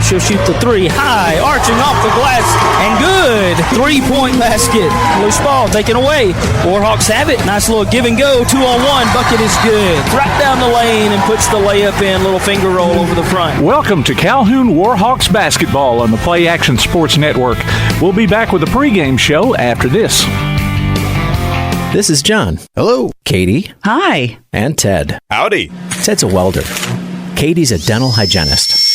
She'll shoot the three. High, arching off the glass, and good. 3-point basket. Loose ball taken away. Warhawks have it. Nice little give and go. 2-on-1. Bucket is good. Right down the lane and puts the layup in. Little finger roll over the front. Welcome to Calhoun Warhawks basketball on the Play Action Sports Network. We'll be back with a pregame show after this. This is John. Hello. Katie. Hi. And Ted. Howdy. Ted's a welder. Katie's a dental hygienist.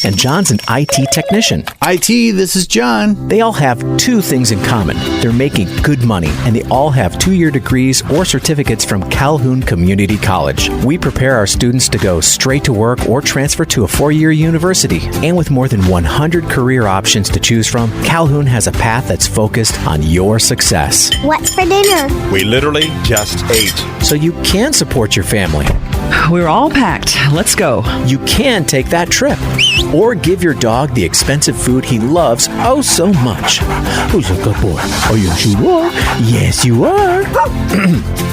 And John's an IT technician. IT, this is John. They all have two things in common. They're making good money, and they all have 2-year degrees or certificates from Calhoun Community College. We prepare our students to go straight to work or transfer to a 4-year university. And with more than 100 career options to choose from, Calhoun has a path that's focused on your success. What's for dinner? We literally just ate. So you can support your family. We're all packed. Let's go. You can take that trip. Or give your dog the expensive food he loves oh so much. Who's a good boy? Oh, yes, you are. Yes, you are.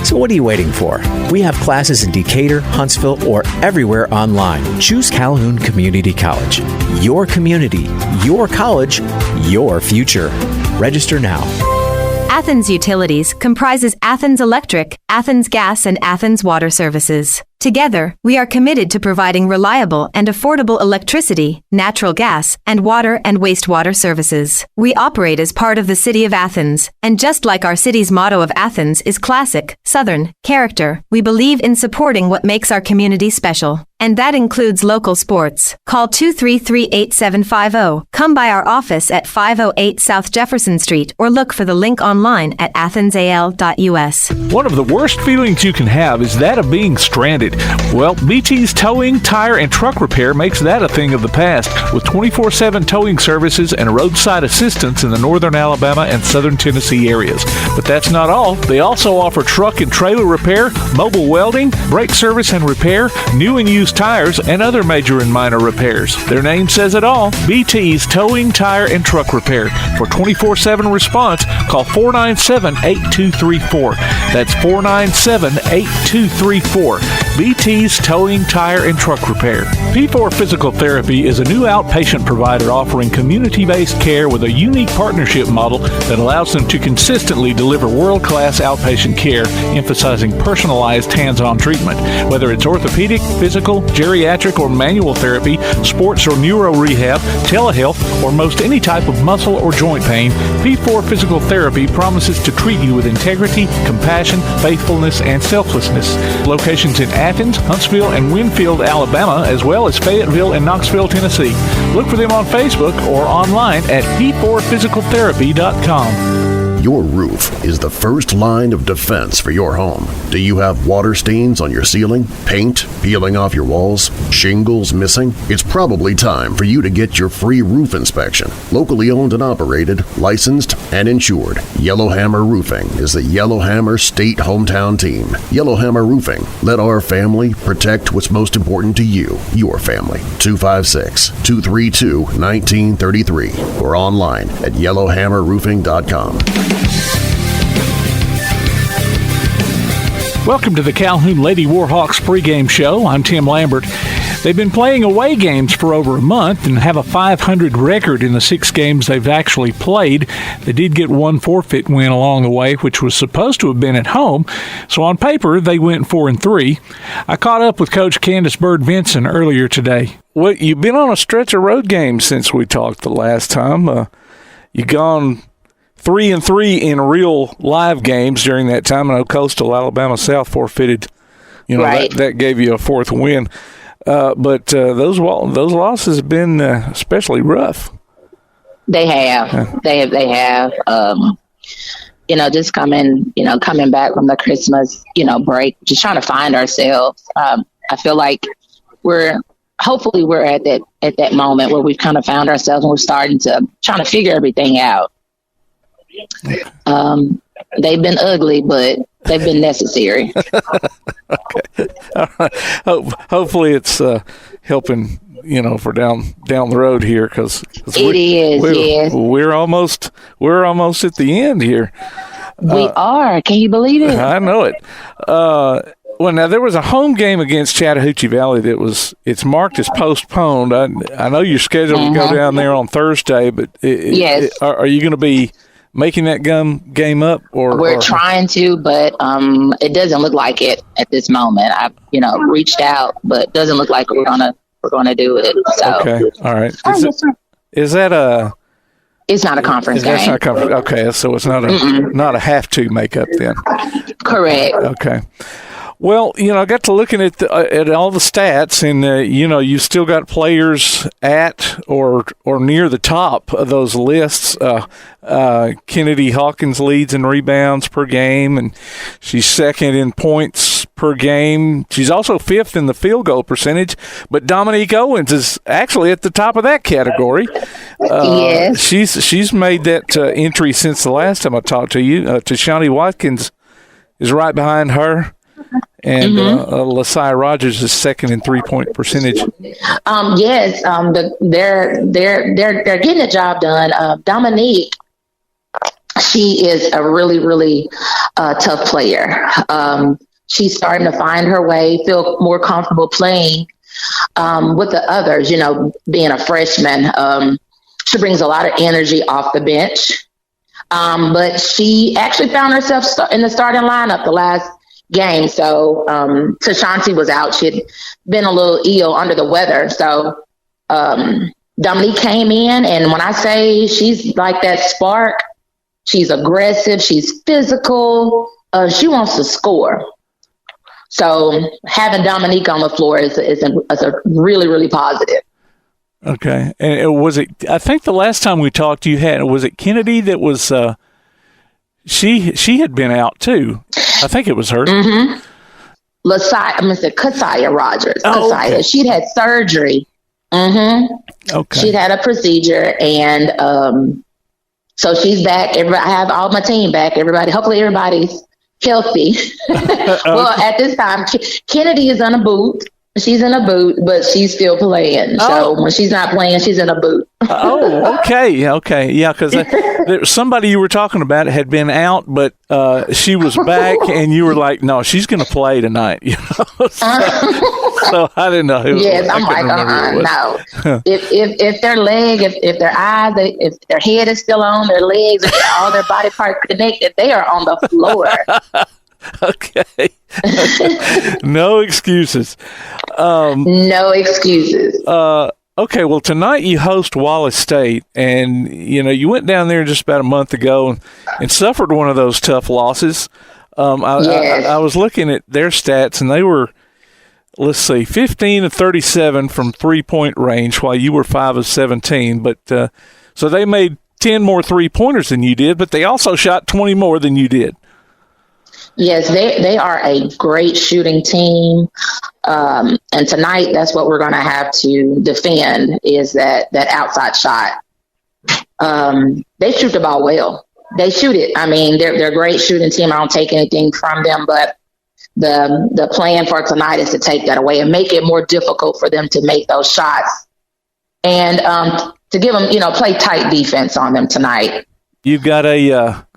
So what are you waiting for? We have classes in Decatur, Huntsville, or everywhere online. Choose Calhoun Community College. Your community, your college, your future. Register now. Athens Utilities comprises Athens Electric, Athens Gas, and Athens Water Services. Together, we are committed to providing reliable and affordable electricity, natural gas, and water and wastewater services. We operate as part of the City of Athens, and just like our city's motto of Athens is classic, Southern, character, we believe in supporting what makes our community special. And that includes local sports. Call 233-8750. Come by our office at 508 South Jefferson Street or look for the link online at athensal.us. One of the worst feelings you can have is that of being stranded. Well, BT's Towing, Tire, and Truck Repair makes that a thing of the past with 24/7 towing services and roadside assistance in the northern Alabama and southern Tennessee areas. But that's not all. They also offer truck and trailer repair, mobile welding, brake service and repair, new and used tires, and other major and minor repairs. Their name says it all. BT's Towing, Tire, and Truck Repair. For 24/7 response, call 497-8234. That's 497-8234. BT's Towing, Tire, and Truck Repair. P4 Physical Therapy is a new outpatient provider offering community-based care with a unique partnership model that allows them to consistently deliver world-class outpatient care, emphasizing personalized hands-on treatment. Whether it's orthopedic, physical, geriatric, or manual therapy, sports or neuro rehab, telehealth, or most any type of muscle or joint pain, P4 Physical Therapy promises to treat you with integrity, compassion, faithfulness, and selflessness. Locations in Athens, Huntsville, and Winfield, Alabama, as well as Fayetteville and Knoxville, Tennessee. Look for them on Facebook or online at p4physicaltherapy.com. Your roof is the first line of defense for your home. Do you have water stains on your ceiling, paint peeling off your walls, shingles missing? It's probably time for you to get your free roof inspection. Locally owned and operated, licensed, and insured, Yellowhammer Roofing is the Yellowhammer State hometown team. Yellowhammer Roofing. Let our family protect what's most important to you, your family. 256-232-1933 or online at yellowhammerroofing.com. Welcome to the Calhoun Lady Warhawks pregame show. I'm Tim Lambert. They've been playing away games for over a month and have a .500 record in the 6 games they've actually played. They did get one forfeit win along the way, which was supposed to have been at home. So on paper, they went 4-3. I caught up with Coach Candace Bird-Vinson earlier today. Well, you've been on a stretch of road games since we talked the last time. You've gone 3-3 in real live games during that time. I know Coastal Alabama South forfeited. Right. That gave you a 4th win. But those losses have been especially rough. They have. They have. Just coming back from the Christmas, break, just trying to find ourselves. I feel like we're at that moment where we've kind of found ourselves and we're starting to trying to figure everything out. They've been ugly, but they've been necessary. Okay. All right. Hopefully it's helping, for down the road here, because we're almost at the end here. We are. Can you believe it? I know it. Well, now there was a home game against Chattahoochee Valley it's marked as postponed. I know you're scheduled to go down there on Thursday, but yes. Are you going to be making that game up? We're trying to, but it doesn't look like it at this moment. I've reached out, but it doesn't look like we're gonna do it. So. Okay, all right. Is that a? It's not a conference game. That's not a conference. Okay, so it's not a have to make up then. Correct. Okay. Well, I got to looking at all the stats, and you still got players at or near the top of those lists. Kennedy Hawkins leads in rebounds per game, and she's second in points per game. She's also fifth in the field goal percentage, but Dominique Owens is actually at the top of that category. Yes. She's made that entry since the last time I talked to you. Tashani Watkins is right behind her. And LaSai Rogers is second in 3-point percentage. Yes, they're getting the job done. Dominique, she is a really, really tough player. She's starting to find her way, feel more comfortable playing with the others. Being a freshman, she brings a lot of energy off the bench. But she actually found herself in the starting lineup the last game. So Tashanti was out. She had been a little ill under the weather. So Dominique came in, and when I say she's like that spark, she's aggressive, she's physical, she wants to score. So having Dominique on the floor is a really, really positive. Okay. And I think the last time we talked, was it Kennedy that was she had been out too. I think it was her. Mm-hmm. Kasaya Rogers. Oh, okay. She'd had surgery. Mm-hmm. Okay. She'd had a procedure, and so she's back. I have all my team back. Hopefully everybody's healthy. Well, at this time, Kennedy is on a boot. She's in a boot, but she's still playing. So when she's not playing, she's in a boot. Okay. Yeah, because there was somebody you were talking about had been out, but she was back, and you were like, no, she's going to play tonight. So I didn't know who. Yes, I'm like, no. If their leg, if their eyes, if their head is still on, their legs, all their body parts connected, they are on the floor. Okay. No excuses. No excuses. Okay, well, tonight you host Wallace State, and, you went down there just about a month ago and suffered one of those tough losses. Yes. I was looking at their stats, and they were, 15 of 37 from three-point range, while you were 5 of 17. But so they made 10 more three-pointers than you did, but they also shot 20 more than you did. Yes, they are a great shooting team. And tonight, that's what we're going to have to defend is that outside shot. They shoot the ball well. They shoot it. I mean, they're a great shooting team. I don't take anything from them, but the plan for tonight is to take that away and make it more difficult for them to make those shots and to give them, play tight defense on them tonight. You've got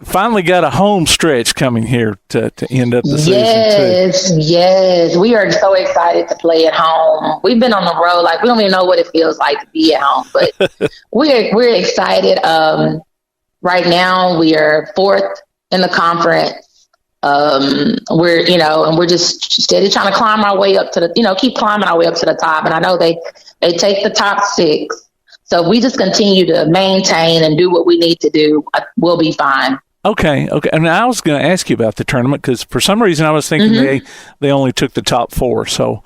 finally got a home stretch coming here to end up the season, too. Yes. We are so excited to play at home. We've been on the road. We don't even know what it feels like to be at home, but we're excited. Right now we are 4th in the conference. We're just steady trying to climb our way up to keep climbing our way up to the top. And I know they take the top 6. So if we just continue to maintain and do what we need to do, we'll be fine. Okay. And I was going to ask you about the tournament because for some reason I was thinking they only took the top 4. So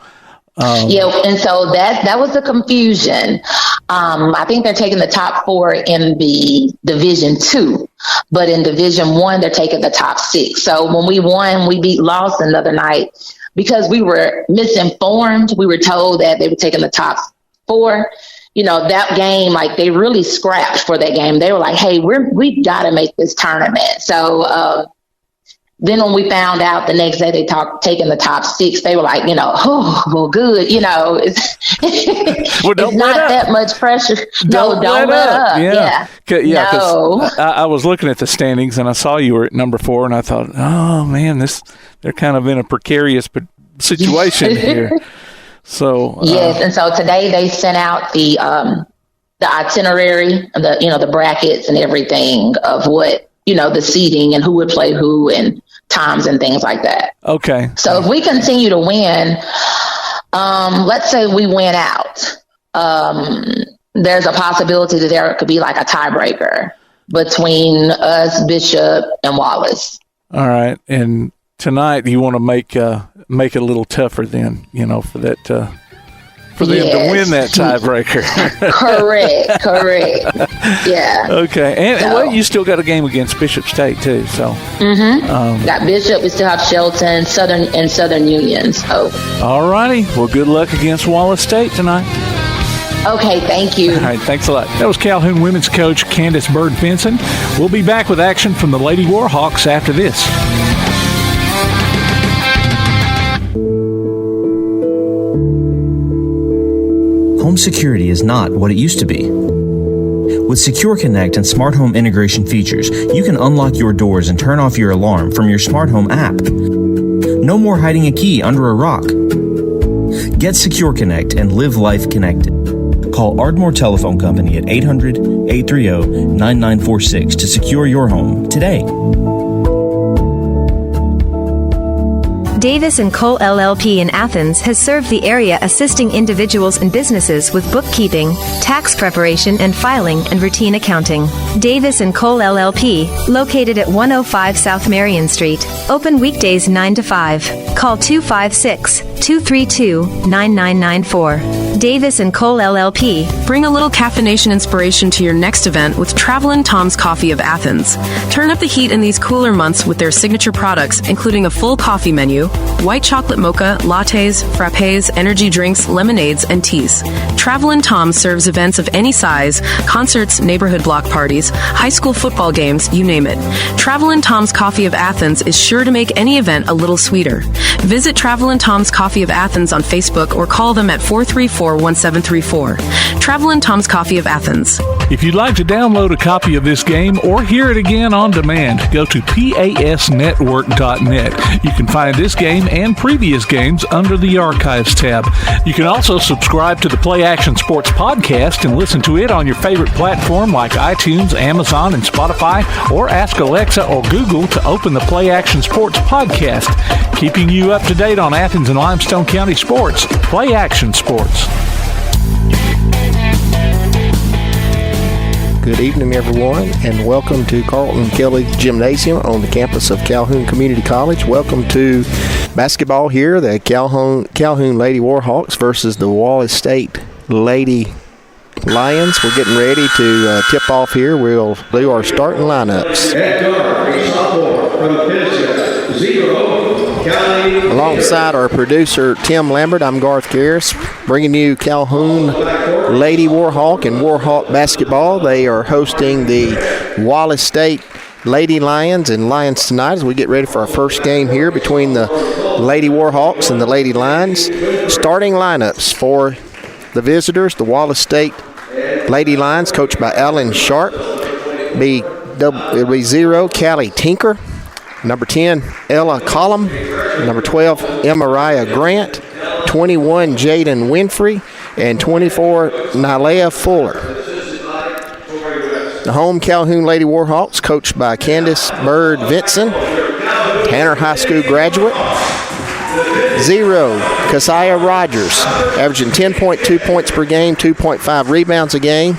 and so that was the confusion. I think they're taking the top 4 in the Division 2, but in Division 1 they're taking the top 6. So when we won, we beat Lawson the other night because we were misinformed. We were told that they were taking the top 4. That game, they really scrapped for that game. They were like, hey, we've got to make this tournament. So then when we found out the next day they taking the top 6, they were like, oh, well, good. It's not that much pressure. Don't let up. Yeah. No. I was looking at the standings and I saw you were at number 4 and I thought, oh man, they're kind of in a precarious situation here. So yes, and so today they sent out the itinerary, the brackets and everything of what, the seating and who would play who and times and things like that. Okay. So if we continue to win, let's say we win out, there's a possibility that there could be like a tiebreaker between us, Bishop, and Wallace. All right. And tonight you want to make it a little tougher then, for that for them to win that tiebreaker. Correct. Yeah. Okay. And you still got a game against Bishop State too. So got Bishop. We still have Shelton, Southern Union. So. All righty. Well, good luck against Wallace State tonight. Okay, thank you. All right, thanks a lot. That was Calhoun women's coach Candace Bird-Benson. We'll be back with action from the Lady Warhawks after this. Home security is not what it used to be. With Secure Connect and smart home integration features, you can unlock your doors and turn off your alarm from your smart home app. No more hiding a key under a rock. Get Secure Connect and live life connected. Call Ardmore Telephone Company at 800-830-9946 to secure your home today. Davis & Cole LLP in Athens has served the area assisting individuals and businesses with bookkeeping, tax preparation and filing, and routine accounting. Davis & Cole LLP, located at 105 South Marion Street, open weekdays 9 to 5. Call 256-232-9994. Davis & Cole LLP. Bring a little caffeination inspiration to your next event with Travelin' Tom's Coffee of Athens. Turn up the heat in these cooler months with their signature products, including a full coffee menu, white chocolate mocha, lattes, frappes, energy drinks, lemonades, and teas. Travelin' Tom serves events of any size, concerts, neighborhood block parties, high school football games, you name it. Travelin' Tom's Coffee of Athens is sure to make any event a little sweeter. Visit Travelin' Tom's Coffee of Athens on Facebook or call them at 434-1734. Travelin' Tom's Coffee of Athens. If you'd like to download a copy of this game or hear it again on demand, go to pasnetwork.net. You can find this game and previous games under the Archives tab. You can also subscribe to the Play Action Sports podcast and listen to it on your favorite platform like iTunes, Amazon, and Spotify, or ask Alexa or Google to open the Play Action Sports podcast, keeping you up to date on Athens and Limestone County sports. Play Action Sports. Good evening, everyone, and welcome to Carlton Kelly Gymnasium on the campus of Calhoun Community College. Welcome to basketball here, the Calhoun Lady Warhawks versus the Wallace State Lady Lions. We're getting ready to tip off here. We'll do our starting lineups. Alongside our producer, Tim Lambert, I'm Garth Garris, bringing you Calhoun Lady Warhawk and Warhawk basketball. They are hosting the Wallace State Lady Lions and Lions tonight as we get ready for our first game here between the Lady Warhawks and the Lady Lions. Starting lineups for the visitors, the Wallace State Lady Lions, coached by Alan Sharp. It'll be 0, Callie Tinker. Number 10, Ella Collum. Number 12, Emariah Grant. 21, Jaden Winfrey. And 24, Nylea Fuller. The home Calhoun Lady Warhawks, coached by Candace Bird-Benson, Tanner High School graduate. 0, Keziah Rogers, averaging 10.2 points per game, 2.5 rebounds a game.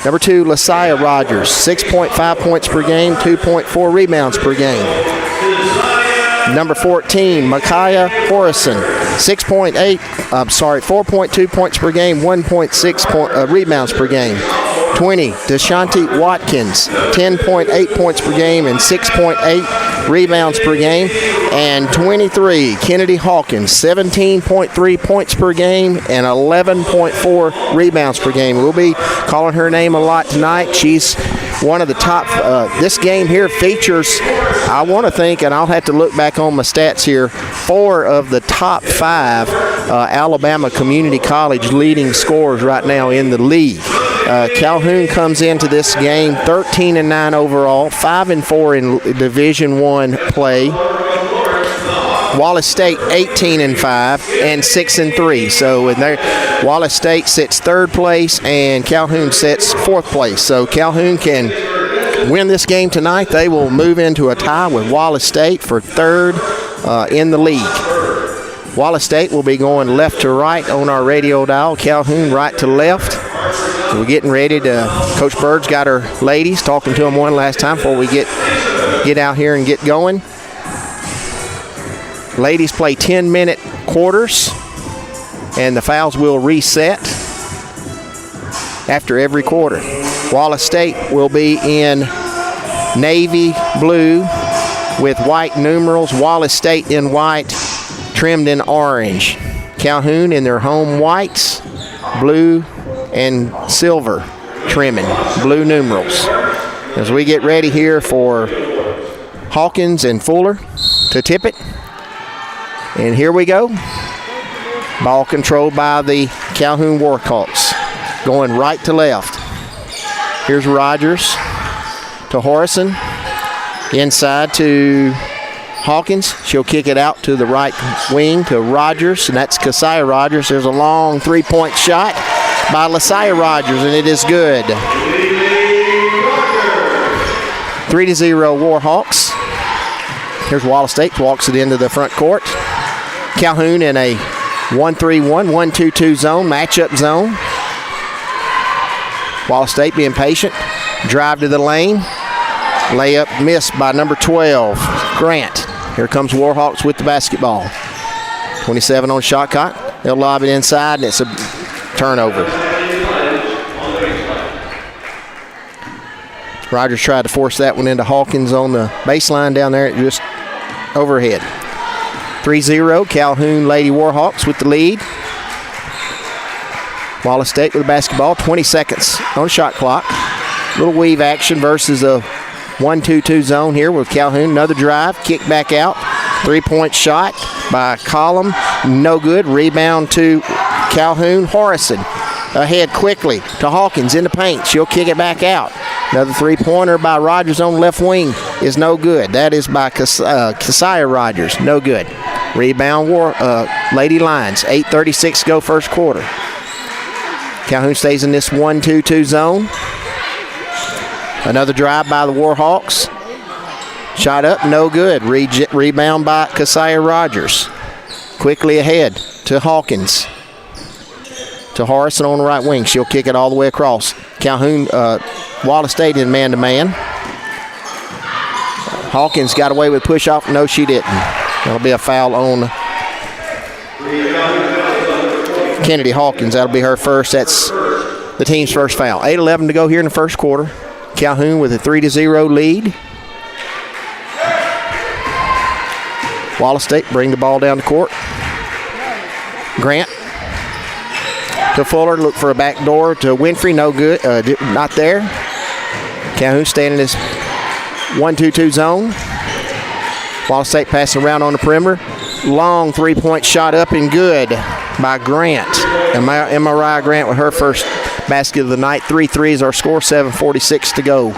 Number 2, Lasiah Rogers, 6.5 points per game, 2.4 rebounds per game. Number 14, Micaiah Horrison, 4.2 points per game, 1.6 rebounds per game. 20, Deshanti Watkins, 10.8 points per game and 6.8 rebounds per game. And 23, Kennedy Hawkins, 17.3 points per game and 11.4 rebounds per game. We'll be calling her name a lot tonight. She's one of the top. This game here features, I want to think, and I'll have to look back on my stats here, 4 of the top 5 Alabama Community College leading scorers right now in the league. Calhoun comes into this game 13-9 overall, 5-4 in Division I play. Wallace State 18-5 and 6-3. So in there, Wallace State sits third place and Calhoun sits fourth place. So Calhoun can win this game tonight. They will move into a tie with Wallace State for third in the league. Wallace State will be going left to right on our radio dial. Calhoun right to left. So we're getting ready to. Coach Bird's got her ladies, talking to them one last time before we get out here and get going. Ladies play 10-minute quarters, and the fouls will reset after every quarter. Wallace State will be in navy blue with white numerals. Wallace State in white, trimmed in orange. Calhoun in their home whites, blue and silver trimming, blue numerals. As we get ready here for Hawkins and Fuller to tip it. And here we go. Ball controlled by the Calhoun Warhawks, going right to left. Here's Rogers to Horrison. Inside to Hawkins. She'll kick it out to the right wing to Rogers, and that's Keziah Rogers. There's a long three-point shot by LaSaya Rogers, and it is good. 3-0 Warhawks. Here's Wallace State, walks it into the front court. Calhoun in a 1-3-1, 1-2-2 zone, matchup zone. Wallace State being patient. Drive to the lane. Layup missed by number 12, Grant. Here comes Warhawks with the basketball. 27 on shot clock. They'll lob it inside, and it's a turnover. Rogers tried to force that one into Hawkins on the baseline down there, just overhead. 3-0, Calhoun Lady Warhawks with the lead. Wallace State with the basketball, 20 seconds on shot clock. Little weave action versus a 1-2-2 zone here with Calhoun. Another drive, kick back out. 3-point shot by Collum, no good. Rebound to Calhoun. Horrison ahead quickly to Hawkins in the paint. She'll kick it back out. Another three-pointer by Rogers on left wing is no good. That is by Keziah Rogers, no good. Rebound Lady Lions. 8:36 to go first quarter. Calhoun stays in this 1-2-2 zone. Another drive by the Warhawks. Shot up, no good. Rebound by Keziah Rogers. Quickly ahead to Hawkins. To Harrison on the right wing. She'll kick it all the way across. Calhoun, Wallace State in man-to-man. Hawkins got away with push-off. No, she didn't. That'll be a foul on Kennedy Hawkins. That'll be her first. That's the team's first foul. 8:11 to go here in the first quarter. Calhoun with a 3-0 lead. Wallace State bring the ball down the court. Grant to Fuller, look for a back door to Winfrey, no good, not there. Calhoun staying in this 1-2-2 zone. Wallace State passing around on the perimeter. Long three-point shot up and good by Grant. And Mariah Grant with her first basket of the night. 3-3 is our score, 7:46 to go.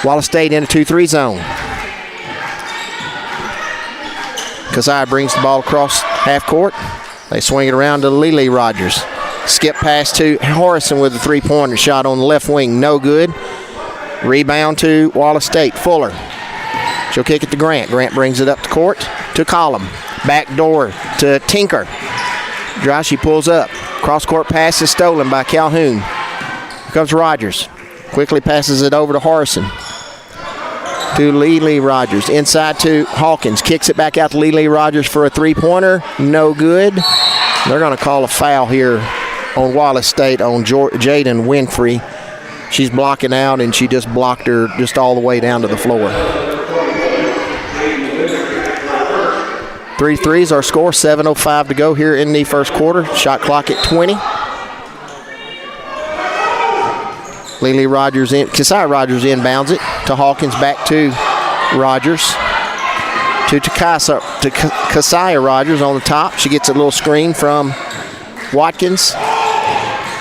Wallace State in a 2-3 zone. Keziah brings the ball across half court. They swing it around to Lily Rogers. Skip pass to Horrison with a three-pointer shot on the left wing. No good. Rebound to Wallace State. Fuller. She'll kick it to Grant. Grant brings it up the court to Collum. Back door to Tinker. Drive, she pulls up. Cross-court pass is stolen by Calhoun. Here comes Rogers. Quickly passes it over to Harrison. To Lily Rogers. Inside to Hawkins. Kicks it back out to Lily Rogers for a three-pointer. No good. They're going to call a foul here on Wallace State on Jaden Winfrey. She's blocking out, and she just blocked her just all the way down to the floor. 3-3 is our score. 7:05 to go here in the first quarter. Shot clock at 20. Lily Rogers in. Keziah Rogers inbounds it to Hawkins, back to Rogers. To Keziah Rogers on the top. She gets a little screen from Watkins.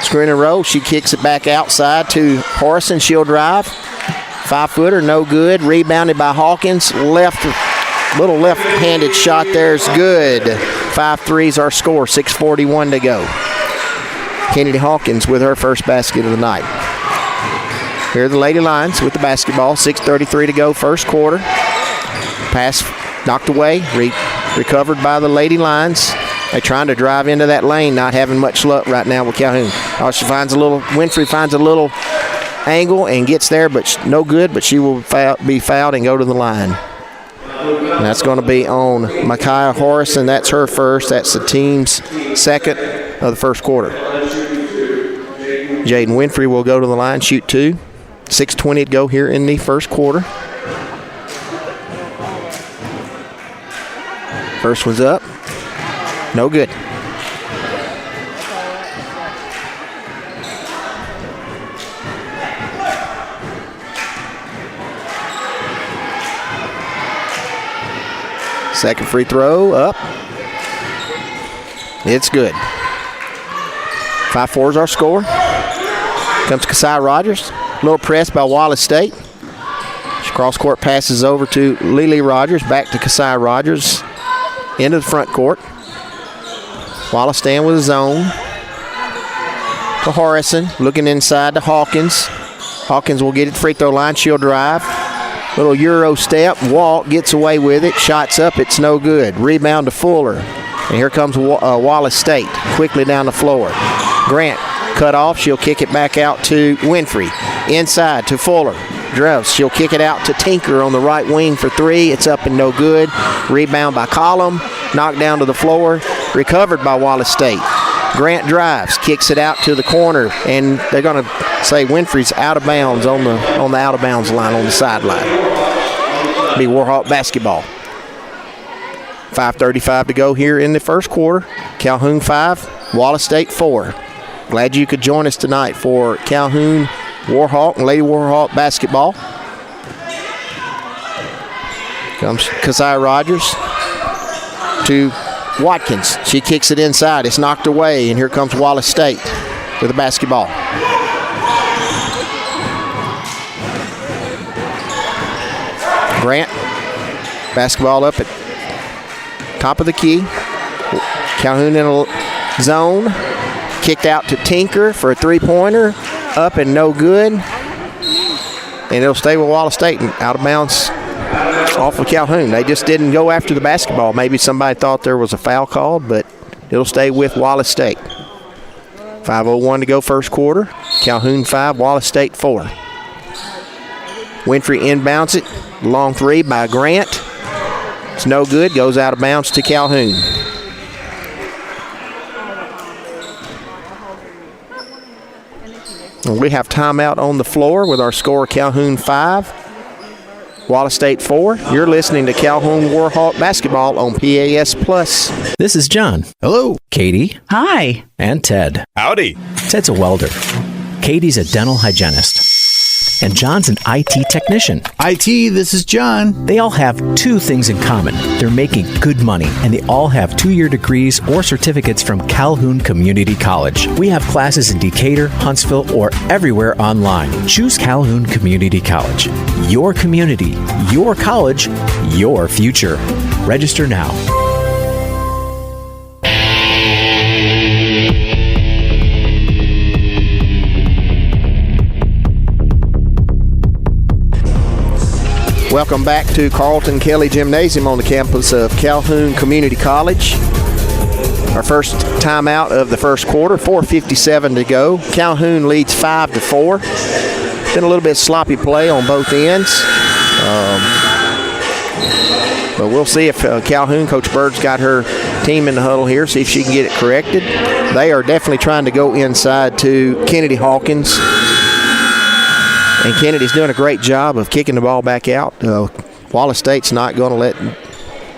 Screen and roll. She kicks it back outside to Horrison. She'll drive. 5-footer, no good. Rebounded by Hawkins. Left little left-handed shot there is good. 5-3 is our score, 6:41 to go. Kennedy Hawkins with her first basket of the night. Here are the Lady Lions with the basketball. 6:33 to go, first quarter. Pass knocked away, recovered by the Lady Lions. They're trying to drive into that lane, not having much luck right now with Calhoun. Winfrey finds a little angle and gets there, but no good, but she will be fouled and go to the line. And that's going to be on Micaiah Horrison. That's her first. That's the team's second of the first quarter. Jaden Winfrey will go to the line, shoot 2. 6:20 to go here in the first quarter. First one's up. No good. Second free throw up. It's good. 5-4 is our score. Comes Kasai Rogers. Little press by Wallace State. Cross court passes over to Lily Rogers. Back to Kasai Rogers. Into the front court. Wallace staying with a zone. To Harrison. Looking inside to Hawkins. Hawkins will get it free throw line. She'll drive. Little Euro step. Walt gets away with it. Shots up. It's no good. Rebound to Fuller. And here comes Wallace State. Quickly down the floor. Grant cut off. She'll kick it back out to Winfrey. Inside to Fuller. Drives. She'll kick it out to Tinker on the right wing for 3. It's up and no good. Rebound by Collum. Knocked down to the floor. Recovered by Wallace State. Grant drives. Kicks it out to the corner. And they're going to say Winfrey's out of bounds on the out of bounds line on the sideline. Be Warhawk basketball. 5:35 to go here in the first quarter. Calhoun 5, Wallace State 4. Glad you could join us tonight for Calhoun Warhawk and Lady Warhawk basketball. Comes Kasai Rogers to Watkins. She kicks it inside. It's knocked away, and here comes Wallace State with the basketball. Grant, basketball up at top of the key. Calhoun in a zone. Kicked out to Tinker for a three-pointer. Up and no good. And it'll stay with Wallace State and out of bounds off of Calhoun. They just didn't go after the basketball. Maybe somebody thought there was a foul called, but it'll stay with Wallace State. 5:01 to go first quarter. Calhoun 5, Wallace State 4. Winfrey inbounds it. Long 3 by Grant. It's no good. Goes out of bounds to Calhoun. And we have timeout on the floor with our score Calhoun 5, Wallace State 4. You're listening to Calhoun Warhawk basketball on PAS Plus. This is John. Hello. Katie. Hi. And Ted. Howdy. Ted's a welder. Katie's a dental hygienist. And John's an IT technician. IT, this is John. They all have 2 things in common. They're making good money, and they all have 2-year degrees or certificates from Calhoun Community College. We have classes in Decatur, Huntsville, or everywhere online. Choose Calhoun Community College. Your community, your college, your future. Register now. Welcome back to Carlton Kelly Gymnasium on the campus of Calhoun Community College. Our first timeout of the first quarter, 4:57 to go. Calhoun leads 5-4. Been a little bit sloppy play on both ends. But we'll see if Calhoun, Coach Bird's got her team in the huddle here, see if she can get it corrected. They are definitely trying to go inside to Kennedy Hawkins. And Kennedy's doing a great job of kicking the ball back out. Wallace State's not going to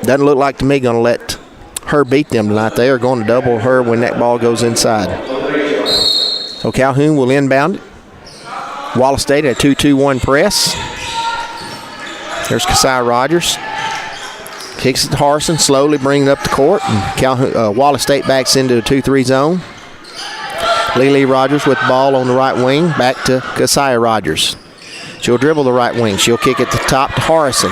doesn't look like to me going to let her beat them tonight. They are going to double her when that ball goes inside. So Calhoun will inbound it. Wallace State at a 2-2-1 press. There's Kasai Rogers. Kicks it to Harrison, slowly bringing it up the court. And Wallace State backs into a 2-3 zone. Lily Rogers with the ball on the right wing. Back to Kasai Rogers. She'll dribble the right wing. She'll kick it to the top to Harrison.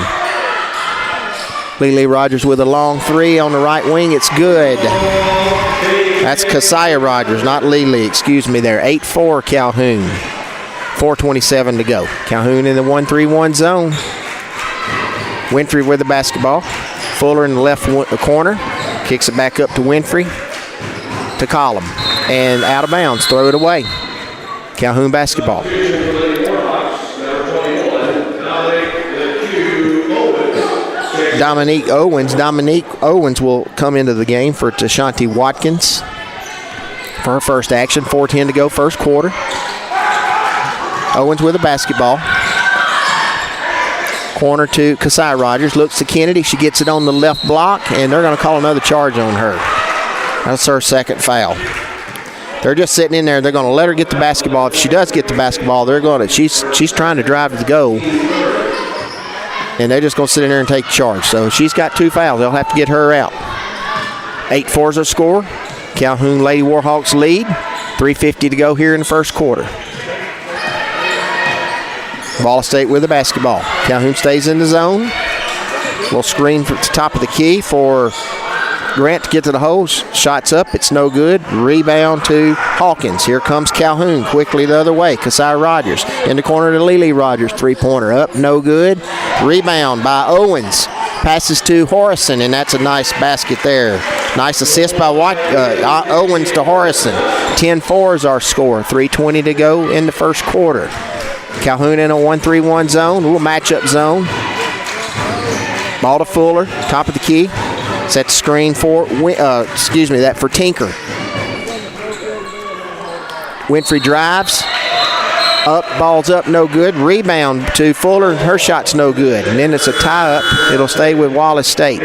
Lily Rogers with a long three on the right wing. It's good. That's Keziah Rogers, not Lily. Excuse me there. 8-4 Calhoun. 4:27 to go. Calhoun in the 1-3-1 zone. Winfrey with the basketball. Fuller in the left corner. Kicks it back up to Winfrey. To Collum. And out of bounds. Throw it away. Calhoun basketball. Dominique Owens will come into the game for Tashanti Watkins for her first action. 4:10 to go, first quarter. Owens with the basketball. Corner to Keziah Rogers. Looks to Kennedy. She gets it on the left block, and they're going to call another charge on her. That's her second foul. They're just sitting in there. They're going to let her get the basketball. If she does get the basketball, they're going to. She's trying to drive to the goal. And they're just going to sit in there and take charge. So she's got 2 fouls. They'll have to get her out. 8-4 is her score. Calhoun Lady Warhawks lead. 3:50 to go here in the first quarter. Wallace State with the basketball. Calhoun stays in the zone. Little screen from the top of the key for Grant to get to the hole. Shots up. It's no good. Rebound to Hawkins. Here comes Calhoun quickly the other way. Keziah Rogers in the corner to Lily Rogers. 3-pointer up. No good. Rebound by Owens. Passes to Horrison, and that's a nice basket there. Nice assist by Owens to Horrison. 10-4 is our score. 3:20 to go in the first quarter. Calhoun in a 1-3-1 zone. Little matchup zone. Ball to Fuller. Top of the key. Set the screen for, that for Tinker. Winfrey drives. Up, ball's up, no good. Rebound to Fuller. Her shot's no good. And then it's a tie-up. It'll stay with Wallace State.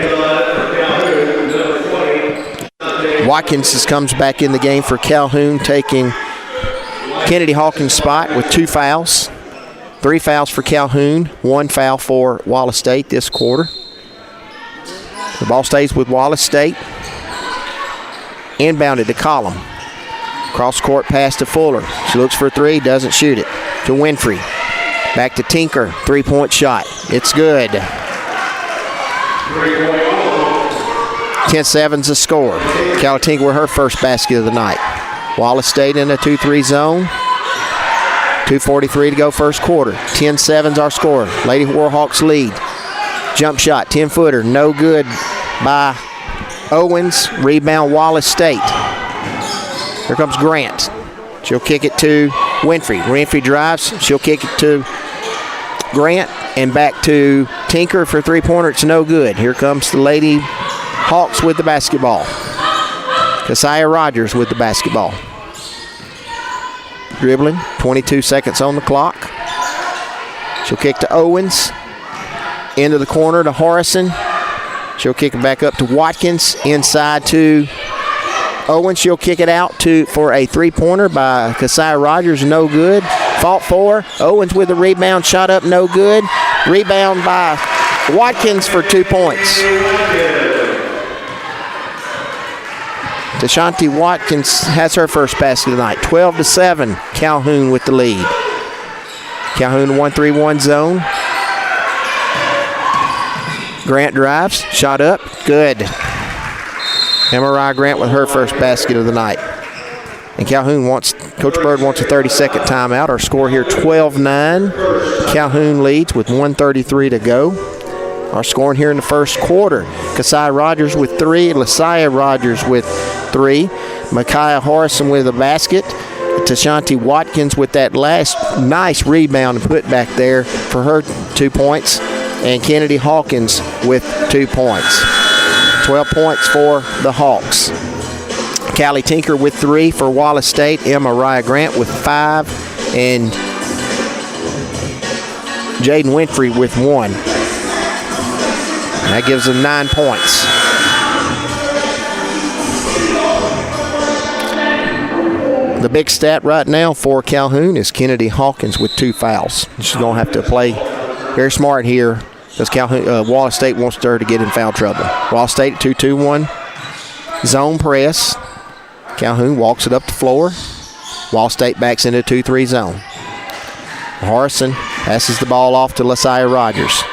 Watkins comes back in the game for Calhoun, taking Kennedy Hawkins' spot with 2 fouls. 3 fouls for Calhoun, 1 foul for Wallace State this quarter. The ball stays with Wallace State. Inbounded to Collum. Cross court pass to Fuller. She looks for a 3, doesn't shoot it. To Winfrey. Back to Tinker. 3-point shot. It's good. 10-7's the score. Callie Tinker with her first basket of the night. Wallace State in a 2-3 zone. 2:43 to go first quarter. 10-7's our score. Lady Warhawks lead. Jump shot, 10-footer, no good by Owens. Rebound Wallace State. Here comes Grant. She'll kick it to Winfrey. Winfrey drives. She'll kick it to Grant and back to Tinker for 3-pointer. It's no good. Here comes the Lady Hawks with the basketball. Keziah Rogers with the basketball. Dribbling, 22 seconds on the clock. She'll kick to Owens. Into the corner to Horrison. She'll kick it back up to Watkins. Inside to Owens. She'll kick it out for a 3-pointer by Keziah Rogers. No good. Fought for. Owens with the rebound. Shot up. No good. Rebound by Watkins for 2 points. Tashanti Watkins has her first basket of the night. 12-7. Calhoun with the lead. Calhoun 1-3-1 zone. Grant drives, shot up, good. MRI Grant with her first basket of the night. And Coach Bird wants a 30-second timeout. Our score here, 12-9. Calhoun leads with 1:33 to go. Our scoring here in the first quarter. Keziah Rogers with 3, Lasiah Rogers with 3, Micaiah Horrison with a basket, Tashanti Watkins with that last nice rebound and put back there for her 2 points. And Kennedy Hawkins with 2 points. 12 points for the Hawks. Callie Tinker with 3 for Wallace State. Mariah Grant with 5. And Jaden Winfrey with 1. That gives them 9 points. The big stat right now for Calhoun is Kennedy Hawkins with 2 fouls. She's going to have to play very smart here because Wallace State wants her to get in foul trouble. Wallace State 2-2-1 zone press. Calhoun walks it up the floor. Wallace State backs into 2-3 zone. Harrison passes the ball off to Lasiah Rogers.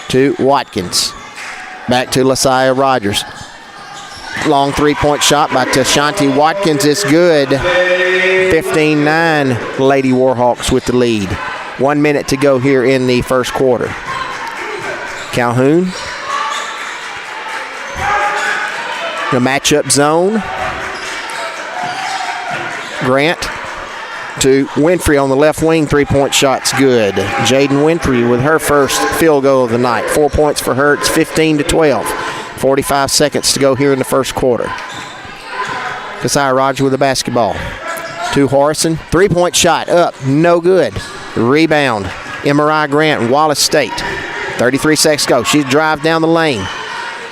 To Watkins. Back to Lasiah Rogers. Long three-point shot by Tashanti Watkins is good. 15-9, Lady Warhawks with the lead. 1 minute to go here in the first quarter. Calhoun. The matchup zone. Grant to Winfrey on the left wing. Three-point shot's good. Jaden Winfrey with her first field goal of the night. 4 points for her. It's 15-12. 45 seconds to go here in the first quarter. Keziah Rogers with the basketball. To Harrison. Three-point shot up. No good. Rebound. MRI Grant and Wallace State. 33 seconds to go. She drives down the lane.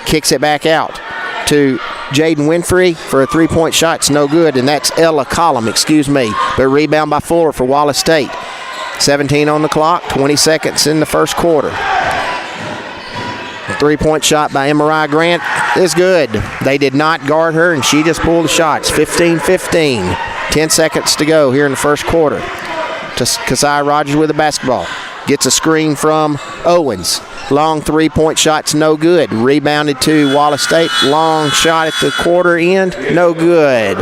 Kicks it back out to Jaden Winfrey for a three-point shot. It's no good, and that's Ella Collum, But rebound by Fuller for Wallace State. 17 on the clock, 20 seconds in the first quarter. A three-point shot by MRI Grant is good. They did not guard her, and she just pulled the shots. 15-15. 10 seconds to go here in the first quarter. Keziah Rogers with the basketball. Gets a screen from Owens. Long three-point shot's no good. Rebounded to Wallace State. Long shot at the quarter end, no good.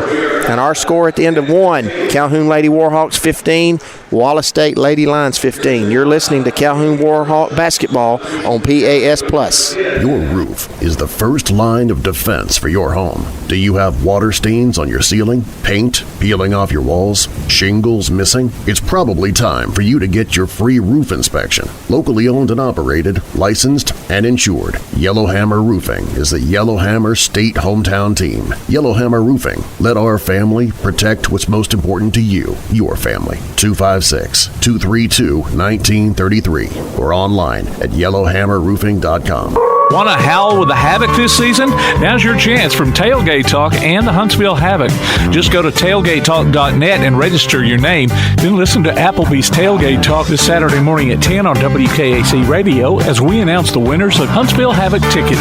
And our score at the end of one, Calhoun Lady Warhawks 15, Wallace State Lady Lions 15. You're listening to Calhoun Warhawk Basketball on PAS Plus. Your roof is the first line of defense for your home. Do you have water stains on your ceiling, paint peeling off your walls, shingles missing? It's probably time for you to get your free roof inspection. Locally owned and operated, licensed and insured, Yellowhammer Roofing is the Yellowhammer State hometown team. Yellowhammer Roofing. Let our family protect what's most important to you, your family. 256-232-1933 or online at yellowhammerroofing.com. Want to howl with the Havoc this season? Now's your chance from Tailgate Talk and the Huntsville Havoc. Just go to tailgatetalk.net and register your name. Then listen to Applebee's Tailgate Talk this Saturday morning at 10 on WKAC Radio as we announce the winners of Huntsville Havoc tickets.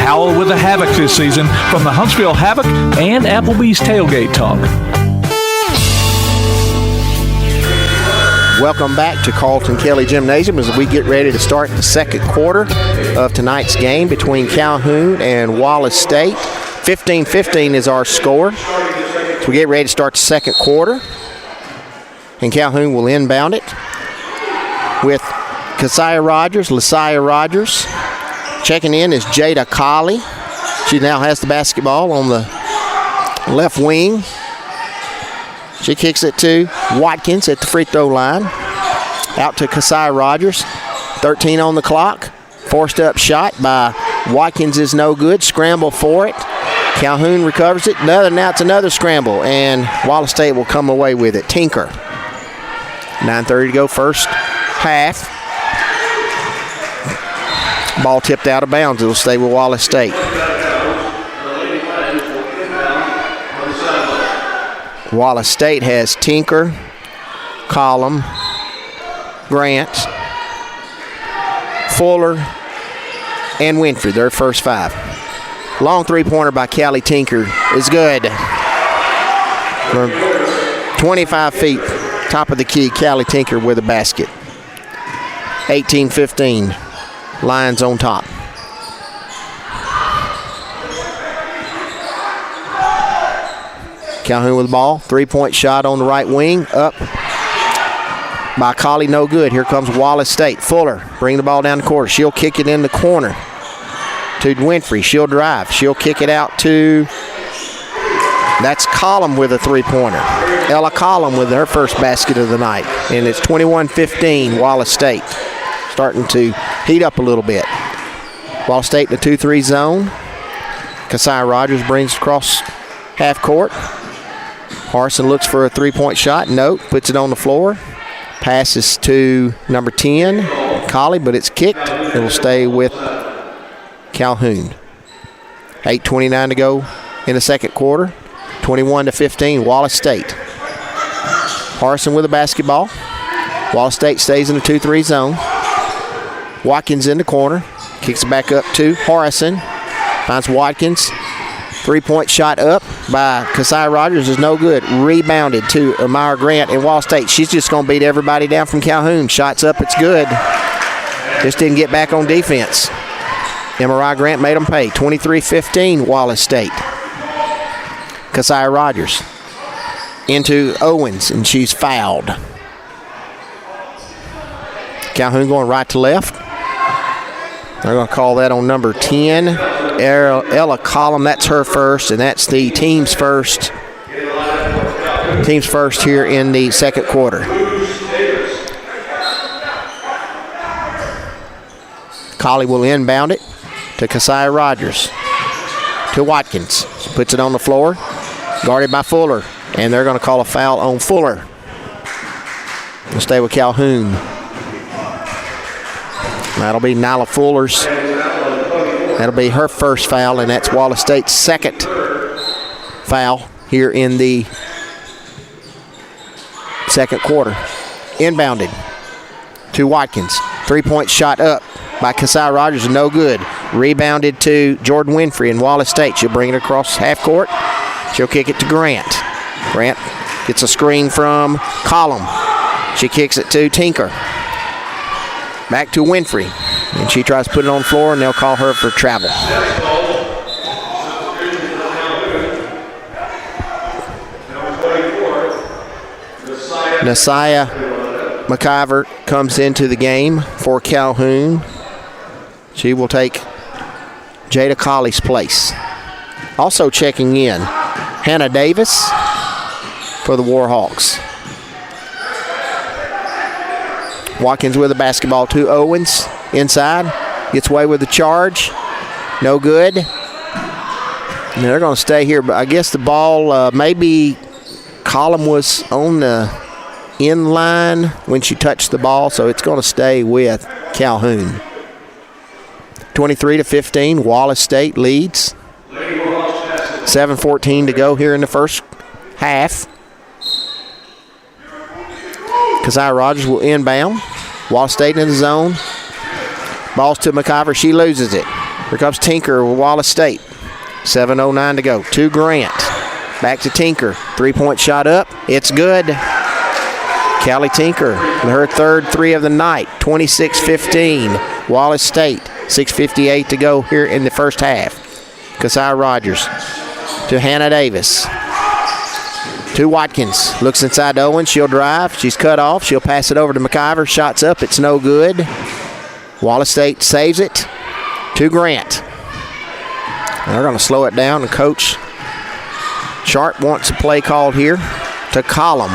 Howl with the Havoc this season from the Huntsville Havoc and Applebee's Tailgate Talk. Welcome back to Carlton Kelly Gymnasium as we get ready to start the second quarter of tonight's game between Calhoun and Wallace State. 15-15 is our score. So we get ready to start the second quarter. And Calhoun will inbound it with Keziah Rogers, Lasiah Rogers. Checking in is Jada Colley. She now has the basketball on the left wing. She kicks it to Watkins at the free throw line. Out to Keziah Rogers. 13 on the clock. Forced up shot by Watkins is no good. Scramble for it. Calhoun recovers it. Now it's another scramble, and Wallace State will come away with it. Tinker. 9:30 to go first half. Ball tipped out of bounds. It'll stay with Wallace State. Wallace State has Tinker, Collum, Grant, Fuller, and Winfrey, their first five. Long three-pointer by Callie Tinker is good. From 25 feet, top of the key, Callie Tinker with a basket. 18-15, Lions on top. Calhoun with the ball. Three-point shot on the right wing. Up by Colley, no good. Here comes Wallace State. Fuller bring the ball down the court. She'll kick it in the corner to Winfrey. She'll drive. She'll kick it out to, that's Collum with a three-pointer. Ella Collum with her first basket of the night. And it's 21-15, Wallace State. Starting to heat up a little bit. Wallace State in the 2-3 zone. Keziah Rogers brings across half court. Harrison looks for a three-point shot. Nope. Puts it on the floor. Passes to number 10, Colley, but it's kicked. It'll stay with Calhoun. 8:29 to go in the second quarter. 21-15, Wallace State. Harrison with the basketball. Wallace State stays in the 2-3 zone. Watkins in the corner. Kicks it back up to Harrison. Finds Watkins. Three-point shot up by Keziah Rogers is no good. Rebounded to Amira Grant in Wallace State. She's just going to beat everybody down from Calhoun. Shots up, it's good. Just didn't get back on defense. MRI Grant made them pay. 23-15, Wallace State. Keziah Rogers into Owens, and she's fouled. Calhoun going right to left. They're going to call that on number 10, Ella Collum. That's her first, and that's the team's first. Team's first here in the second quarter. Colley will inbound it to Keziah Rogers. To Watkins. Puts it on the floor. Guarded by Fuller. And they're going to call a foul on Fuller. We'll stay with Calhoun. That'll be Nyla Fuller's. That'll be her first foul, and that's Wallace State's second foul here in the second quarter. Inbounded to Watkins. 3-point shot up by Keziah Rogers, no good. Rebounded to Jordan Winfrey in Wallace State. She'll bring it across half court. She'll kick it to Grant. Grant gets a screen from Collum. She kicks it to Tinker. Back to Winfrey. And she tries to put it on the floor, and they'll call her for travel. Nasiah McIver comes into the game for Calhoun. She will take Jada Colley's place. Also checking in, Hannah Davis for the Warhawks. Watkins with the basketball to Owens. Inside. Gets away with the charge. No good. And they're going to stay here. But I guess the ball, maybe Collum was on the in line when she touched the ball, so it's going to stay with Calhoun. 23-15, Wallace State leads. 7:14 to go here in the first half. Keziah Rogers will inbound. Wallace State in the zone. Ball's to McIver. She loses it. Here comes Tinker with Wallace State. 7:09 to go. To Grant. Back to Tinker. 3-point shot up. It's good. Callie Tinker with her third three of the night. 26-15. Wallace State. 6:58 to go here in the first half. Keziah Rogers to Hannah Davis. To Watkins. Looks inside to Owens. She'll drive. She's cut off. She'll pass it over to McIver. Shots up. It's no good. Wallace State saves it to Grant. They're going to slow it down, and Coach Sharp wants a play called here to Collum.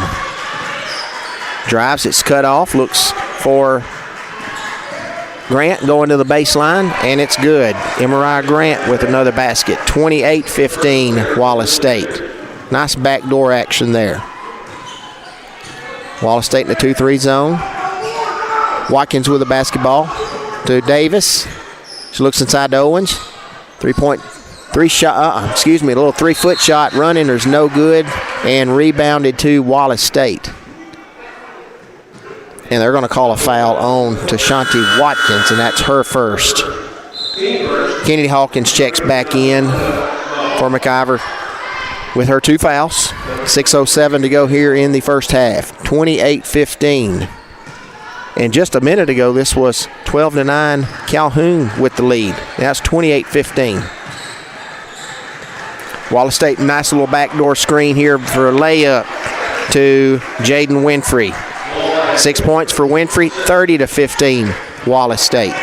Drives. It's cut off. Looks for Grant going to the baseline, and it's good. MRI Grant with another basket. 28-15 Wallace State. Nice backdoor action there. Wallace State in the 2-3 zone. Watkins with the basketball to Davis. She looks inside to Owens. A little 3-foot shot running. There's no good, and rebounded to Wallace State. And they're going to call a foul on Tashanti Watkins, and that's her first. Kennedy Hawkins checks back in for McIver with her two fouls. 6:07 to go here in the first half. 28-15. And just a minute ago, this was 12-9 Calhoun with the lead. Now it's 28-15. Wallace State, nice little backdoor screen here for a layup to Jaden Winfrey. 6 points for Winfrey, 30-15 Wallace State.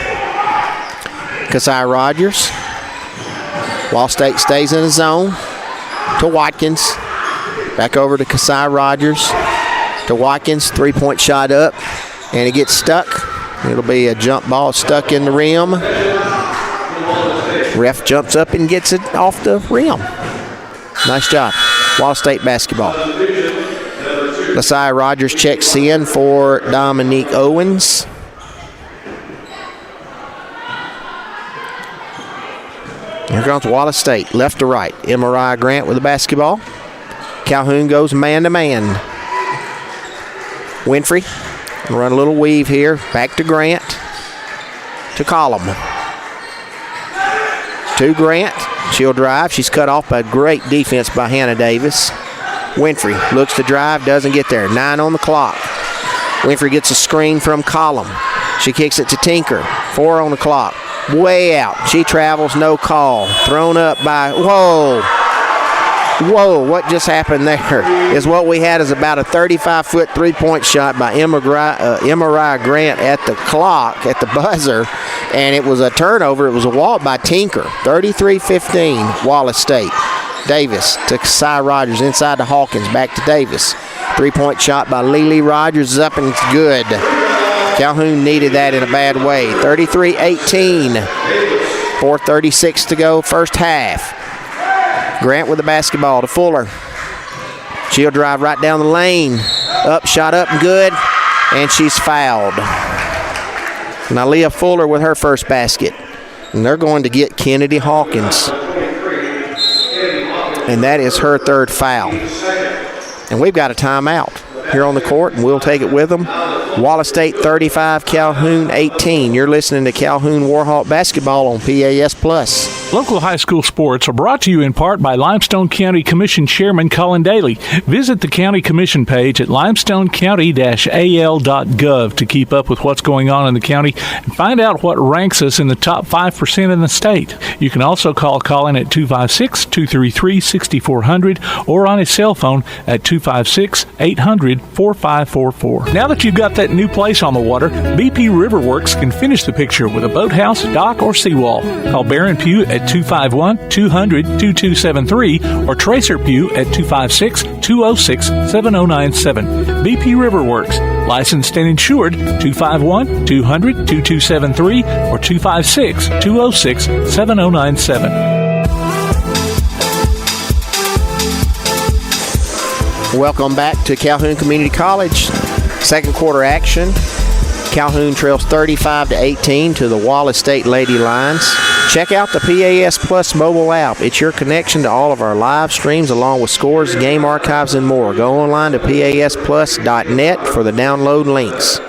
Keziah Rogers. Wallace State stays in the zone to Watkins. Back over to Keziah Rogers. To Watkins, 3-point shot up, and it gets stuck. It'll be a jump ball stuck in the rim. Ref jumps up and gets it off the rim. Nice job. Wallace State basketball. Keziah Rogers checks in for Dominique Owens. Here comes Wallace State, left to right. MRI Grant with the basketball. Calhoun goes man-to-man. Winfrey, run a little weave here. Back to Grant. To Collum. To Grant. She'll drive. She's cut off by great defense by Hannah Davis. Winfrey looks to drive, doesn't get there. 9 on the clock. Winfrey gets a screen from Collum. She kicks it to Tinker. 4 on the clock. Way out. She travels, no call. Thrown up by, whoa, what just happened there is what we had is about a 35-foot three-point shot by Emma Grant at the clock, at the buzzer, and it was a turnover. It was a walk by Tinker. 33-15, Wallace State. Davis to Cy Rogers inside to Hawkins, back to Davis. Three-point shot by Lily Rogers is up and it's good. Calhoun needed that in a bad way. 33-18, 4:36 to go, first half. Grant with the basketball to Fuller. She'll drive right down the lane. Up, shot up, and good. And she's fouled. Now Leah Fuller with her first basket. And they're going to get Kennedy Hawkins. And that is her third foul. And we've got a timeout here on the court, and we'll take it with them. Wallace State 35, Calhoun 18. You're listening to Calhoun Warhawk basketball on PAS Plus. Local high school sports are brought to you in part by Limestone County Commission Chairman Colin Daly. Visit the County Commission page at limestonecounty-al.gov to keep up with what's going on in the county and find out what ranks us in the top 5% in the state. You can also call Colin at 256-233-6400 or on his cell phone at 256-800-4544. Now that you've got that new place on the water, BP Riverworks can finish the picture with a boathouse, dock, or seawall. Call Barron Pugh at 251-200-2273 or Tracer Pugh at 256-206-7097. BP Riverworks, licensed and insured, 251-200-2273 or 256-206-7097. Welcome back to Calhoun Community College. Second quarter action. Calhoun trails 35-18 to the Wallace State Lady Lions. Check out the PAS Plus mobile app. It's your connection to all of our live streams along with scores, game archives, and more. Go online to pasplus.net for the download links.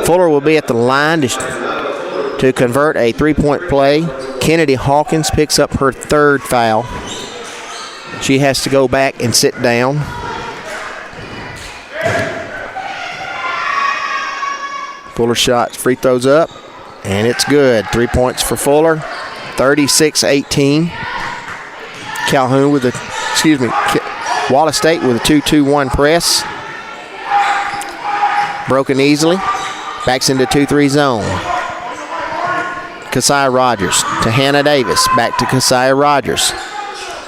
Fuller will be at the line to convert a three-point play. Kennedy Hawkins picks up her third foul. She has to go back and sit down. Fuller shots, free throws up, and it's good. 3 points for Fuller, 36-18. Calhoun with Wallace State with a 2-2-1 press. Broken easily, backs into 2-3 zone. Keziah Rogers to Hannah Davis, back to Keziah Rogers.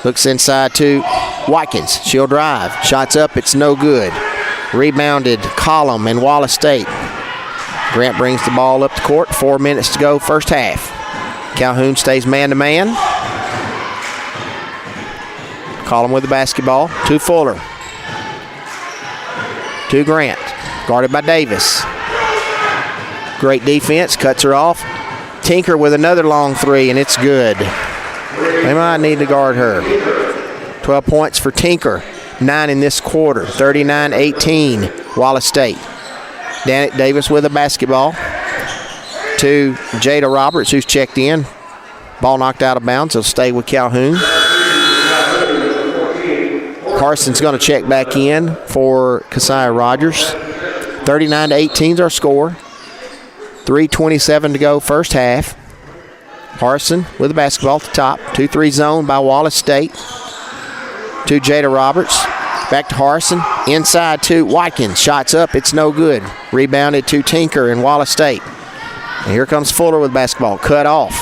Looks inside to Watkins, she'll drive. Shots up, it's no good. Rebounded Column and Wallace State. Grant brings the ball up the court. 4 minutes to go, first half. Calhoun stays man-to-man. Column with the basketball to Fuller. To Grant. Guarded by Davis. Great defense, cuts her off. Tinker with another long three, and it's good. They might need to guard her. 12 points for Tinker. 9 in this quarter. 39-18, Wallace State. Danik Davis with a basketball to Jada Roberts, who's checked in. Ball knocked out of bounds. He'll stay with Calhoun. Carson's going to check back in for Keziah Rogers. 39-18 is our score. 3:27 to go, first half. Carson with the basketball at the top. 2-3 zone by Wallace State. To Jada Roberts. Back to Harson. Inside to Watkins. Shots up. It's no good. Rebounded to Tinker in Wallace State. And here comes Fuller with basketball. Cut off.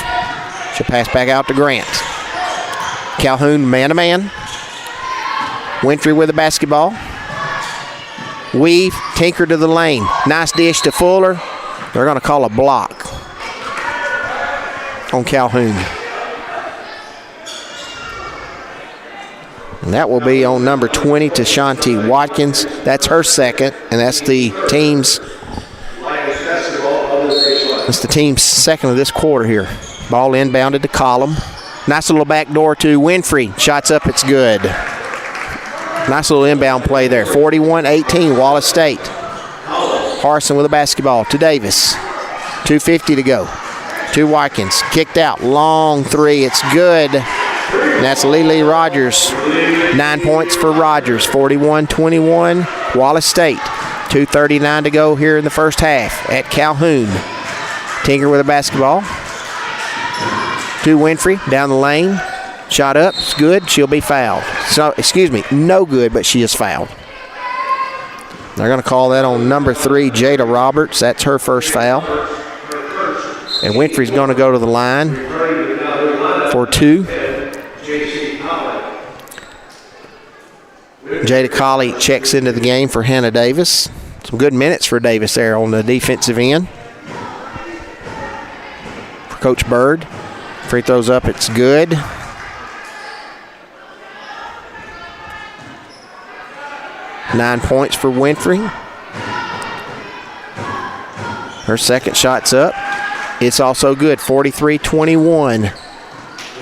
She'll pass back out to Grant. Calhoun man-to-man. Winfrey with the basketball. Weave. Tinker to the lane. Nice dish to Fuller. They're going to call a block on Calhoun. And that will be on number 20, Tashanti Watkins. That's her second, and that's the team's second of this quarter here. Ball inbounded to Column. Nice little backdoor to Winfrey. Shots up, it's good. Nice little inbound play there. 41-18, Wallace State. Harson with the basketball to Davis. 2:50 to go. To Watkins. Kicked out. Long three. It's good. And that's Lily Rogers. 9 points for Rogers. 41-21, Wallace State. 2:39 to go here in the first half at Calhoun. Tinker with a basketball. to Winfrey, down the lane. Shot up, it's good, she'll be fouled. So, no good, but she is fouled. They're going to call that on number 3, Jada Roberts. That's her first foul. And Winfrey's going to go to the line for 2. Jada Colley checks into the game for Hannah Davis. Some good minutes for Davis there on the defensive end. For Coach Bird. Free throws up, it's good. Nine points for Winfrey. Her second shot's up. It's also good, 43-21.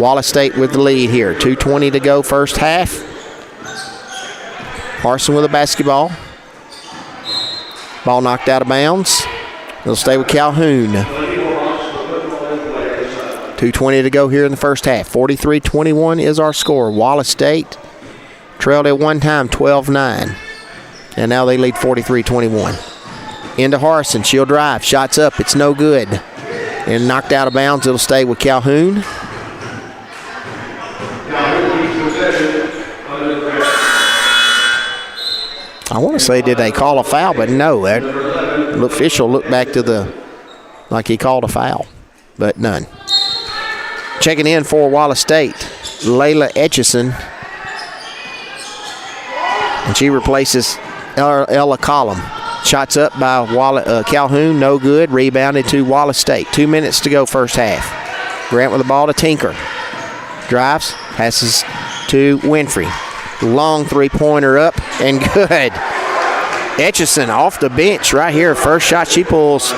Wallace State with the lead here. 2:20 to go first half. Harson with a basketball. Ball knocked out of bounds. They'll stay with Calhoun. 2:20 to go here in the first half. 43-21 is our score. Wallace State trailed at one time 12-9. And now they lead 43-21. Into Harrison. She'll drive. Shots up. It's no good. And knocked out of bounds. It'll stay with Calhoun. I want to say, did they call a foul? But no. The official looked back to like he called a foul. But none. Checking in for Wallace State, Layla Etchison. And she replaces Ella Collum. Shots up by Calhoun, no good. Rebounded to Wallace State. 2 minutes to go first half. Grant with the ball to Tinker. Drives, passes to Winfrey. Long three-pointer up and good. Etchison off the bench right here. First shot she pulls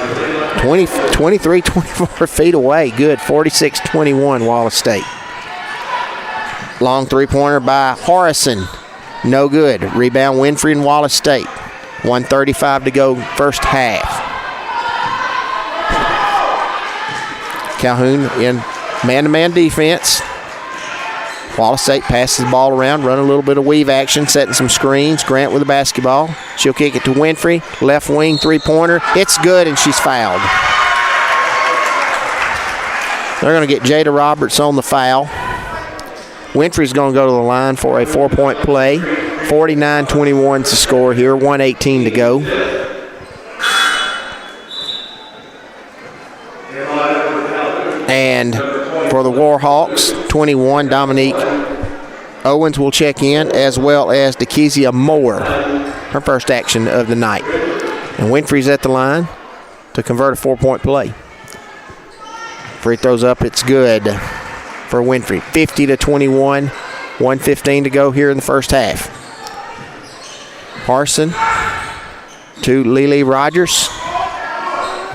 24 feet away. Good, 46-21 Wallace State. Long three-pointer by Harrison. No good. Rebound Winfrey and Wallace State. 1:35 to go first half. Calhoun in man-to-man defense. Wallace State passes the ball around, run a little bit of weave action, setting some screens. Grant with the basketball. She'll kick it to Winfrey. Left wing three-pointer. It's good, and she's fouled. They're going to get Jada Roberts on the foul. Winfrey's going to go to the line for a 4-point play. 49-21 is the score here. 1:18 to go. And for the Warhawks, 21, Dominique Owens will check in, as well as Dekezia Moore, her first action of the night. And Winfrey's at the line to convert a 4-point play. Free throws up, it's good for Winfrey. 50-21, 1:15 to go here in the first half. Harson to Lily Rogers.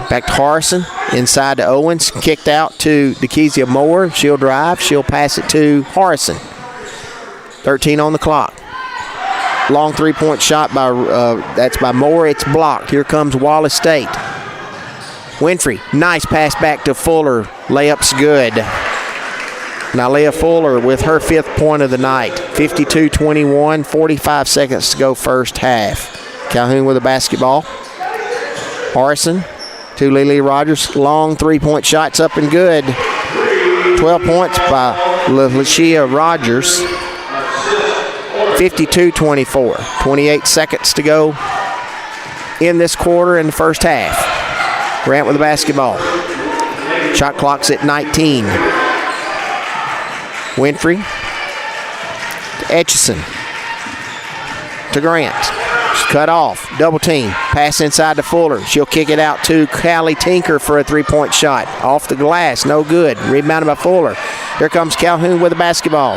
Back to Harrison. Inside to Owens. Kicked out to Dekezia Moore. She'll drive. She'll pass it to Harrison. 13 on the clock. Long three-point shot that's by Moore. It's blocked. Here comes Wallace State. Winfrey. Nice pass back to Fuller. Layup's good. Nalea Fuller with her 5th point of the night. 52-21, 45 seconds to go first half. Calhoun with a basketball. Harrison to Lily Rogers. Long three-point shots up and good. 12 points by LaShia Rogers. 52-24. 28 seconds to go in this quarter in the first half. Grant with the basketball. Shot clock's at 19. Winfrey to Etchison to Grant. She's cut off. Double team. Pass inside to Fuller. She'll kick it out to Callie Tinker for a 3-point shot. Off the glass. No good. Rebounded by Fuller. Here comes Calhoun with the basketball.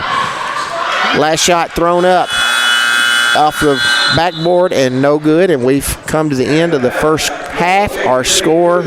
Last shot thrown up off the backboard and no good. And we've come to the end of the first half. Our score,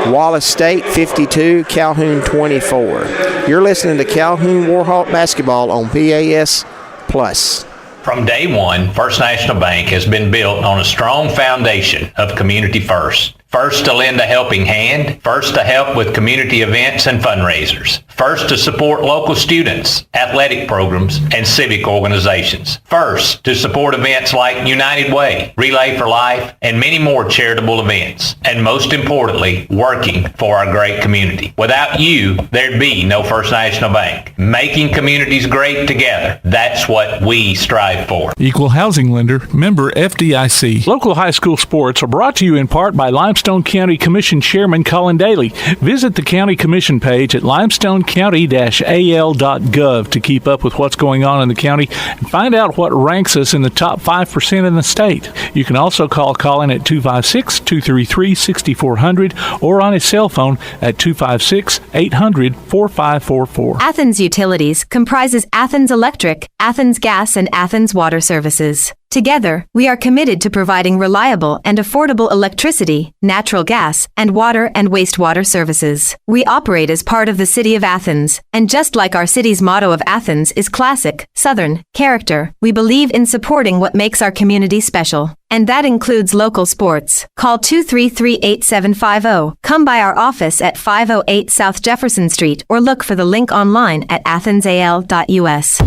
Wallace State 52, Calhoun 24. You're listening to Calhoun Warhawk basketball on PAS Plus. From day one, First National Bank has been built on a strong foundation of community first. First to lend a helping hand, first to help with community events and fundraisers, first to support local students, athletic programs, and civic organizations, first to support events like United Way, Relay for Life, and many more charitable events, and most importantly, working for our great community. Without you, there'd be no First National Bank. Making communities great together, that's what we strive for. Equal Housing Lender, member FDIC. Local high school sports are brought to you in part by Limestone County Commission Chairman Colin Daly. Visit the County Commission page at limestonecounty-al.gov to keep up with what's going on in the county and find out what ranks us in the top 5% in the state. You can also call Colin at 256-233-6400 or on his cell phone at 256-800-4544. Athens Utilities comprises Athens Electric, Athens Gas, and Athens Water Services. Together, we are committed to providing reliable and affordable electricity, natural gas, and water and wastewater services. We operate as part of the City of Athens, and just like our city's motto of Athens is classic, Southern, character, we believe in supporting what makes our community special. And that includes local sports. Call 233-8750. Come by our office at 508 South Jefferson Street or look for the link online at athensal.us.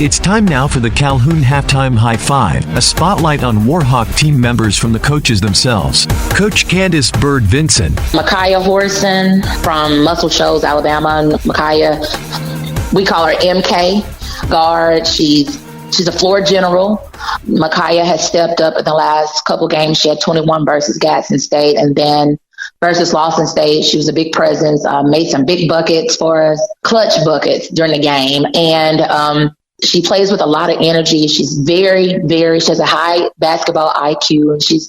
It's time now for the Calhoun Halftime High Five, a spotlight on Warhawk team members from the coaches themselves. Coach Candace Bird Vinson. Micaiah Horson from Muscle Shoals, Alabama. Micaiah, we call her MK, guard. She's a floor general. Micaiah has stepped up in the last couple games. She had 21 versus Gadsden State, and then versus Lawson State, she was a big presence, made some big buckets for us, clutch buckets during the game. And she plays with a lot of energy. She's she has a high basketball IQ, and she's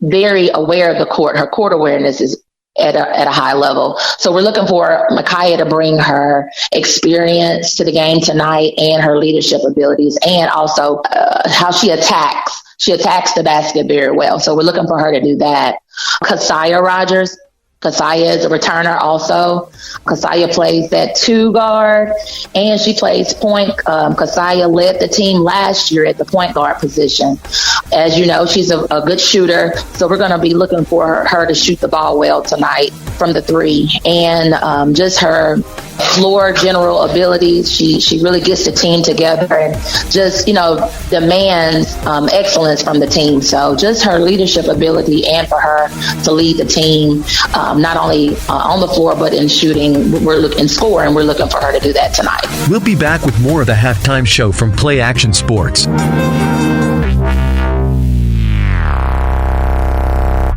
very aware of the court. Her court awareness is at a high level. So we're looking for Micaiah to bring her experience to the game tonight and her leadership abilities, and also how she attacks. She attacks the basket very well. So we're looking for her to do that. Keziah Rogers. Keziah is a returner also. Keziah plays that 2 guard, and she plays point. Keziah led the team last year at the point guard position. As you know, she's a good shooter, so we're going to be looking for her to shoot the ball well tonight from the 3. And just her floor general abilities, she really gets the team together and just, demands excellence from the team. So just her leadership ability, and for her to lead the team, not only on the floor, but in shooting, we're looking for her to do that tonight. We'll be back with more of the halftime show from Play Action Sports.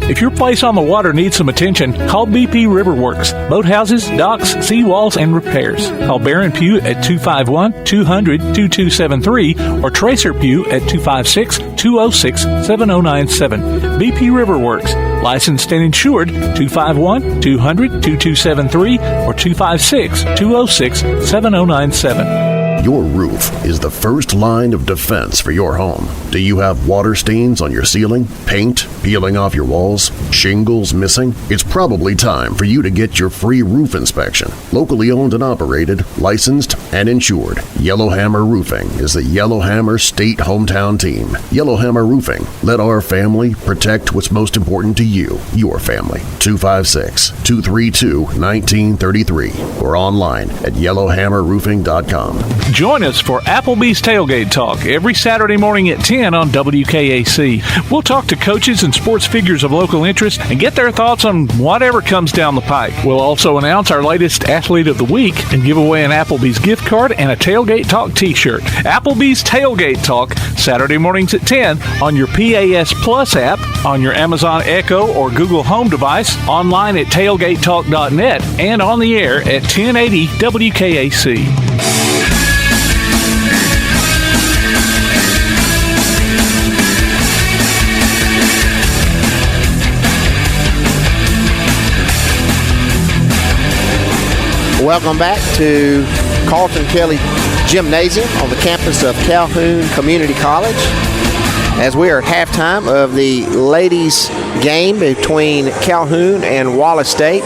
If your place on the water needs some attention, call BP Riverworks. Boathouses, docks, seawalls, and repairs. Call Baron Pugh at 251-200-2273 or Tracer Pugh at 256-206-7097. BP Riverworks. Licensed and insured, 251-200-2273 or 256-206-7097. Your roof is the first line of defense for your home. Do you have water stains on your ceiling, paint peeling off your walls, shingles missing? It's probably time for you to get your free roof inspection. Locally owned and operated, licensed and insured, Yellowhammer Roofing is the Yellowhammer State hometown team. Yellowhammer Roofing. Let our family protect what's most important to you, your family. 256-232-1933 or online at yellowhammerroofing.com. Join us for Applebee's Tailgate Talk every Saturday morning at 10 on WKAC. We'll talk to coaches and sports figures of local interest and get their thoughts on whatever comes down the pike. We'll also announce our latest Athlete of the Week and give away an Applebee's gift card and a Tailgate Talk t-shirt. Applebee's Tailgate Talk, Saturday mornings at 10 on your PAS Plus app, on your Amazon Echo or Google Home device, online at tailgatetalk.net, and on the air at 1080 WKAC. Welcome back to Carlton Kelly Gymnasium on the campus of Calhoun Community College, as we are at halftime of the ladies' game between Calhoun and Wallace State.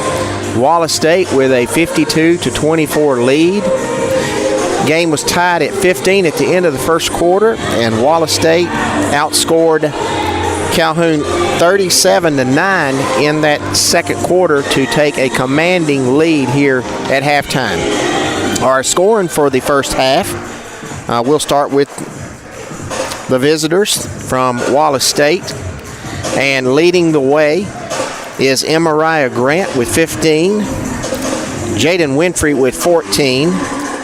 Wallace State with a 52-24 lead. Game was tied at 15 at the end of the first quarter, and Wallace State outscored Calhoun 37-9 in that second quarter to take a commanding lead here at halftime. Our scoring for the first half, we'll start with the visitors from Wallace State. And leading the way is Emariah Grant with 15, Jaden Winfrey with 14,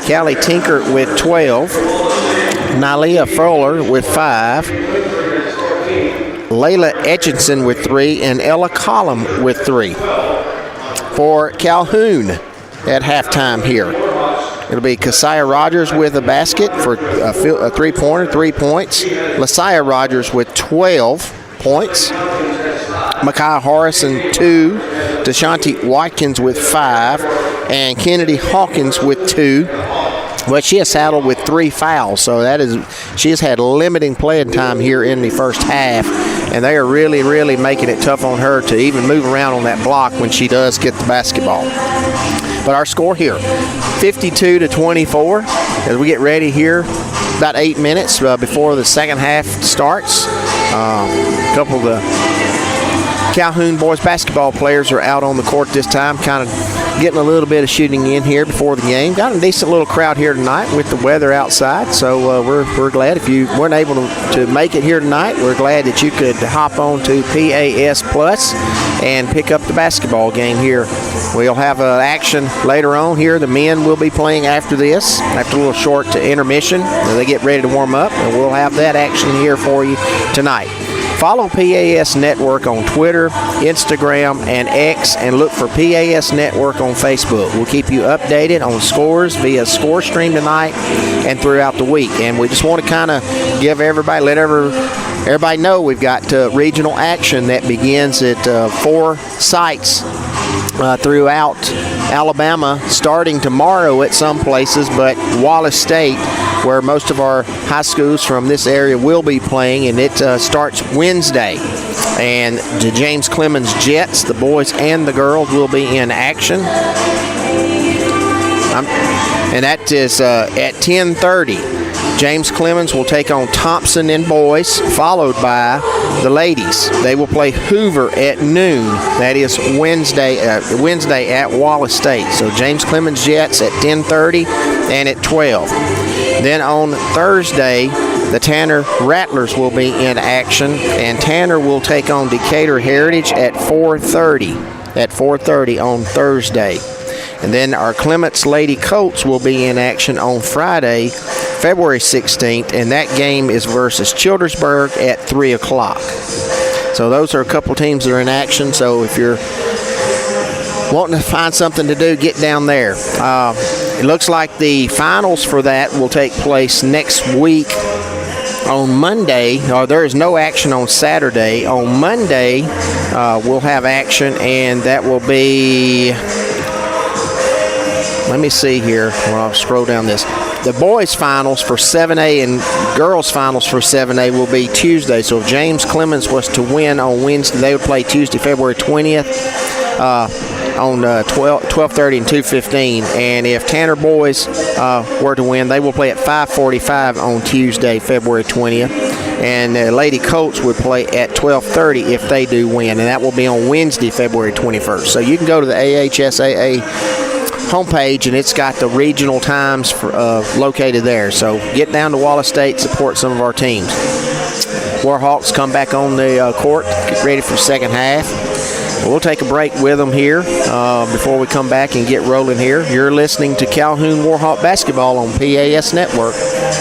Callie Tinker with 12, Nylia Fowler with 5, Layla Etchinson with 3, and Ella Collum with 3. For Calhoun at halftime here, it'll be Keziah Rogers with a basket for a three-pointer, 3 points. Lasiah Rogers with 12 points. Micaiah Harrison 2. DeShanti Watkins with 5. And Kennedy Hawkins with 2. But she has saddled with 3 fouls, so she has had limiting playing time here in the first half, and they are really, really making it tough on her to even move around on that block when she does get the basketball. But our score here, 52-24, as we get ready here, about 8 minutes before the second half starts. A couple of the Calhoun boys basketball players are out on the court this time, kind of getting a little bit of shooting in here before the game. Got a decent little crowd here tonight with the weather outside, so we're glad. If you weren't able to make it here tonight, we're glad that you could hop on to PAS Plus and pick up the basketball game here. We'll have action later on here. The men will be playing after this, after a little short intermission. They get ready to warm up, and we'll have that action here for you tonight. Follow PAS Network on Twitter, Instagram, and X, and look for PAS Network on Facebook. We'll keep you updated on scores via Score Stream tonight and throughout the week. And we just want to kind of give everybody, let everybody know we've got regional action that begins at 4 sites throughout Alabama, starting tomorrow at some places, but Wallace State, where most of our high schools from this area will be playing, and it starts Wednesday. And the James Clemens Jets, the boys and the girls, will be in action. And that is at 10:30. James Clemens will take on Thompson and boys, followed by the ladies. They will play Hoover at noon. That is Wednesday at Wallace State. So James Clemens Jets at 10:30 and at 12. Then on Thursday, the Tanner Rattlers will be in action, and Tanner will take on Decatur Heritage at 4:30. At 4:30 on Thursday. And then our Clements Lady Colts will be in action on Friday, February 16th, and that game is versus Childersburg at 3 o'clock. So those are a couple teams that are in action. So if you're wanting to find something to do, get down there. It looks like the finals for that will take place next week on Monday. There is no action on Saturday. On Monday, we'll have action, and that will be... Let me see here when I'll scroll down this. The boys' finals for 7A and girls' finals for 7A will be Tuesday. So if James Clemens was to win on Wednesday, they would play Tuesday, February 20th on 12:30 and 2:15. And if Tanner boys were to win, they will play at 5:45 on Tuesday, February 20th. And Lady Colts would play at 12:30 if they do win. And that will be on Wednesday, February 21st. So you can go to the AHSAA homepage, and it's got the regional times located there. So get down to Wallace State, support some of our teams. Warhawks come back on the court, get ready for the second half. We'll take a break with them here before we come back and get rolling here. You're listening to Calhoun Warhawk Basketball on PAS Network.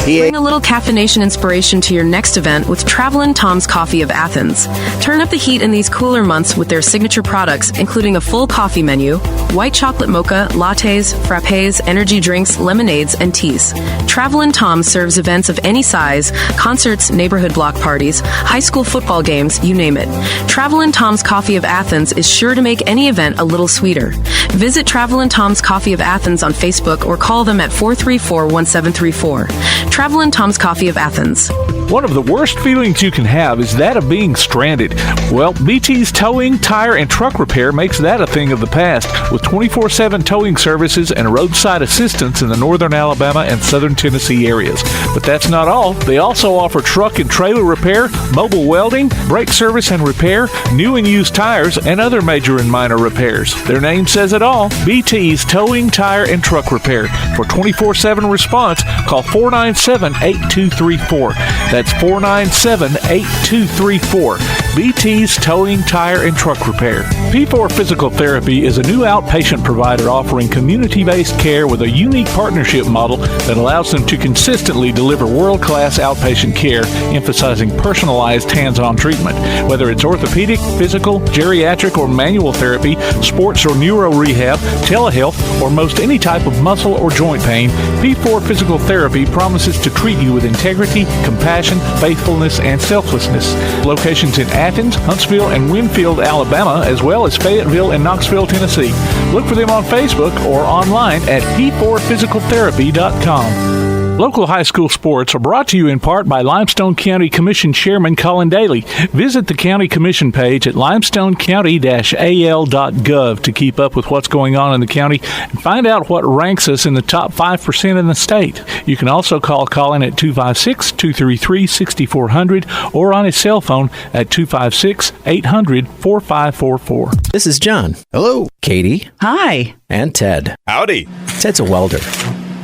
Bring a little caffeination inspiration to your next event with Travelin' Tom's Coffee of Athens. Turn up the heat in these cooler months with their signature products, including a full coffee menu, white chocolate mocha, lattes, frappes, energy drinks, lemonades, and teas. Travelin' Tom serves events of any size, concerts, neighborhood block parties, high school football games, you name it. Travelin' Tom's Coffee of Athens is sure to make any event a little sweeter. Visit Travelin' Tom's Coffee of Athens on Facebook or call them at 434-1734. Travelin' Tom's Coffee of Athens. One of the worst feelings you can have is that of being stranded. Well, BT's Towing, Tire, and Truck Repair makes that a thing of the past, with 24/7 towing services and roadside assistance in the northern Alabama and southern Tennessee areas. But that's not all. They also offer truck and trailer repair, mobile welding, brake service and repair, new and used tires, and other major and minor repairs. Their name says it all. BT's Towing, Tire, and Truck Repair. For 24/7 response, call 497-8234. That's 497-8234. BT's Towing, Tire, and Truck Repair. P4 Physical Therapy is a new outpatient provider offering community-based care with a unique partnership model that allows them to consistently deliver world-class outpatient care, emphasizing personalized hands-on treatment. Whether it's orthopedic, physical, geriatric, or manual therapy, sports or neuro rehab, telehealth, or most any type of muscle or joint pain, P4 Physical Therapy promises to treat you with integrity, compassion, faithfulness, and selflessness. Locations in Athens, Huntsville, and Winfield, Alabama, as well as Fayetteville and Knoxville, Tennessee. Look for them on Facebook or online at p4physicaltherapy.com. Local high school sports are brought to you in part by Limestone County Commission Chairman Colin Daly. Visit the County Commission page at limestonecounty-al.gov to keep up with what's going on in the county and find out what ranks us in the top 5% in the state. You can also call Colin at 256-233-6400 or on his cell phone at 256-800-4544. This is John. Hello. Katie. Hi. And Ted. Howdy. Ted's a welder.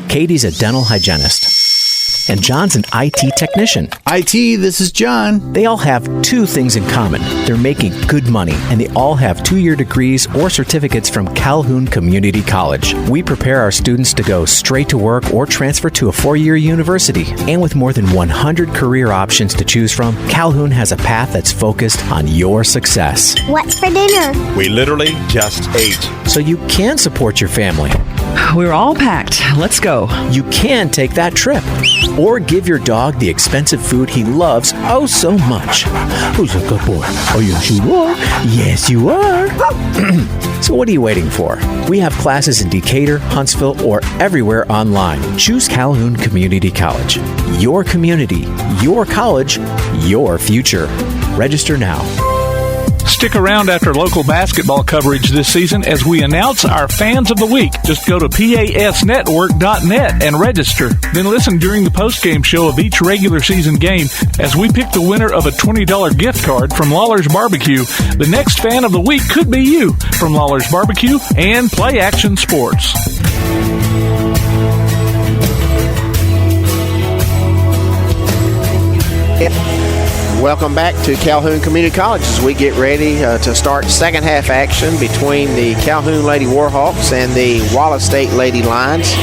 Katie's a dental hygienist. And John's an IT technician. IT, this is John. They all have two things in common. They're making good money, and they all have 2-year degrees or certificates from Calhoun Community College. We prepare our students to go straight to work or transfer to a 4-year university. And with more than 100 career options to choose from, Calhoun has a path that's focused on your success. What's for dinner? We literally just ate. So you can support your family. We're all packed. Let's go. You can take that trip. Or give your dog the expensive food he loves oh so much. Who's a good boy? Oh, yes, you are. Yes, you are. So what are you waiting for? We have classes in Decatur, Huntsville, or everywhere online. Choose Calhoun Community College. Your community, your college, your future. Register now. Stick around after local basketball coverage this season as we announce our Fans of the Week. Just go to pasnetwork.net and register. Then listen during the postgame show of each regular season game as we pick the winner of a $20 gift card from Lawler's Barbecue. The next Fan of the Week could be you from Lawler's Barbecue and Play Action Sports. Welcome back to Calhoun Community College as we get ready to start second half action between the Calhoun Lady Warhawks and the Wallace State Lady Lions.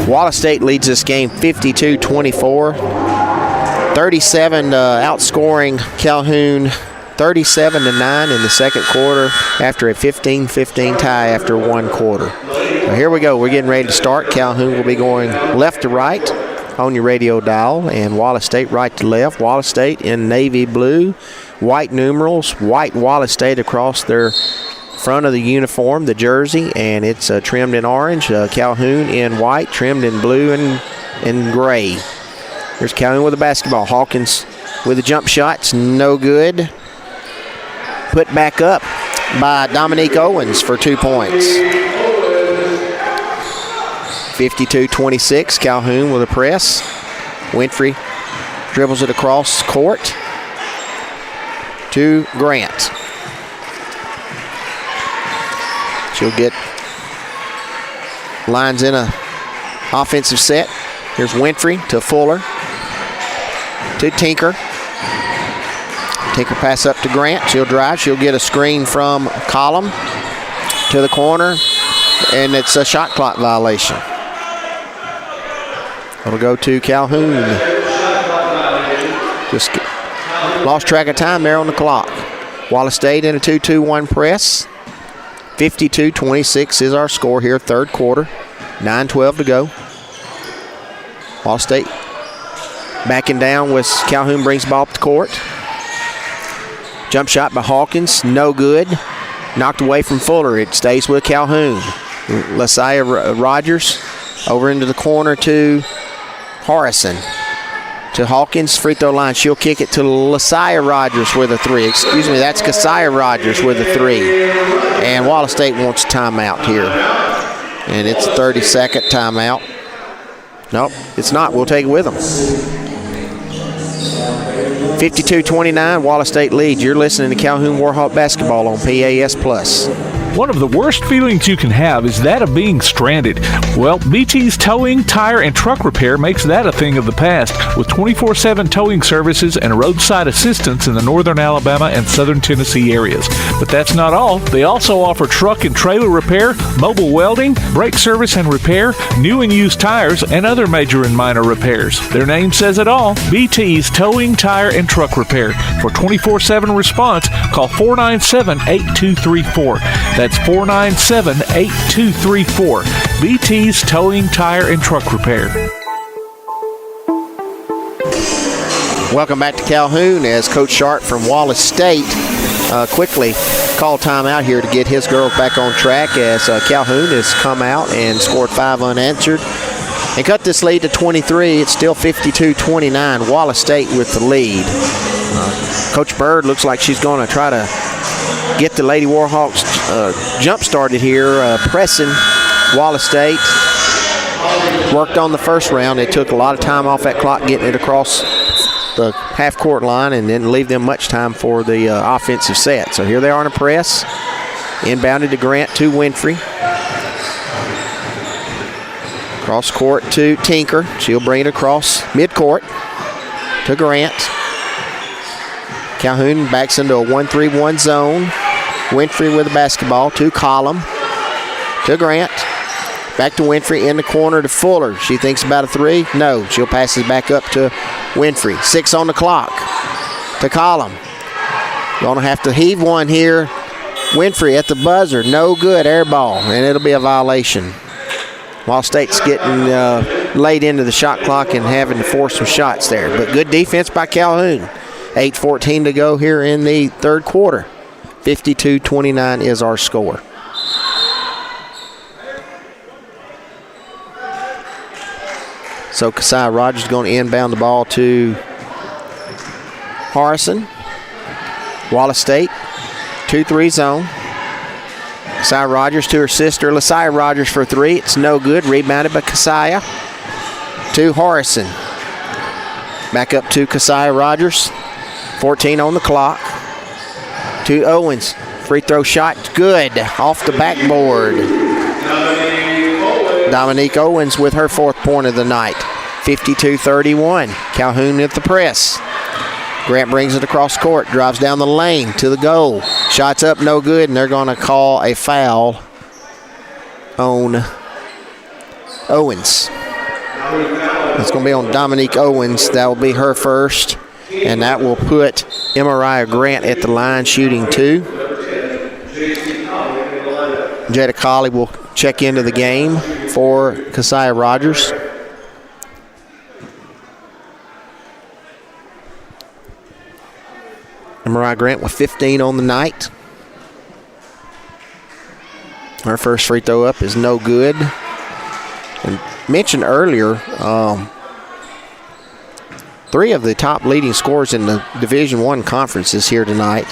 Wallace State leads this game 52-24. 37 outscoring Calhoun 37-9 in the second quarter after a 15-15 tie after one quarter. Now here we go. We're getting ready to start. Calhoun will be going left to right on your radio dial, and Wallace State right to left. Wallace State in navy blue, white numerals, white Wallace State across their front of the uniform, the jersey, and it's trimmed in orange. Calhoun in white, trimmed in blue and gray. Here's Calhoun with the basketball. Hawkins with a jump shot. It's no good. Put back up by Dominique Owens for 2 points. 52-26, Calhoun with a press. Winfrey dribbles it across court to Grant. She'll get lines in a offensive set. Here's Winfrey to Fuller to Tinker. Tinker pass up to Grant. She'll drive. She'll get a screen from Collum to the corner, and it's a shot clock violation. It'll go to Calhoun. Just lost track of time there on the clock. Wallace State in a 2-2-1 press. 52-26 is our score here, third quarter. 9:12 to go. Wallace State backing down with Calhoun brings the ball up the court. Jump shot by Hawkins, no good. Knocked away from Fuller. It stays with Calhoun. Lasiah Rogers over into the corner to Harrison to Hawkins, free throw line. She'll kick it to Lasiah Rogers with a 3. Excuse me, that's Kasiah Rogers with a 3. And Wallace State wants a timeout here. And it's a 30-second timeout. Nope, it's not. We'll take it with them. 52-29, Wallace State leads. You're listening to Calhoun Warhawk basketball on PAS+. One of the worst feelings you can have is that of being stranded. Well, BT's Towing, Tire, and Truck Repair makes that a thing of the past with 24/7 towing services and roadside assistance in the northern Alabama and southern Tennessee areas. But that's not all. They also offer truck and trailer repair, mobile welding, brake service and repair, new and used tires, and other major and minor repairs. Their name says it all. BT's Towing, Tire, and Truck Repair. For 24/7 response, call 497-8234. That's 497-8234. BT's Towing, Tire, and Truck Repair. Welcome back to Calhoun as Coach Sharp from Wallace State quickly called timeout here to get his girls back on track as Calhoun has come out and scored 5 unanswered and cut this lead to 23. It's still 52-29. Wallace State with the lead. Coach Bird looks like she's going to try to get the Lady Warhawks jump started here, pressing Wallace State. Worked on the first round. They took a lot of time off that clock getting it across the half-court line and didn't leave them much time for the offensive set. So here they are in a press. Inbounded to Grant to Winfrey. Cross court to Tinker. She'll bring it across midcourt to Grant. Calhoun backs into a 1-3-1 zone. Winfrey with the basketball to Collum. To Grant. Back to Winfrey in the corner to Fuller. She thinks about a 3. No, she'll pass it back up to Winfrey. 6 on the clock to Collum. Gonna have to heave one here. Winfrey at the buzzer. No good. Air ball. And it'll be a violation. Wallace State's getting late into the shot clock and having to force some shots there. But good defense by Calhoun. 8:14 to go here in the third quarter. 52-29 is our score. So Kasiah Rogers is going to inbound the ball to Harrison. Wallace State, 2-3 zone. Kasiah Rogers to her sister, Lasiah Rogers for 3. It's no good. Rebounded by Kasiah. To Harrison. Back up to Kasiah Rogers. 14 on the clock. To Owens. Free throw shot. Good. Off the backboard. Dominique Owens with her 4th point of the night. 52-31. Calhoun at the press. Grant brings it across court. Drives down the lane to the goal. Shots up, no good, and they're going to call a foul on Owens. It's going to be on Dominique Owens. That will be her first. And that will put Emariah Grant at the line shooting 2. Jada Colley will check into the game for Kasiah Rogers. Emariah Grant with 15 on the night. Her first free throw up is no good. And mentioned earlier, 3 of the top leading scorers in the Division I conference is here tonight.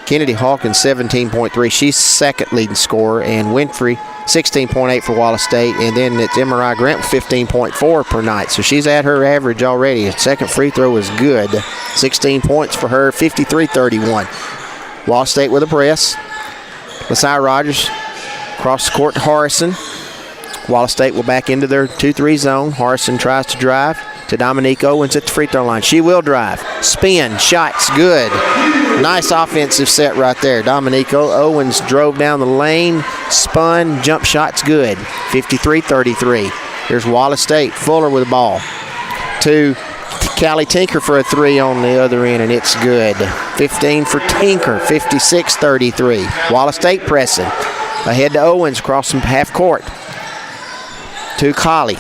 Kennedy Hawkins, 17.3. She's second leading scorer. And Winfrey, 16.8 for Wallace State. And then it's Emariah Grant with 15.4 per night. So she's at her average already. Her second free throw is good. 16 points for her, 53-31. Wallace State with a press. Lasiah Rogers across the court to Harrison. Wallace State will back into their 2-3 zone. Harrison tries to drive to Dominique Owens at the free throw line. She will drive. Spin. Shots. Good. Nice offensive set right there. Dominique Owens drove down the lane. Spun. Jump shots. Good. 53-33. Here's Wallace State. Fuller with the ball. To Callie Tinker for a 3 on the other end, and it's good. 15 for Tinker. 56-33. Wallace State pressing. Ahead to Owens across from half court. To Colley.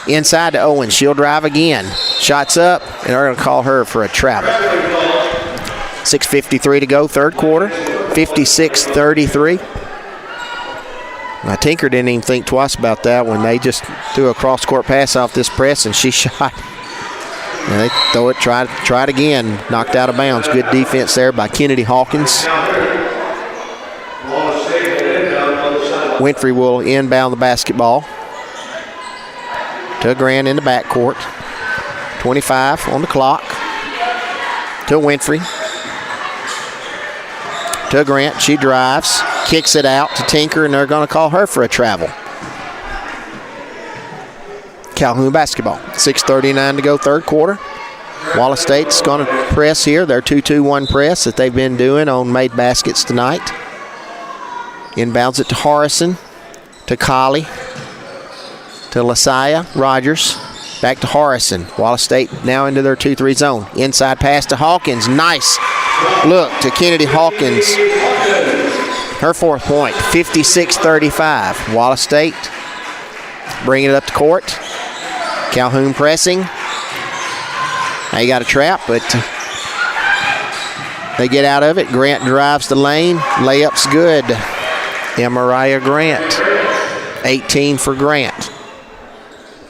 Inside to Owens. She'll drive again. Shots up, and they're going to call her for a travel. 6:53 to go, third quarter. 56-33. Now, Tinker didn't even think twice about that when they just threw a cross-court pass off this press, and she shot. And they throw it, try it again. Knocked out of bounds. Good defense there by Kennedy Hawkins. Winfrey will inbound the basketball to Grant in the backcourt. 25 on the clock. To Winfrey. To Grant. She drives. Kicks it out to Tinker, and they're going to call her for a travel. Calhoun basketball. 6:39 to go, third quarter. Wallace State's going to press here. Their 2-2-1 press that they've been doing on made baskets tonight. Inbounds it to Harrison, to Colley, to Lasaya Rogers. Back to Harrison. Wallace State now into their 2-3 zone. Inside pass to Hawkins. Nice look to Kennedy Hawkins. Her fourth point, 56-35. Wallace State bringing it up to court. Calhoun pressing. They got a trap, but they get out of it. Grant drives the lane. Layup's good. Mariah Grant, 18 for Grant.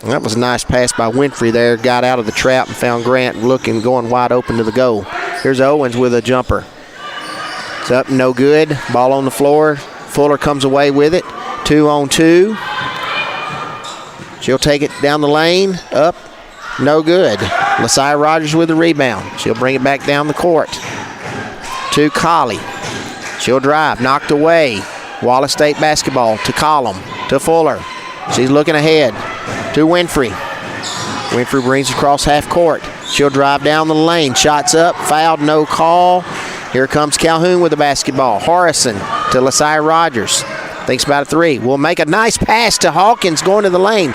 That was a nice pass by Winfrey there. Got out of the trap and found Grant going wide open to the goal. Here's Owens with a jumper. It's up, no good. Ball on the floor. Fuller comes away with it. 2-on-2. She'll take it down the lane. Up, no good. Lasaya Rogers with the rebound. She'll bring it back down the court to Colley. She'll drive, knocked away. Wallace State basketball to Collum, to Fuller. She's looking ahead to Winfrey. Winfrey brings across half court. She'll drive down the lane. Shots up, fouled, no call. Here comes Calhoun with the basketball. Harrison to Lasaya Rogers. Thinks about a three. Will make a nice pass to Hawkins going to the lane.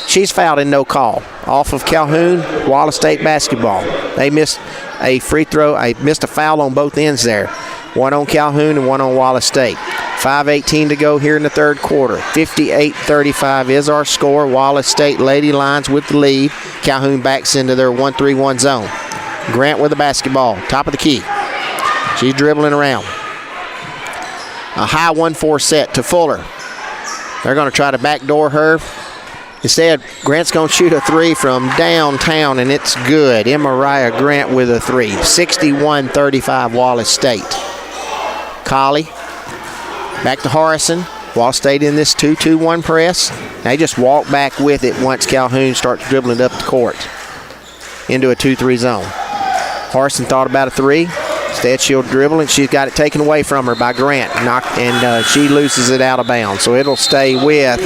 She's fouled and no call. Off of Calhoun, Wallace State basketball. They missed a free throw. I missed a foul on both ends there. One on Calhoun and one on Wallace State. 5:18 to go here in the third quarter. 58-35 is our score. Wallace State Lady Lions with the lead. Calhoun backs into their 1-3-1 zone. Grant with the basketball. Top of the key. She's dribbling around. A high 1-4 set to Fuller. They're going to try to backdoor her. Instead, Grant's going to shoot a three from downtown, and it's good. Mariah Grant with a three. 61-35 Wallace State. Colley. Back to Harrison. Wallace State in this 2-2-1 press. They just walk back with it once Calhoun starts dribbling up the court into a 2-3 zone. Harrison thought about a three. Instead, she'll dribble, and she's got it taken away from her by Grant. And she loses it out of bounds. So it'll stay with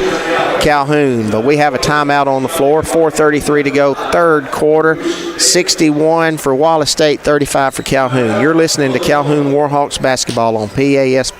Calhoun. But we have a timeout on the floor. 4:33 to go, third quarter. 61 for Wallace State, 35 for Calhoun. You're listening to Calhoun Warhawks basketball on PAS+.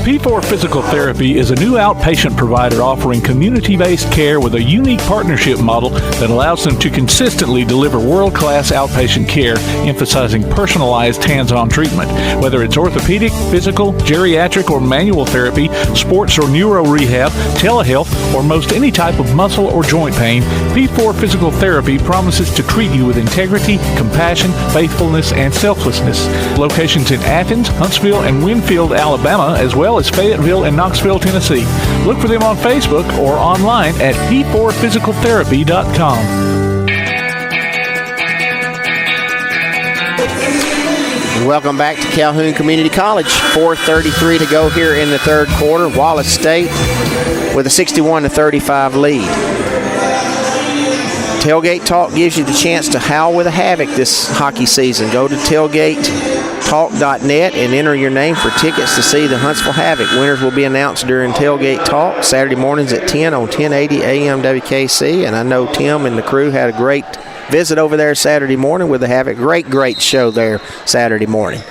P4 Physical Therapy is a new outpatient provider offering community-based care with a unique partnership model that allows them to consistently deliver world-class outpatient care, emphasizing personalized hands-on treatment. Whether it's orthopedic, physical, geriatric, or manual therapy, sports or neuro rehab, telehealth, or most any type of muscle or joint pain, P4 Physical Therapy promises to treat you with integrity, compassion, faithfulness, and selflessness. Locations in Athens, Huntsville, and Winfield, Alabama, as well as Fayetteville and Knoxville, Tennessee. Look for them on Facebook or online at p4physicaltherapy.com. Welcome back to Calhoun Community College. 4:33 to go here in the third quarter. Wallace State with a 61-35 lead. Tailgate Talk gives you the chance to howl with a havoc this hockey season. Go to tailgatetalk.net and enter your name for tickets to see the Huntsville Havoc. Winners will be announced during Tailgate Talk Saturday mornings at 10 on 1080 AM WKC. And I know Tim and the crew had a great visit over there Saturday morning with the Havoc. Great show there Saturday morning.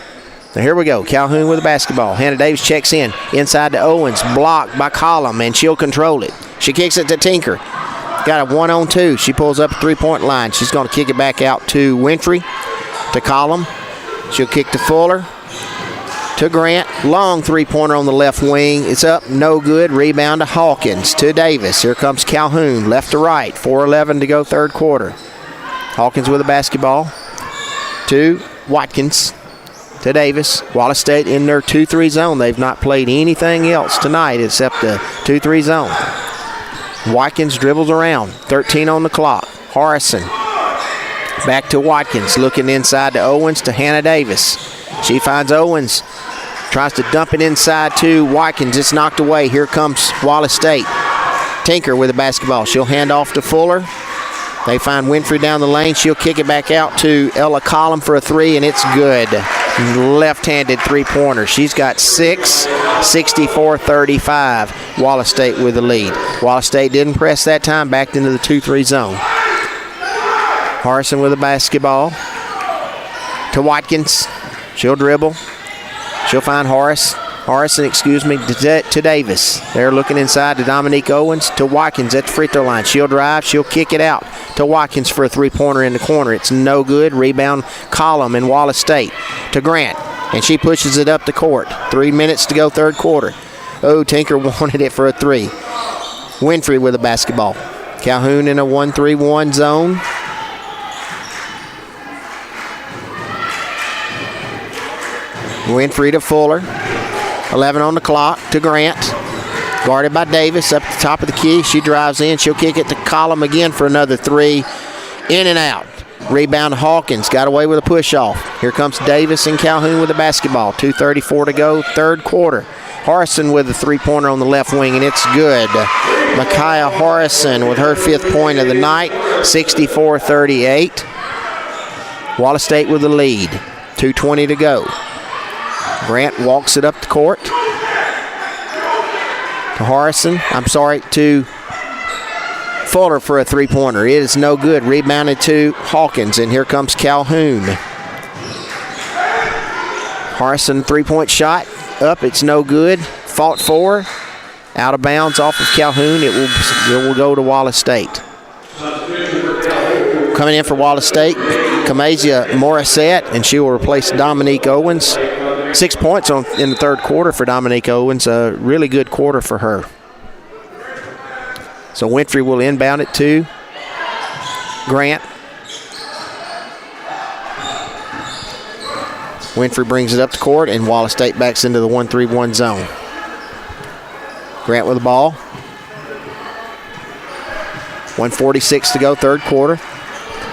Now here we go. Calhoun with the basketball. Hannah Davis checks in. Inside to Owens. Blocked by Collum, and she'll control it. She kicks it to Tinker. Got a 1-on-2. She pulls up a three-point line. She's going to kick it back out to Winfrey, to Collum. She'll kick to Fuller, to Grant. Long three-pointer on the left wing. It's up, no good. Rebound to Hawkins, to Davis. Here comes Calhoun, left to right. 4:11 to go, third quarter. Hawkins with the basketball to Watkins. to Davis. Wallace State in their 2-3 zone. They've not played anything else tonight except the 2-3 zone. Watkins dribbles around. 13 on the clock. Harrison back to Watkins. Looking inside to Owens to Hannah Davis. She finds Owens. Tries to dump it inside to Watkins. It's knocked away. Here comes Wallace State. Tinker with the basketball. She'll hand off to Fuller. They find Winfrey down the lane. She'll kick it back out to Ella Collum for a three, and it's good. Left-handed three-pointer. She's got 6, 64-35. Wallace State with the lead. Wallace State didn't press that time. Backed into the 2-3 zone. Harrison with the basketball to Watkins. She'll dribble. She'll find Harrison, to Davis. They're looking inside to Dominique Owens, to Watkins at the free throw line. She'll drive. She'll kick it out to Watkins for a three-pointer in the corner. It's no good. Rebound Collum in Wallace State to Grant, and she pushes it up the court. 3 minutes to go, third quarter. Oh, Tinker wanted it for a three. Winfrey with the basketball. Calhoun in a 1-3-1 zone. Winfrey to Fuller. 11 on the clock to Grant. Guarded by Davis up the top of the key. She drives in. She'll kick it to Collum again for another three. In and out. Rebound Hawkins. Got away with a push-off. Here comes Davis and Calhoun with the basketball. 2:34 to go, third quarter. Harrison with a three-pointer on the left wing, and it's good. Micaiah Harrison with her 5th point of the night. 64-38. Wallace State with the lead. 2:20 to go. Grant walks it up the court to Fuller for a three-pointer. It is no good. Rebounded to Hawkins, and here comes Calhoun. Harrison, three-point shot. Up, it's no good. Fought for. Out of bounds off of Calhoun. It will go to Wallace State. Coming in for Wallace State, Kamazia Morissette, and she will replace Dominique Owens. 6 points in the third quarter for Dominique Owens. A really good quarter for her. So Winfrey will inbound it to Grant. Winfrey brings it up the court, and Wallace State backs into the 1-3-1 zone. Grant with the ball. 1:46 to go, third quarter.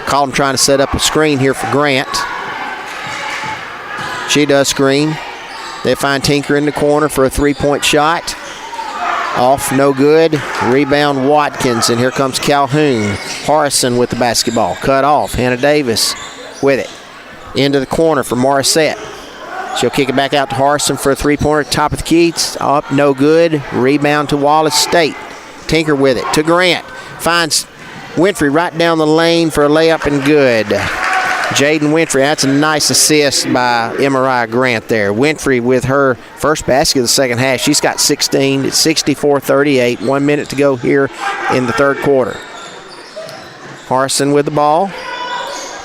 Collum trying to set up a screen here for Grant. She does screen. They find Tinker in the corner for a three-point shot. Off, no good. Rebound Watkins, and here comes Calhoun. Harrison with the basketball. Cut off. Hannah Davis with it. Into the corner for Morissette. She'll kick it back out to Harrison for a three-pointer. Top of the key. Up, no good. Rebound to Wallace State. Tinker with it to Grant. Finds Winfrey right down the lane for a layup, and good. Jaden Winfrey, that's a nice assist by Emmariah Grant there. Winfrey with her first basket of the second half. She's got 16. It's 64-38. 1 minute to go here in the third quarter. Harrison with the ball.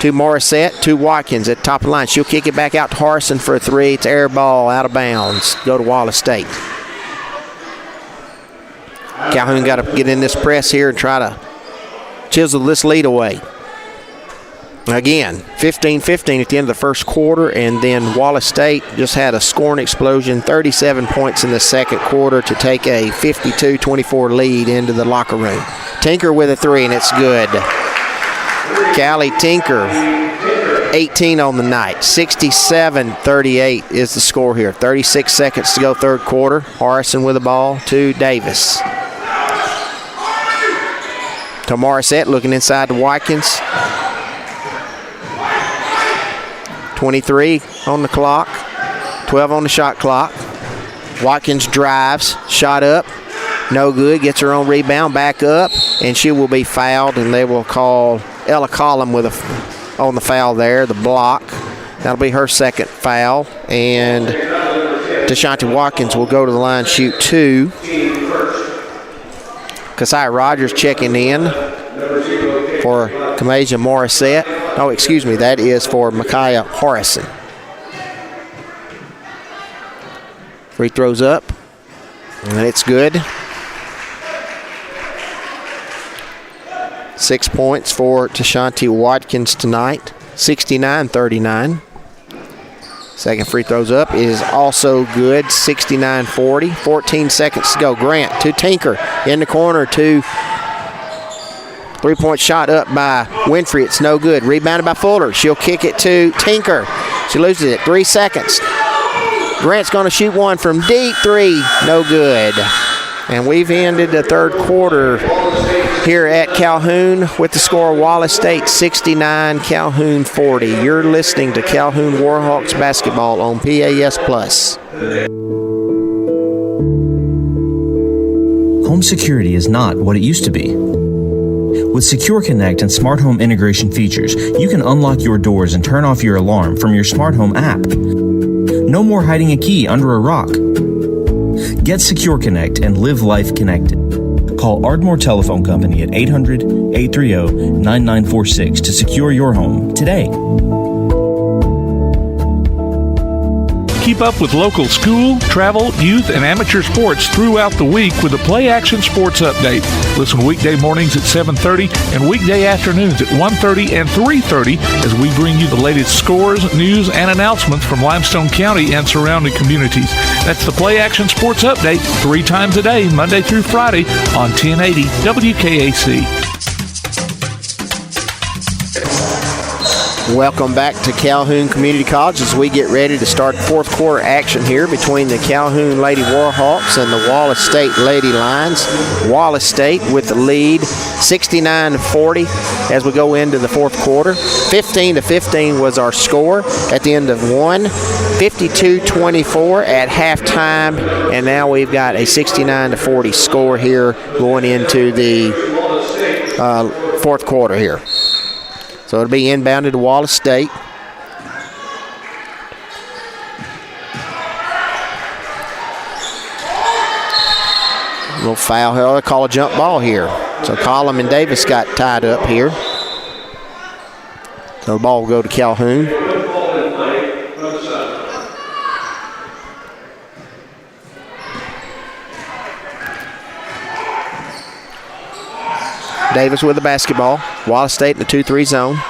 To Morissette, to Watkins at top of the line. She'll kick it back out to Harrison for a three. It's air ball, out of bounds. Go to Wallace State. Calhoun got to get in this press here and try to chisel this lead away. Again, 15-15 at the end of the first quarter, and then Wallace State just had a scoring explosion, 37 points in the second quarter to take a 52-24 lead into the locker room. Tinker with a three, and it's good. Callie Tinker, 18 on the night. 67-38 is the score here. 36 seconds to go, third quarter. Harrison with the ball to Davis. To Morissette, looking inside to Watkins. 23 on the clock, 12 on the shot clock. Watkins drives, shot up, no good, gets her own rebound, back up, and she will be fouled, and they will call Ella Collum on the foul there, the block. That'll be her second foul, and Deshaunte Watkins will go to the line, shoot two. Keziah Rogers checking in for Kamazia Morissette. Oh, excuse me, that is for Micaiah Harrison. Free throws up, and it's good. 6 points for Deshaunte Watkins tonight, 69-39. Second free throw's up is also good, 69-40. 14 seconds to go. Grant to Tinker in the corner to three-point shot up by Winfrey. It's no good. Rebounded by Fuller. She'll kick it to Tinker. She loses it. 3 seconds. Grant's going to shoot one from deep three. No good. And we've ended the third quarter here at Calhoun with the score Wallace State 69, Calhoun 40. You're listening to Calhoun Warhawks basketball on PAS Plus. Home security is not what it used to be. With Secure Connect and smart home integration features, you can unlock your doors and turn off your alarm from your smart home app. No more hiding a key under a rock. Get Secure Connect and live life connected. Call Ardmore Telephone Company at 800-830-9946 to secure your home today. Keep up with local school, travel, youth, and amateur sports throughout the week with the Play Action Sports Update. Listen weekday mornings at 7:30 and weekday afternoons at 1:30 and 3:30 as we bring you the latest scores, news, and announcements from Limestone County and surrounding communities. That's the Play Action Sports Update 3 times a day, Monday through Friday on 1080 WKAC. Welcome back to Calhoun Community College as we get ready to start fourth quarter action here between the Calhoun Lady Warhawks and the Wallace State Lady Lions. Wallace State with the lead 69-40 as we go into the fourth quarter. 15-15 was our score at the end of one. 52-24 at halftime, and now we've got a 69-40 score here going into the fourth quarter here. So it'll be inbounded to Wallace State. Little foul here. They call a jump ball here. So Collum and Davis got tied up here. So the ball will go to Calhoun. Davis with the basketball. Wallace State in the 2-3 zone.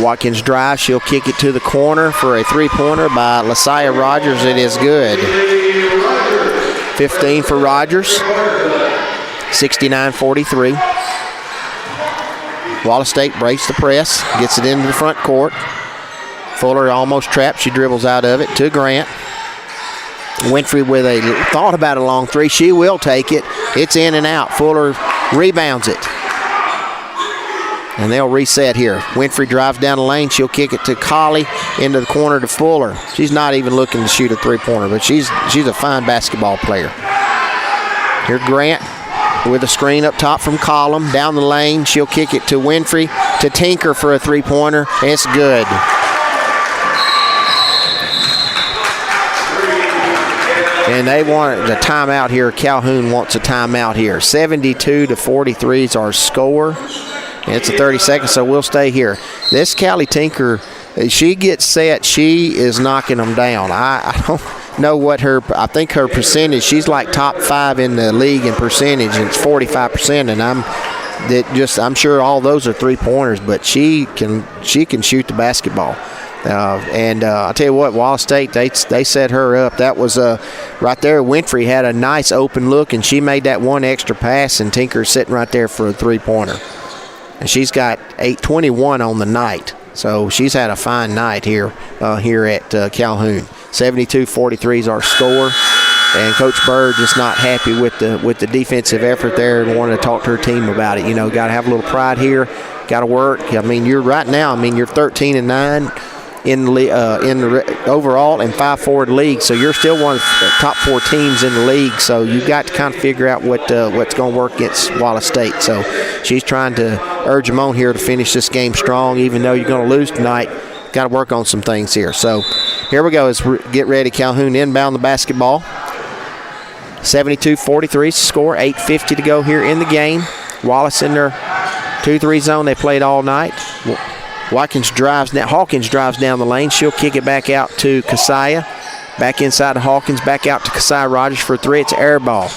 Watkins drive. She'll kick it to the corner for a three-pointer by Lasia Rogers. It is good. 15 for Rogers. 69-43. Wallace State breaks the press. Gets it into the front court. Fuller almost trapped. She dribbles out of it to Grant. Winfrey with a thought about a long three. She will take it. It's in and out. Fuller rebounds it. And they'll reset here. Winfrey drives down the lane. She'll kick it to Colley into the corner to Fuller. She's not even looking to shoot a three-pointer, but she's a fine basketball player. Here Grant with a screen up top from Collum. Down the lane. She'll kick it to Winfrey to Tinker for a three-pointer. It's good. And they want a timeout here. Calhoun wants a timeout here. 72-43 is our score. It's a 30 seconds, so we'll stay here. This Callie Tinker, she gets set, she is knocking them down. I don't know what I think her percentage, she's like top 5 in the league in percentage, and it's 45%, and I'm sure all those are three-pointers, but she can shoot the basketball. I'll tell you what, Wallace State, they set her up. That was right there. Winfrey had a nice open look, and she made that one extra pass, and Tinker's sitting right there for a three-pointer. And she's got 821 on the night. So she's had a fine night here at Calhoun. 72-43 is our score. And Coach Bird just not happy with the defensive effort there and wanted to talk to her team about it. You know, got to have a little pride here. Got to work. I mean, you're 13-9 in the overall and 5-4 league. So you're still one of the top 4 teams in the league. So you've got to kind of figure out what's going to work against Wallace State. So she's trying to urge them on here to finish this game strong, even though you're going to lose tonight. Got to work on some things here. So here we go as we get ready. Calhoun inbound the basketball. 72-43 score. 8:50 to go here in the game. Wallace in their 2-3 zone. They played all night. Hawkins drives down the lane. She'll kick it back out to Keziah. Back inside to Hawkins. Back out to Keziah Rogers for a three. It's an air ball.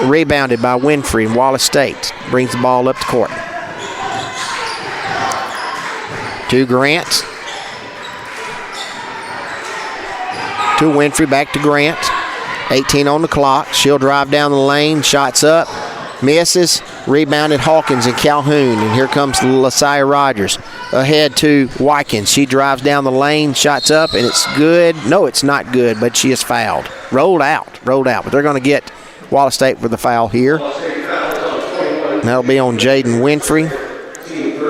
Rebounded by Winfrey, and Wallace State brings the ball up the court. To Grant. to Winfrey, back to Grant. 18 on the clock. She'll drive down the lane. Shots up. Misses. Rebounded Hawkins and Calhoun. And here comes LaSia Rogers. Ahead to Watkins. She drives down the lane. Shots up, and it's good. No, it's not good, but she is fouled. Rolled out. But they're going to get Wallace State for the foul here. And that'll be on Jaden Winfrey.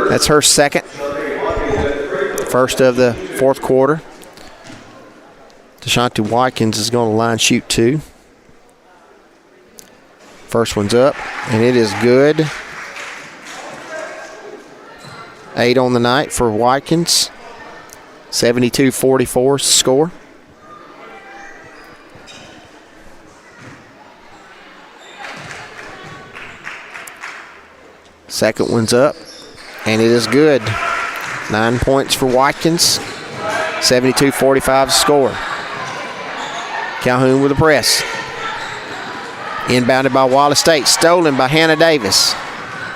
That's her second. First of the fourth quarter. Deshanti Watkins is going to line shoot 2. First one's up, and it is good. 8 on the night for Watkins. 72-44 score. Second one's up, and it is good. 9 points for Watkins. 72-45 score. Calhoun with a press. Inbounded by Wallace State. Stolen by Hannah Davis.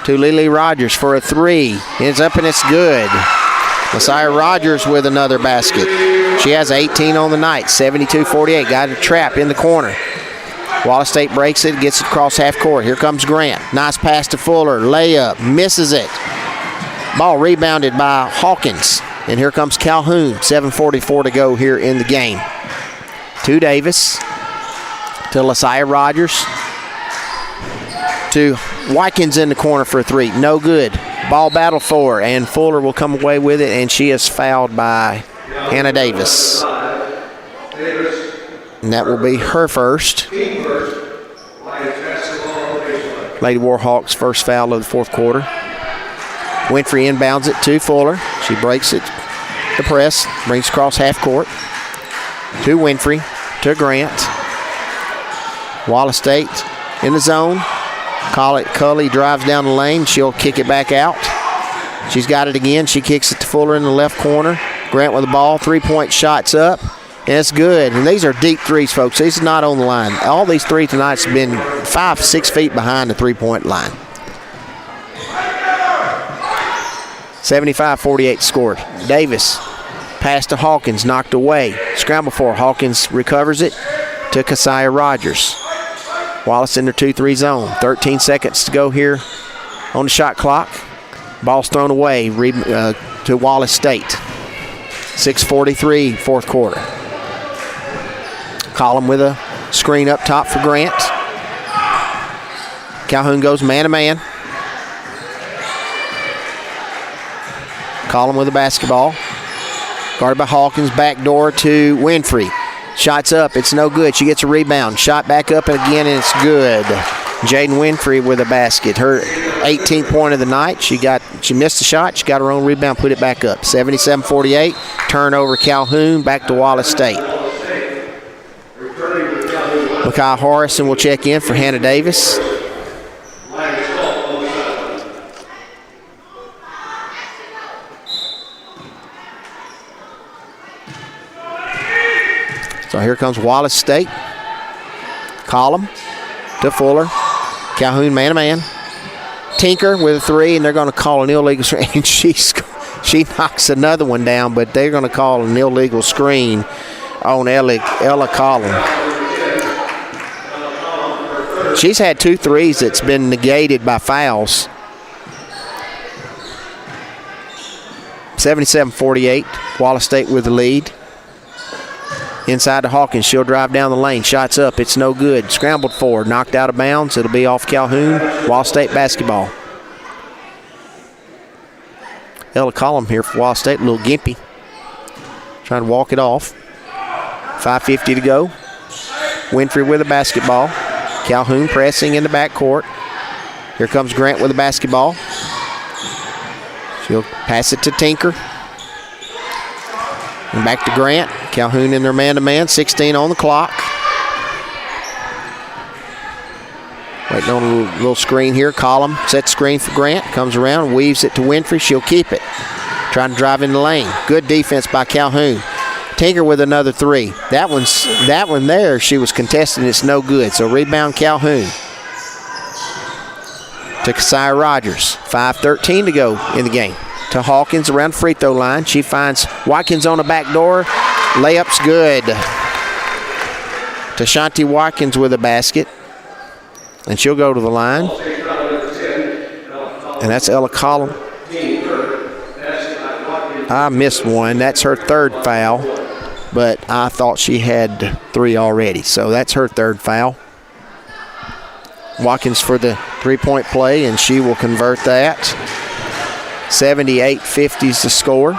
To Lily Rogers for a 3. It's up and it's good. LaSia Rogers with another basket. She has 18 on the night. 72-48. Got a trap in the corner. Wallace State breaks it. Gets it across half court. Here comes Grant. Nice pass to Fuller. Layup. Misses it. Ball rebounded by Hawkins. And here comes Calhoun. 7:44 to go here in the game. To Davis. To LaSia Rogers. To Watkins in the corner for a 3. No good. Ball battle for her, and Fuller will come away with it, and she is fouled by Hannah Davis. And that will be her first. Lady Warhawks' first foul of the fourth quarter. Winfrey inbounds it to Fuller. She breaks it. The press. Brings across half court. To Winfrey. To Grant. Wallace State in the zone. Cully drives down the lane. She'll kick it back out. She's got it again. She kicks it to Fuller in the left corner. Grant with the ball. 3-point shots up. And it's good. And these are deep threes, folks. These are not on the line. All these threes tonight have been 5-6 feet behind the 3-point line. 75-48 scored. Davis. Pass to Hawkins. Knocked away. Scramble for Hawkins. Recovers it to Kesia Rogers. Wallace in their 2-3 zone. 13 seconds to go here on the shot clock. Ball's thrown away to Wallace State. 6:43 fourth quarter. Collum with a screen up top for Grant. Calhoun goes man-to-man. Collum with a basketball. Guarded by Hawkins. Backdoor to Winfrey. Shots up. It's no good. She gets a rebound. Shot back up again, and it's good. Jaden Winfrey with a basket. Her 18th point of the night. She missed the shot. She got her own rebound, put it back up. 77-48. Turnover Calhoun. Back to Wallace State. Makai Harrison will check in for Hannah Davis. So here comes Wallace State. Collum to Fuller. Calhoun man-to-man. Tinker with a 3, and they're going to call an illegal screen. And she knocks another one down, but they're going to call an illegal screen on Ella Collum. She's had 2 threes that's been negated by fouls. 77-48. Wallace State with the lead. Inside to Hawkins. She'll drive down the lane. Shots up. It's no good. Scrambled for. Knocked out of bounds. It'll be off Calhoun. Wallace State basketball. Ella Collum here for Wallace State. A little gimpy. Trying to walk it off. 5:50 to go. Winfrey with a basketball. Calhoun pressing in the backcourt. Here comes Grant with a basketball. She'll pass it to Tinker. And back to Grant. Calhoun in their man-to-man. 16 on the clock. Waiting on a little screen here. Collum sets screen for Grant. Comes around, weaves it to Winfrey. She'll keep it. Trying to drive in the lane. Good defense by Calhoun. Tinker with another 3. That one there, she was contesting. It's no good. So rebound Calhoun. To Kesia Rogers. 5:13 to go in the game. To Hawkins around the free throw line. She finds Watkins on the back door. Layup's good. Tashanti Watkins with a basket. And she'll go to the line. And that's Ella Collum. I missed one. That's her third foul. But I thought she had 3 already. So that's her third foul. Watkins for the three-point play, and she will convert that. 78-50 is the score.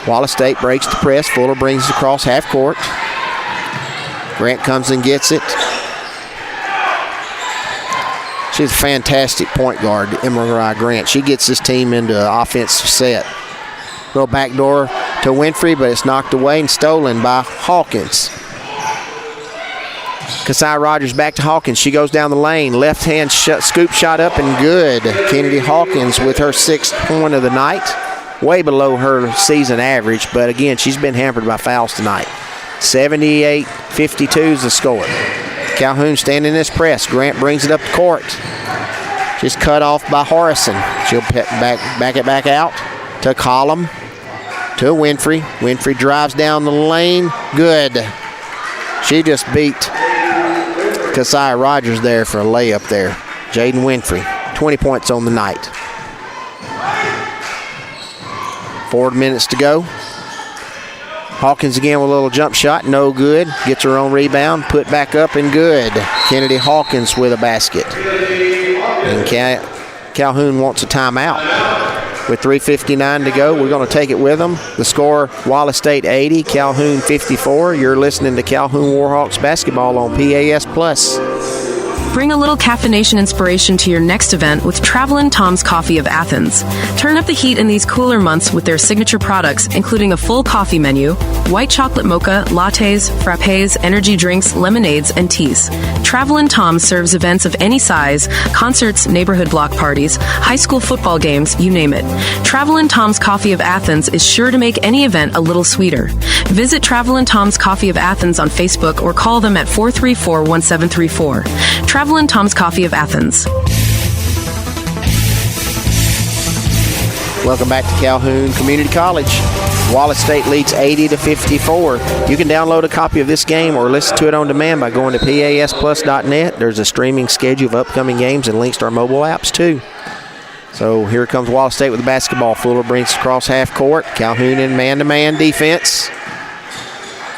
Wallace State breaks the press. Fuller brings it across half court. Grant comes and gets it. She's a fantastic point guard, Emery Grant. She gets this team into an offensive set. Little backdoor to Winfrey, but it's knocked away and stolen by Hawkins. Kasai Rogers back to Hawkins. She goes down the lane. Left hand scoop shot up and good. Kennedy Hawkins with her 6th point of the night. Way below her season average, but again, she's been hampered by fouls tonight. 78-52 is the score. Calhoun standing in this press. Grant brings it up the court. Just cut off by Harrison. She'll back it back out to Collum, to Winfrey. Winfrey drives down the lane. Good. She just beat Kasai Rogers there for a layup there. Jaden Winfrey, 20 points on the night. 4 minutes to go. Hawkins again with a little jump shot, no good. Gets her own rebound, put back up and good. Kennedy Hawkins with a basket. And Calhoun wants a timeout. With 3:59 to go, we're going to take it with them. The score, Wallace State 80, Calhoun 54. You're listening to Calhoun Warhawks basketball on PAS Plus. Bring a little caffeination inspiration to your next event with Travelin' Tom's Coffee of Athens. Turn up the heat in these cooler months with their signature products, including a full coffee menu, white chocolate mocha, lattes, frappes, energy drinks, lemonades, and teas. Travelin' Tom serves events of any size, concerts, neighborhood block parties, high school football games, you name it. Travelin' Tom's Coffee of Athens is sure to make any event a little sweeter. Visit Travelin' Tom's Coffee of Athens on Facebook or call them at 434-1734. Travelin' Tom's Coffee of Athens. Welcome back to Calhoun Community College. Wallace State leads 80-54. You can download a copy of this game or listen to it on demand by going to pasplus.net. There's a streaming schedule of upcoming games and links to our mobile apps too. So here comes Wallace State with the basketball. Fuller brings it across half court. Calhoun in man-to-man defense.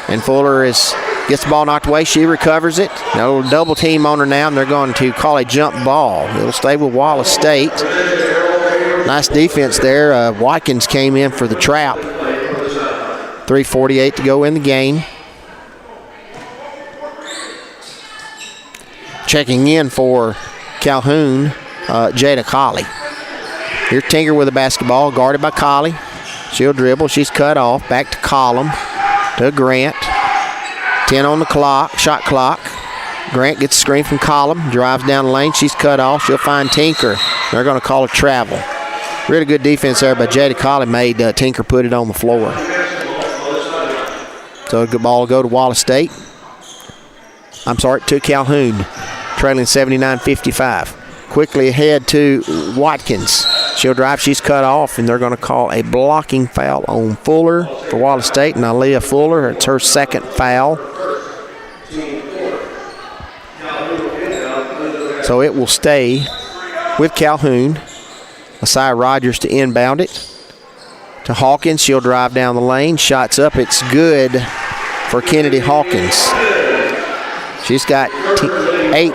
And Fuller gets the ball knocked away. She recovers it. No double team on her now, and they're going to call a jump ball. It'll stay with Wallace State. Nice defense there. Watkins came in for the trap. 3:48 to go in the game. Checking in for Calhoun, Jada Colley. Here's Tinker with the basketball, guarded by Colley. She'll dribble. She's cut off. Back to Collum, to Grant. 10 on the clock, shot clock. Grant gets a screen from Collum, drives down the lane. She's cut off. She'll find Tinker. They're going to call a travel. Really good defense there by Jada Colley made Tinker put it on the floor. So a good ball will go to Wallace State. To Calhoun, trailing 79-55. Quickly ahead to Watkins. She'll drive. She's cut off, and they're going to call a blocking foul on Fuller for Wallace State. And Aaliyah Fuller, it's her second foul. So it will stay with Calhoun. Asai Rogers to inbound it to Hawkins. She'll drive down the lane. Shots up. It's good for Kennedy Hawkins. She's got 8.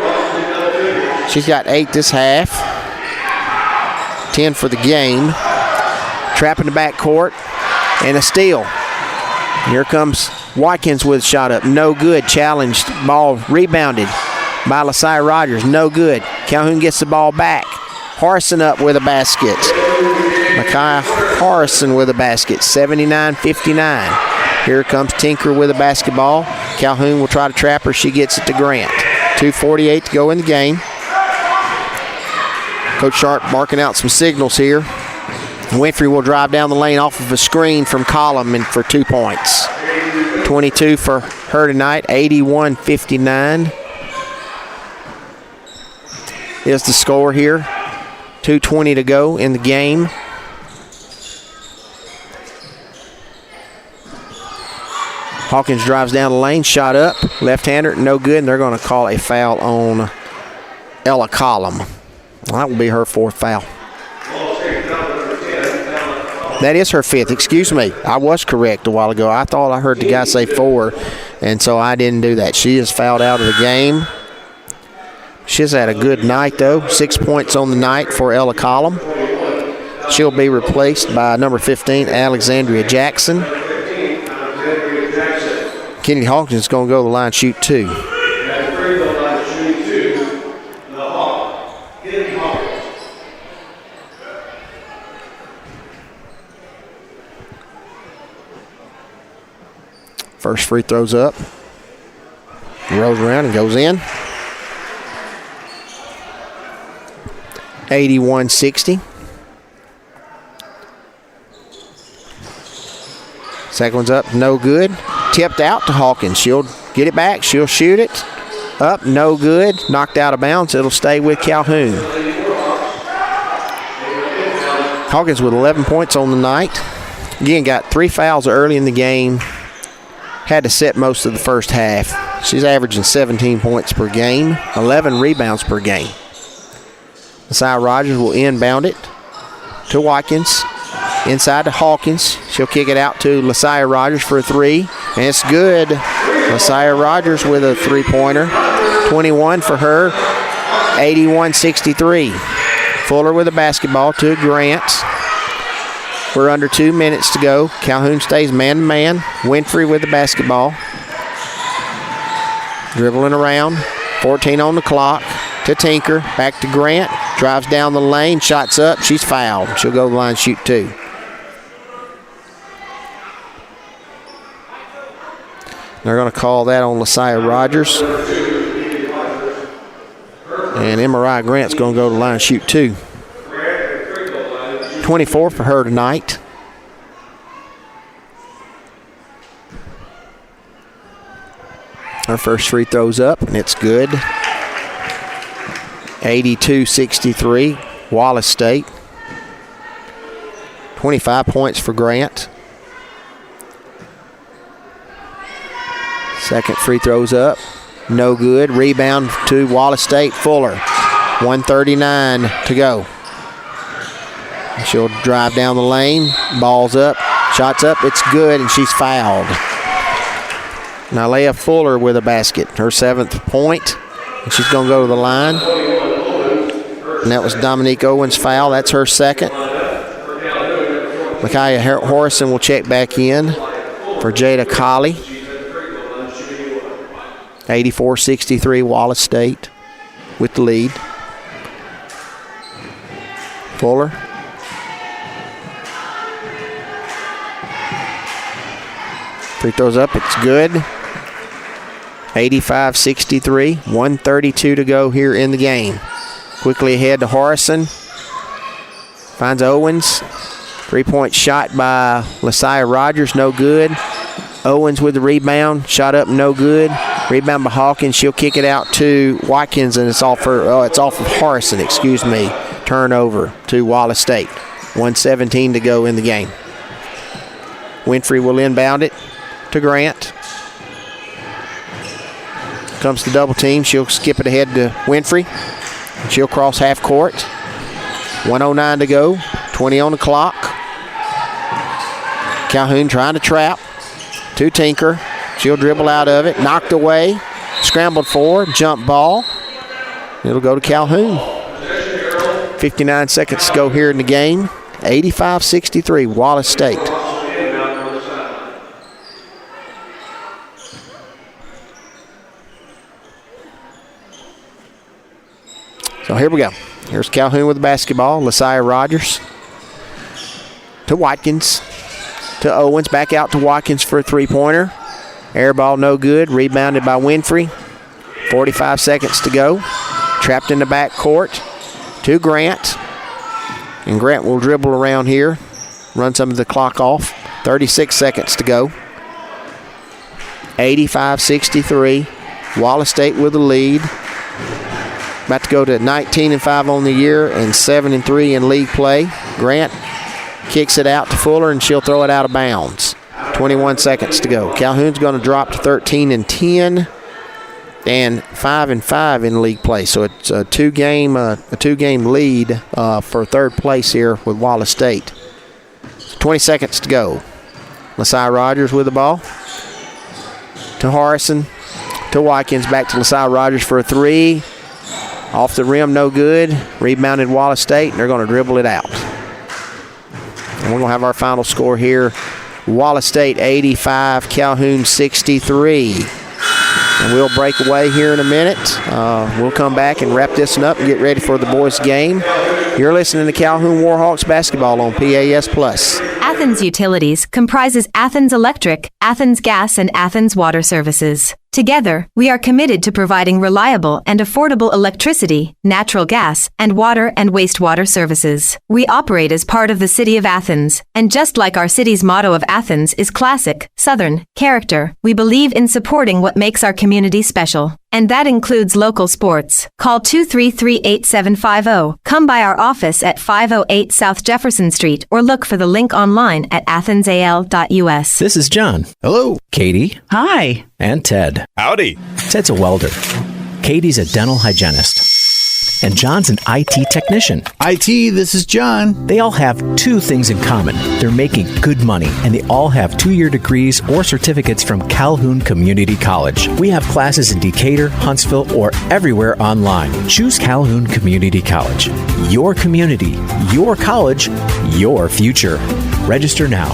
She's got 8 this half. 10 for the game. Trap in the backcourt. And a steal. Here comes Watkins with a shot up. No good. Challenged. Ball rebounded by Lasai Rogers. No good. Calhoun gets the ball back. Harrison up with a basket. Makai Harrison with a basket. 79-59. Here comes Tinker with a basketball. Calhoun will try to trap her. She gets it to Grant. 2:48 to go in the game. Coach Sharp marking out some signals here. Winfrey will drive down the lane off of a screen from Collum and for 2 points. 22 for her tonight, 81-59 is the score here. 2:20 to go in the game. Hawkins drives down the lane, shot up, left-hander, no good, and they're going to call a foul on Ella Collum. That will be her 4th foul. That is her 5th. Excuse me. I was correct a while ago. I thought I heard the guy say 4, and so I didn't do that. She is fouled out of the game. She's had a good night, though. 6 points on the night for Ella Collum. She'll be replaced by number 15, Alexandria Jackson. Kennedy Hawkins is going to go to the line, shoot 2. First free throw's up. Rolls around and goes in. 81-60. Second one's up, no good. Tipped out to Hawkins. She'll get it back. She'll shoot it. Up, no good. Knocked out of bounds. It'll stay with Calhoun. Hawkins with 11 points on the night. Again, got 3 fouls early in the game. Had to set most of the first half. She's averaging 17 points per game, 11 rebounds per game. Messiah Rogers will inbound it to Watkins. Inside to Hawkins. She'll kick it out to Messiah Rogers for a 3. And it's good. Messiah Rogers with a 3-pointer. 21 for her. 81-63. Fuller with a basketball to Grant. We're under 2 minutes to go. Calhoun stays man-to-man. Winfrey with the basketball. Dribbling around. 14 on the clock. To Tinker. Back to Grant. Drives down the lane. Shots up. She's fouled. She'll go to the line, shoot 2. They're going to call that on Messiah Rogers. And MRI Grant's going to go to the line, shoot 2. 24 for her tonight. Her first free throw's up, and it's good. 82-63, Wallace State. 25 points for Grant. Second free throw's up, no good. Rebound to Wallace State, Fuller. 1:39 to go. She'll drive down the lane, ball's up, shots up, it's good, and she's fouled. Now Leah Fuller with a basket, her 7th point, and she's going to go to the line. And that was Dominique Owens' foul. That's her 2nd. Micaiah Horrison will check back in for Jada Colley. 84-63, Wallace State with the lead. Fuller. Free throws up, it's good. 85-63, 1:32 to go here in the game. Quickly ahead to Harrison. Finds Owens. 3-point shot by Messiah Rogers, no good. Owens with the rebound, shot up, no good. Rebound by Hawkins. She'll kick it out to Watkins, and it's off of Harrison, excuse me. Turnover to Wallace State. 1:17 to go in the game. Winfrey will inbound it to Grant. Comes to double team. She'll skip it ahead to Winfrey. She'll cross half court. 1:09 to go. 20 on the clock. Calhoun trying to trap. To Tinker. She'll dribble out of it. Knocked away. Scrambled forward. Jump ball. It'll go to Calhoun. 59 seconds to go here in the game. 85-63, Wallace State. So here we go. Here's Calhoun with the basketball. Messiah Rogers to Watkins. To Owens. Back out to Watkins for a 3-pointer. Air ball no good. Rebounded by Winfrey. 45 seconds to go. Trapped in the back court to Grant. And Grant will dribble around here. Run some of the clock off. 36 seconds to go. 85-63. Wallace State with the lead. About to go to 19-5 on the year and 7-3 in league play. Grant kicks it out to Fuller, and she'll throw it out of bounds. 21 seconds to go. Calhoun's going to drop to 13-10 and 5-5 in league play. So it's a two-game lead for third place here with Wallace State. 20 seconds to go. Lasai Rogers with the ball. To Harrison. To Watkins. Back to Lasai Rogers for a three. Off the rim, no good. Rebounded Wallace State, and they're going to dribble it out. And we're going to have our final score here. Wallace State 85, Calhoun 63. And we'll break away here in a minute. We'll come back and wrap this one up and get ready for the boys' game. You're listening to Calhoun Warhawks basketball on PAS Plus. Athens Utilities comprises Athens Electric, Athens Gas, and Athens Water Services. Together, we are committed to providing reliable and affordable electricity, natural gas, and water and wastewater services. We operate as part of the City of Athens, and just like our city's motto of Athens is classic, Southern, character, we believe in supporting what makes our community special. And that includes local sports. Call 233-8750. Come by our office at 508 South Jefferson Street or look for the link online at athensal.us. This is John. Hello. Katie. Hi. And Ted. Howdy. Ted's a welder. Katie's a dental hygienist. And John's an IT technician. IT, this is John. They all have two things in common. They're making good money, and they all have 2-year degrees or certificates from Calhoun Community College. We have classes in Decatur, Huntsville, or everywhere online. Choose Calhoun Community College. Your community, your college, your future. Register now.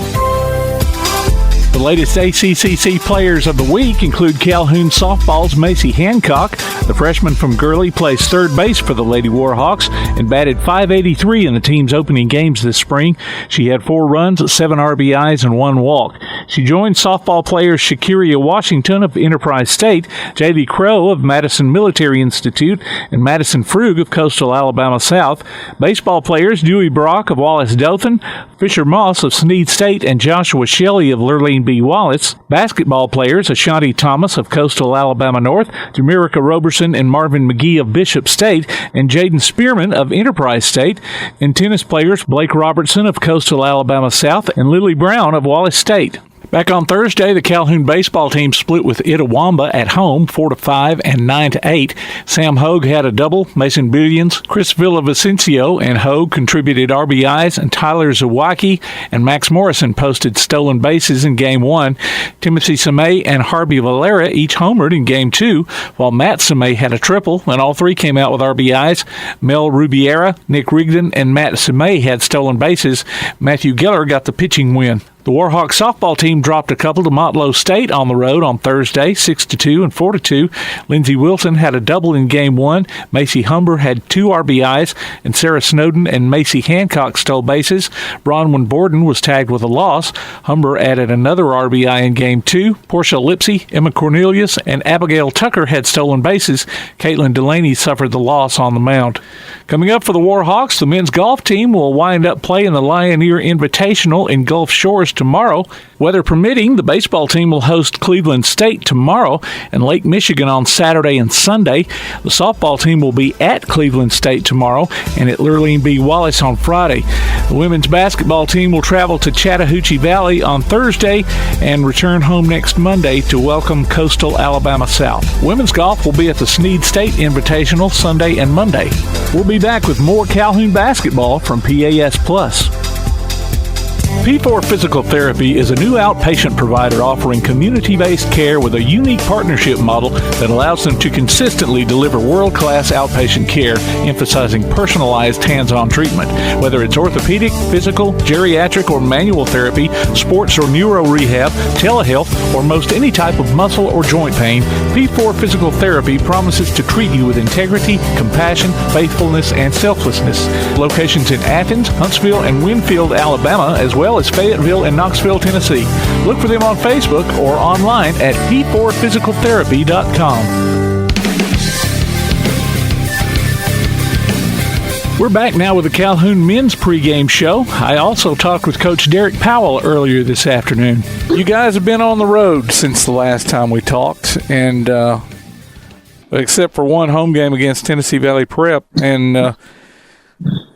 The latest ACCC players of the week include Calhoun softball's Macy Hancock. The freshman from Gurley plays third base for the Lady Warhawks and batted .583 in the team's opening games this spring. She had 4 runs, 7 RBIs, and 1 walk. She joined softball players Shakiria Washington of Enterprise State, Jaylee Crow of Madison Military Institute, and Madison Frug of Coastal Alabama South. Baseball players Dewey Brock of Wallace Dothan, Fisher Moss of Sneed State, and Joshua Shelley of Lurleen B. Wallace. Basketball players Ashanti Thomas of Coastal Alabama North, Jamirica Roberson and Marvin McGee of Bishop State, and Jaden Spearman of Enterprise State. And tennis players Blake Robertson of Coastal Alabama South and Lily Brown of Wallace State. Back on Thursday, the Calhoun baseball team split with Itawamba at home 4-5 and 9-8. Sam Hogue had a double, Mason Billions, Chris Villavicencio and Hogue contributed RBIs, and Tyler Zawacki and Max Morrison posted stolen bases in Game 1. Timothy Samay and Harvey Valera each homered in Game 2, while Matt Samay had a triple, and all 3 came out with RBIs. Mel Rubiera, Nick Rigdon, and Matt Samay had stolen bases. Matthew Geller got the pitching win. The Warhawk softball team dropped a couple to Motlow State on the road on Thursday, 6-2 and 4-2. Lindsey Wilson had a double in Game 1. Macy Humber had 2 RBIs, and Sarah Snowden and Macy Hancock stole bases. Bronwyn Borden was tagged with a loss. Humber added another RBI in Game 2. Portia Lipsy, Emma Cornelius, and Abigail Tucker had stolen bases. Caitlin Delaney suffered the loss on the mound. Coming up for the Warhawks, the men's golf team will wind up playing the Lioneer Invitational in Gulf Shores tomorrow. Weather permitting, the baseball team will host Cleveland State tomorrow and Lake Michigan on Saturday and Sunday. The softball team will be at Cleveland State tomorrow and at Lurleen B. Wallace on Friday. The women's basketball team will travel to Chattahoochee Valley on Thursday and return home next Monday to welcome Coastal Alabama South. Women's golf will be at the Sneed State Invitational Sunday and Monday. We'll be back with more Calhoun basketball from PAS Plus. P4 Physical Therapy is a new outpatient provider offering community-based care with a unique partnership model that allows them to consistently deliver world-class outpatient care, emphasizing personalized hands-on treatment. Whether it's orthopedic, physical, geriatric, or manual therapy, sports or neuro rehab, telehealth, or most any type of muscle or joint pain, P4 Physical Therapy promises to treat you with integrity, compassion, faithfulness, and selflessness. Locations in Athens, Huntsville, and Winfield, Alabama, as well as Fayetteville and Knoxville, Tennessee. Look for them on Facebook or online at p4physicaltherapy.com. We're back now with the Calhoun men's pregame show. I also talked with Coach Derek Powell earlier this afternoon. You guys have been on the road since the last time we talked, and except for one home game against Tennessee Valley Prep, and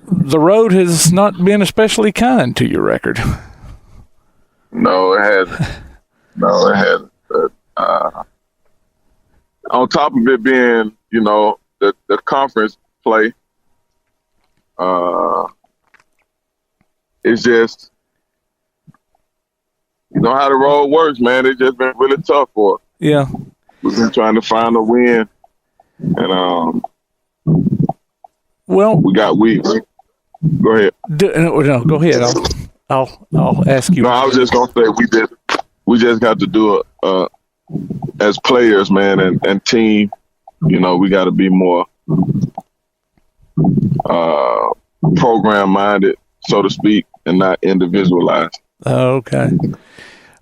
the road has not been especially kind to your record. No, it hasn't. No, it hasn't. But, on top of it being, the conference play, it's just, how the road works, man. It's just been really tough for us. Yeah. We've been trying to find a win, and well, we go ahead. No, go ahead. I'll ask you. No, I was just gonna say we just got to do it as players, man, and team. We got to be more program minded, so to speak, and not individualized. Okay.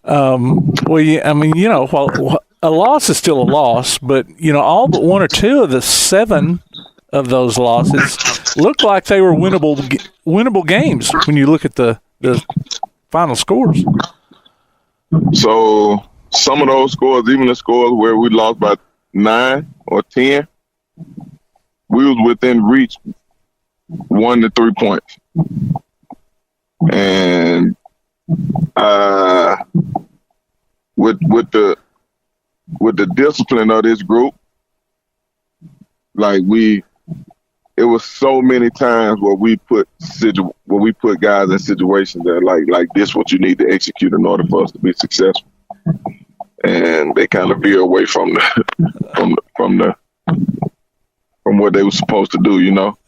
Well, yeah, I mean, while a loss is still a loss, but all but one or two of the 7 of those losses looked like they were winnable games when you look at the final scores. So some of those scores, even the scores where we lost by 9 or 10, we was within reach 1 to 3 points. And with the discipline of this group, like it was so many times where we put guys in situations that like this what you need to execute in order for us to be successful, and they kind of veer away from what they were supposed to do,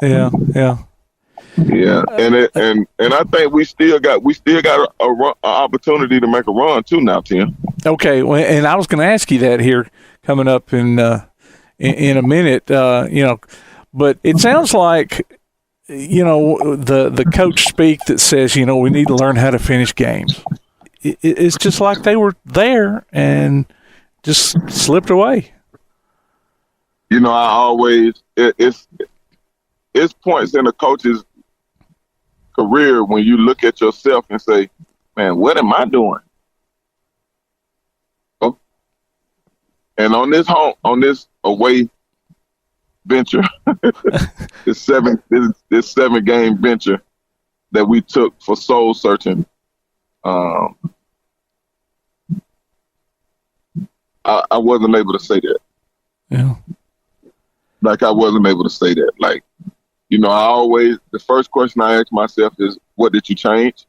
Yeah. Yeah, and I think we still got an opportunity to make a run too now, Tim. Okay, well, and I was going to ask you that here coming up in a minute, but it sounds like the coach speak that says we need to learn how to finish games. It's just like they were there and just slipped away. I always it's points in a coach's career when you look at yourself and say, man, what am I doing? Oh. And on this away venture, this 7-game venture that we took for soul searching, I wasn't able to say that. Yeah. Like I wasn't able to say that. Like, the first question I ask myself is, what did you change?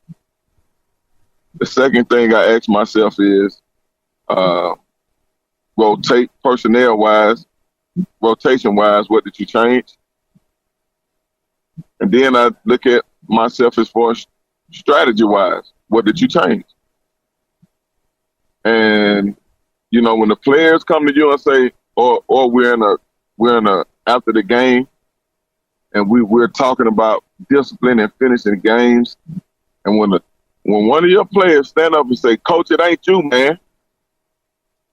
The second thing I ask myself is, rotation-wise, what did you change? And then I look at myself as far as strategy-wise, what did you change? And, when the players come to you and say, or we're in a after the game, and we're talking about discipline and finishing games. And when one of your players stand up and say, Coach, it ain't you, man,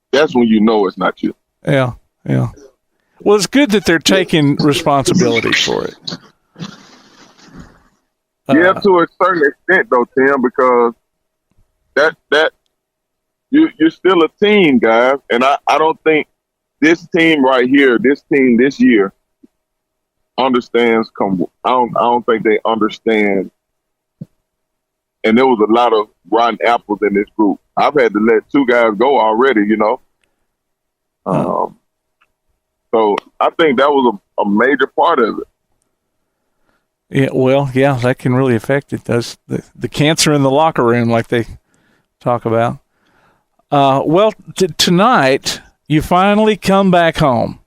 that's when you know it's not you. Yeah. Well, it's good that they're taking responsibility for it. Yeah, to a certain extent, though, Tim, because that you're still a team, guys. And I don't think this team right here, this year, understands. I don't think they understand. And there was a lot of rotten apples in this group. I've had to let 2 guys go already, So I think that was a major part of it. Yeah, well, yeah, that can really affect it. Does the cancer in the locker room, like they talk about. Tonight you finally come back home.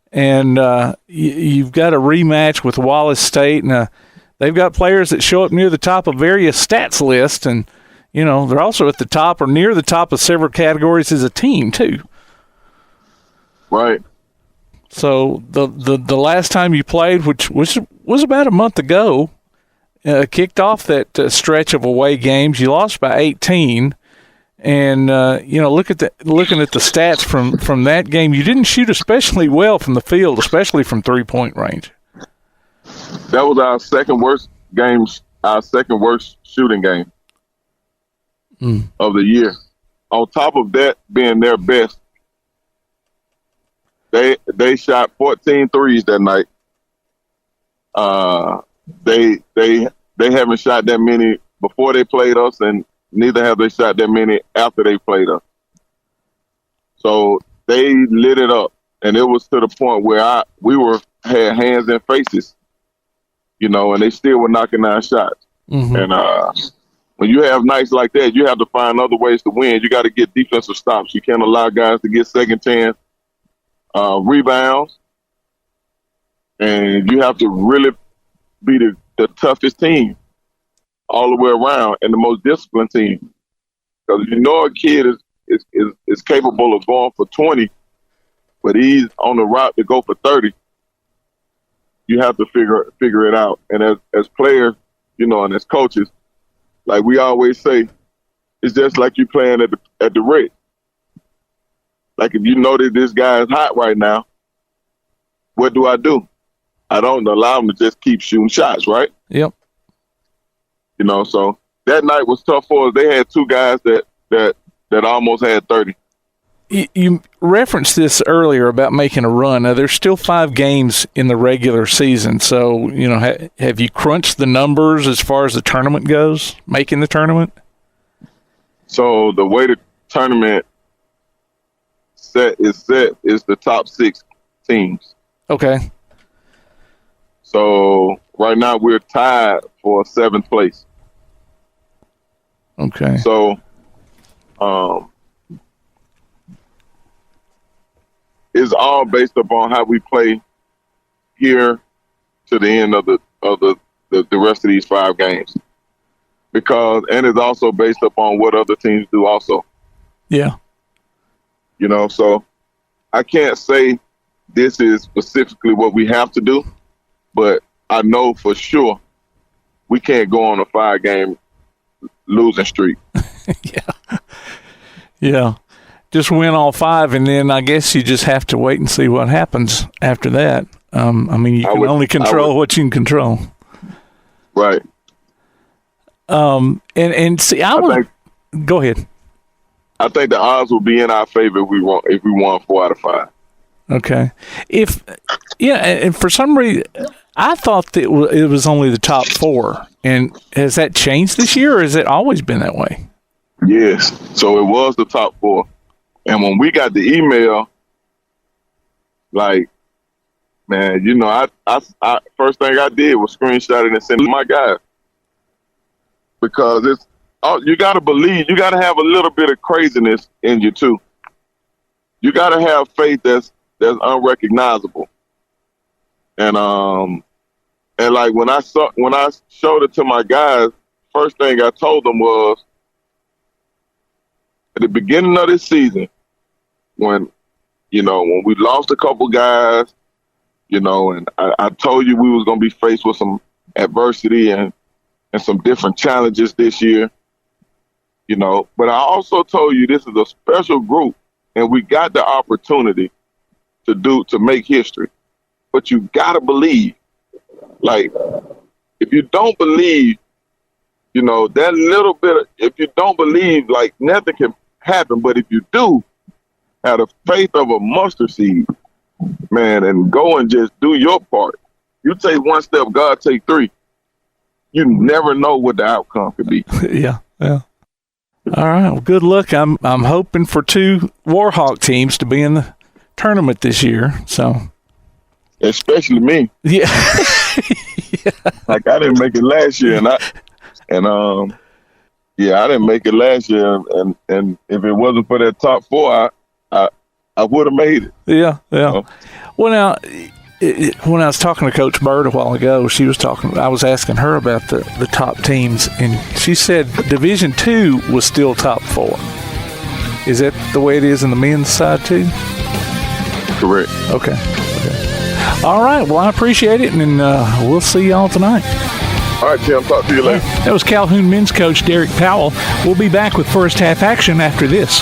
And you've got a rematch with Wallace State, and they've got players that show up near the top of various stats lists, and they're also at the top or near the top of several categories as a team too. Right. So the last time you played, which was about a month ago, kicked off that stretch of away games. You lost by 18. And looking at the stats from that game, you didn't shoot especially well from the field, especially from 3-point range. That was our second worst shooting game of the year. On top of that being their best, they shot 14 threes that night. They haven't shot that many before they played us, and neither have they shot that many after they played us. So they lit it up, and it was to the point where we had hands and faces, you know, and they still were knocking down shots. Mm-hmm. And when you have nights like that, you have to find other ways to win. You got to get defensive stops. You can't allow guys to get second chance rebounds, and you have to really be the toughest team all the way around and the most disciplined team. Because you know a kid is capable of going for 20, but he's on the route to go for 30. You have to figure it out. And as players, you know, and as coaches, like we always say, it's just like you playing at the rec. Like if you know that this guy is hot right now, what do? I don't allow him to just keep shooting shots, right? Yep. You know, so that night was tough for us. They had two guys that almost had 30. You referenced this earlier about making a run. Now, there's still 5 games in the regular season. So, you know, have you crunched the numbers as far as the tournament goes, making the tournament? So the way the tournament is the top 6 teams. Okay. So right now we're tied for 7th place. Okay. So, it's all based upon how we play here to the end of the rest of these 5 games. And it's also based upon what other teams do also. Yeah. You know, so I can't say this is specifically what we have to do, but I know for sure we can't go on a 5-game losing streak. Yeah. Just win all 5, and then I guess you just have to wait and see what happens after that. I mean, you can only control what you can control. Right. And see, go ahead. I think the odds will be in our favor if we won 4 out of 5. Okay. And for some reason, I thought that it was only the top 4. And has that changed this year, or has it always been that way? Yes. So it was the top 4. And when we got the email, like, man, you know, I first thing I did was screenshot it and send it to my guys. Because you got to believe, you got to have a little bit of craziness in you too. You got to have faith that's unrecognizable. And like when I showed it to my guys, first thing I told them was, at the beginning of this season, when we lost a couple guys, you know, and I told you we was going to be faced with some adversity and some different challenges this year, you know, but I also told you this is a special group and we got the opportunity to make history, but you got to believe. Like, if you don't believe, you know, that little bit, if you don't believe, like, nothing can happen. But if you do have the faith of a mustard seed, man, and go and just do your part. You take one step, God take 3. You never know what the outcome could be. Yeah. All right. Well, good luck. I'm hoping for 2 Warhawk teams to be in the tournament this year. So, especially me. Yeah. Like I didn't make it last year, I didn't make it last year, and if it wasn't for that top 4, I would have made it. Yeah. Well, now, when I was talking to Coach Bird a while ago, I was asking her about the top teams, and she said Division II was still top 4. Is that the way it is in the men's side too? Correct. Okay. All right. Well, I appreciate it, and we'll see y'all tonight. All right, Tim. Talk to you later. That was Calhoun men's coach Derek Powell. We'll be back with first half action after this.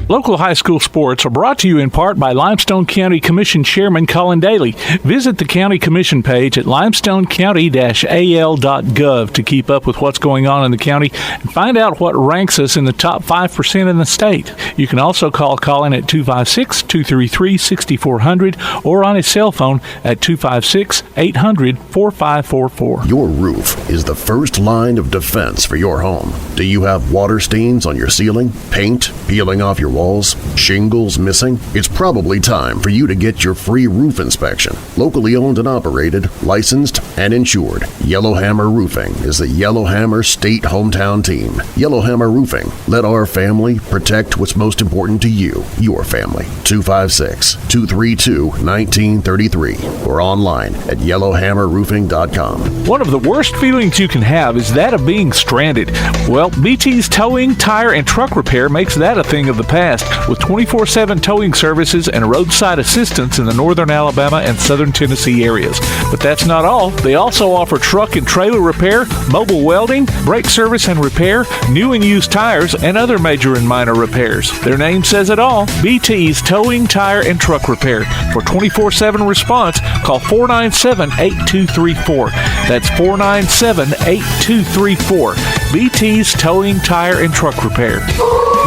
Local high school sports are brought to you in part by Limestone County Commission Chairman Colin Daly. Visit the County Commission page at limestonecounty-al.gov to keep up with what's going on in the county and find out what ranks us in the top 5% in the state. You can also call Colin at 256-233-6400 or on his cell phone at 256-800-4544. Your roof is the first line of defense for your home. Do you have water stains on your ceiling, paint peeling off your walls, shingles missing? It's probably time for you to get your free roof inspection. Locally owned and operated, licensed, and insured, Yellowhammer Roofing is the Yellowhammer State hometown team. Yellowhammer Roofing. Let our family protect what's most important to you, your family. 256-232-1933 or online at yellowhammerroofing.com. One of the worst feelings you can have is that of being stranded. Well, BT's Towing, Tire, and Truck Repair makes that a thing of the past with 24/7 towing services and roadside assistance in the northern Alabama and southern Tennessee areas. But that's not all. They also offer truck and trailer repair, mobile welding, brake service and repair, new and used tires, and other major and minor repairs. Their name says it all. BT's Towing, Tire, and Truck Repair. For 24/7 response, call 497-8234. That's 497-8234. BT's Towing, Tire, and Truck Repair.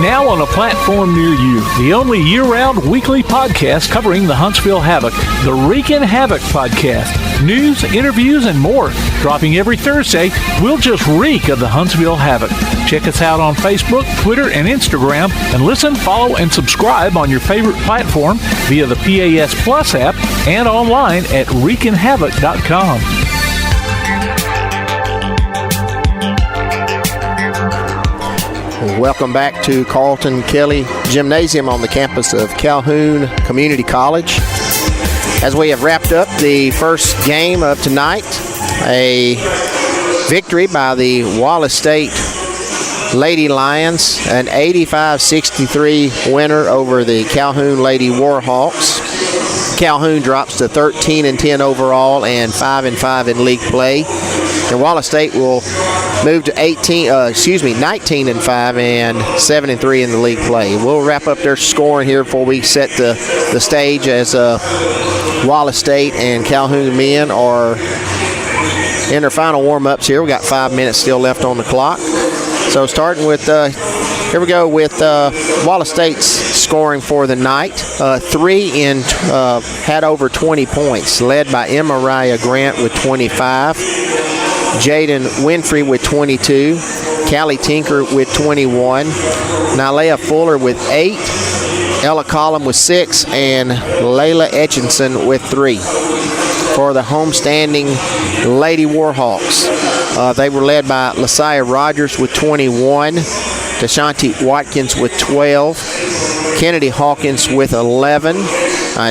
Now on a platform near you, the only year-round weekly podcast covering the Huntsville Havoc, the Wreakin' Havoc Podcast. News, interviews, and more. Dropping every Thursday, we'll just reek of the Huntsville Havoc. Check us out on Facebook, Twitter, and Instagram, and listen, follow, and subscribe on your favorite platform via the PAS Plus app and online at wreakinhavoc.com. Welcome back to Carlton Kelly Gymnasium on the campus of Calhoun Community College. As we have wrapped up the first game of tonight, a victory by the Wallace State Lady Lions, an 85-63 winner over the Calhoun Lady Warhawks. Calhoun drops to 13-10 overall and 5-5 in league play. And Wallace State will move to 19-5 and 7-3 in the league play. We'll wrap up their scoring here before we set the stage as Wallace State and Calhoun men are in their final warm-ups here. We got 5 minutes still left on the clock. So starting with, here we go with Wallace State's scoring for the night. Three had over 20 points, led by Mariah Grant with 25. Jaden Winfrey with 22, Callie Tinker with 21, Nylea Fuller with 8, Ella Collum with 6, and Layla Etchinson with 3. For the homestanding Lady Warhawks, they were led by Lasiah Rogers with 21, Deshanti Watkins with 12, Kennedy Hawkins with 11.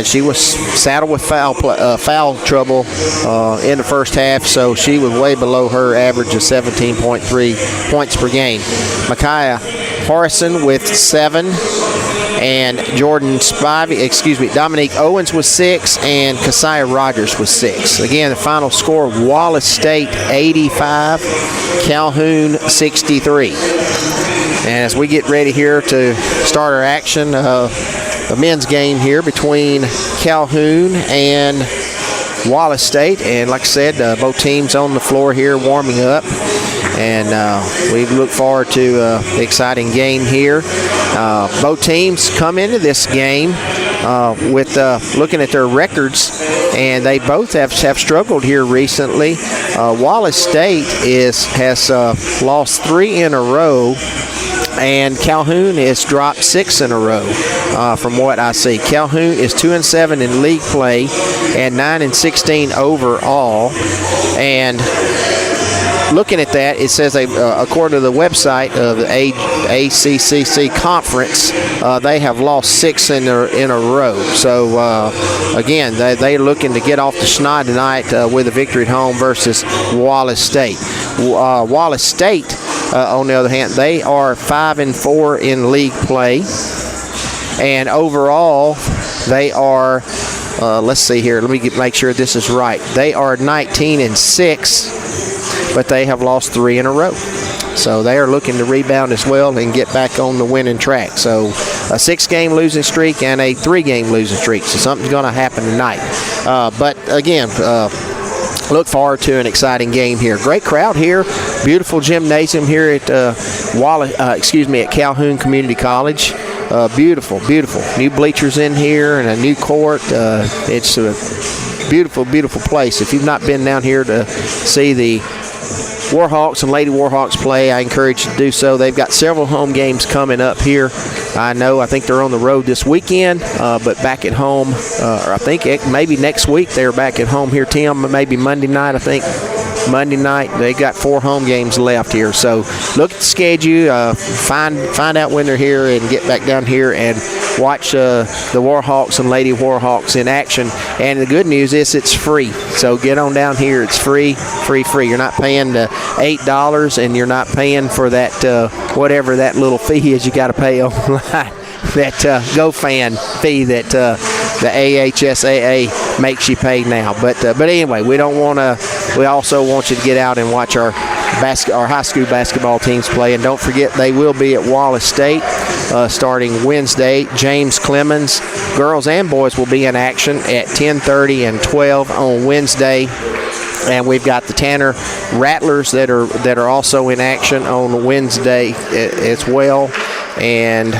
She was saddled with foul trouble in the first half, so she was way below her average of 17.3 points per game. Micaiah Harrison with 7, and Dominique Owens with 6, and Keziah Rogers with 6. Again, the final score, Wallace State 85, Calhoun 63. And as we get ready here to start our action, the men's game here between Calhoun and Wallace State. And like I said, both teams on the floor here warming up. And we look forward to the exciting game here. Both teams come into this game with looking at their records, and they both have struggled here recently. Wallace State has lost 3 in a row, and Calhoun has dropped 6 in a row from what I see. Calhoun is 2-7 in league play and 9-16 overall. And looking at that, it says according to the website of the ACCC conference, they have lost 6 in a row. So again, they're looking to get off the schneid tonight with a victory at home versus Wallace State. Wallace State, on the other hand, they are 5-4 in league play, and overall they are. Let's see here. Let me make sure this is right. They are 19-6. But they have lost 3 in a row. So they are looking to rebound as well and get back on the winning track. So 6-game losing streak and a 3-game losing streak. So something's going to happen tonight. But again, look forward to an exciting game here. Great crowd here. Beautiful gymnasium here at at Calhoun Community College. Beautiful. New bleachers in here and a new court. It's a beautiful, beautiful place. If you've not been down here to see the Warhawks and Lady Warhawks play, I encourage you to do so. They've got several home games coming up here. I think they're on the road this weekend, but back at home, or I think maybe next week they're back at home here, Tim, maybe Monday night, I think. Monday night, they got 4 home games left here. So look at the schedule, find out when they're here, and get back down here and watch the Warhawks and Lady Warhawks in action. And the good news is it's free. So get on down here. It's free. You're not paying $8, and you're not paying for that whatever that little fee is you got to pay online. That GoFan fee that the AHSAA makes you pay now. But anyway, we also want you to get out and watch our high school basketball teams play. And don't forget, they will be at Wallace State starting Wednesday. James Clemens, girls and boys, will be in action at 10:30 and 12 on Wednesday. And we've got the Tanner Rattlers that are also in action on Wednesday as well. And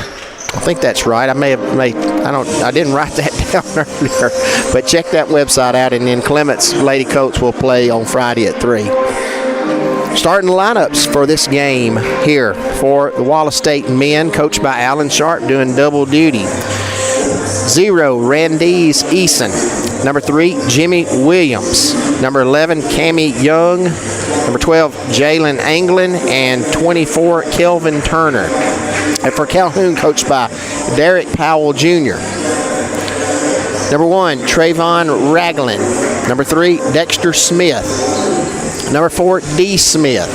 I think that's right. I didn't write that down earlier, but check that website out. And then Clements Lady Coats will play on Friday at 3. Starting lineups for this game here for the Wallace State men, coached by Alan Sharp, doing double duty. 0, Randy's Eason. Number 3, Jimmy Williams. Number 11, Cammie Young. Number 12, Jalen Anglin. And 24, Kelvin Turner. And for Calhoun, coached by Derek Powell Jr. Number 1, Trayvon Ragland. Number 3, Dexter Smith. Number 4, D. Smith.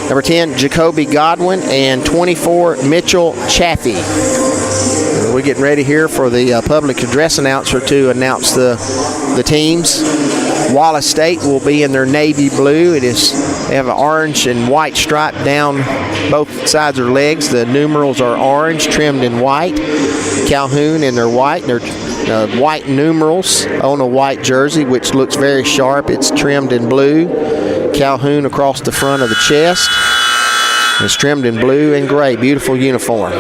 Number 10, Jacoby Godwin. And 24, Mitchell Chaffee. We're getting ready here for the public address announcer to announce the teams. Wallace State will be in their navy blue. They have an orange and white stripe down both sides of their legs. The numerals are orange, trimmed in white. Calhoun in their white. They're white numerals on a white jersey, which looks very sharp. It's trimmed in blue. Calhoun across the front of the chest. It's trimmed in blue and gray. Beautiful uniform.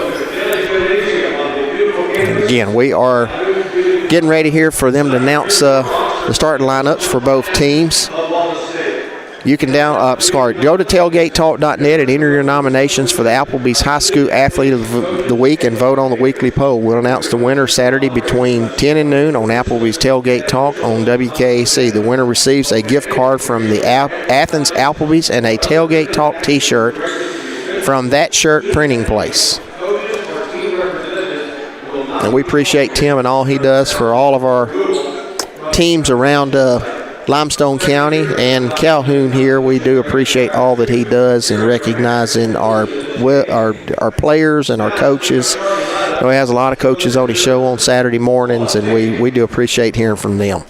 And again, we are getting ready here for them to announce the starting lineups for both teams. You can go to tailgatetalk.net and enter your nominations for the Applebee's High School Athlete of the Week and vote on the weekly poll. We'll announce the winner Saturday between 10 and noon on Applebee's Tailgate Talk on WKAC. The winner receives a gift card from the Athens Applebee's and a Tailgate Talk t-shirt from That Shirt Printing Place. And we appreciate Tim and all he does for all of our teams around Limestone County and Calhoun here. We do appreciate all that he does in recognizing our players and our coaches. You know, he has a lot of coaches on his show on Saturday mornings, and we do appreciate hearing from them.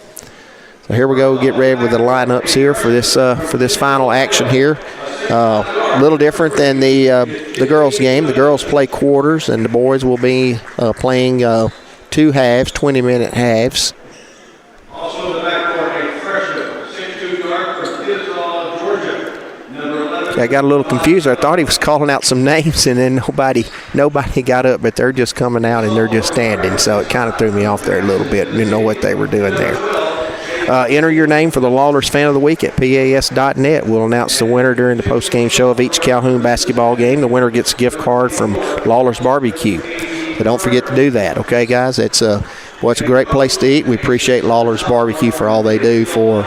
So here we go, get ready with the lineups here for this final action here. A little different than the girls' game. The girls play quarters, and the boys will be playing 2 halves, 20-minute halves. I got a little confused. I thought he was calling out some names, and then nobody got up, but they're just coming out and they're just standing. So it kind of threw me off there a little bit. Didn't know what they were doing there. Enter your name for the Lawlers Fan of the Week at PAS.net. We'll announce the winner during the post-game show of each Calhoun basketball game. The winner gets a gift card from Lawlers Barbecue. So don't forget to do that, okay, guys? It's a great place to eat. We appreciate Lawlers Barbecue for all they do for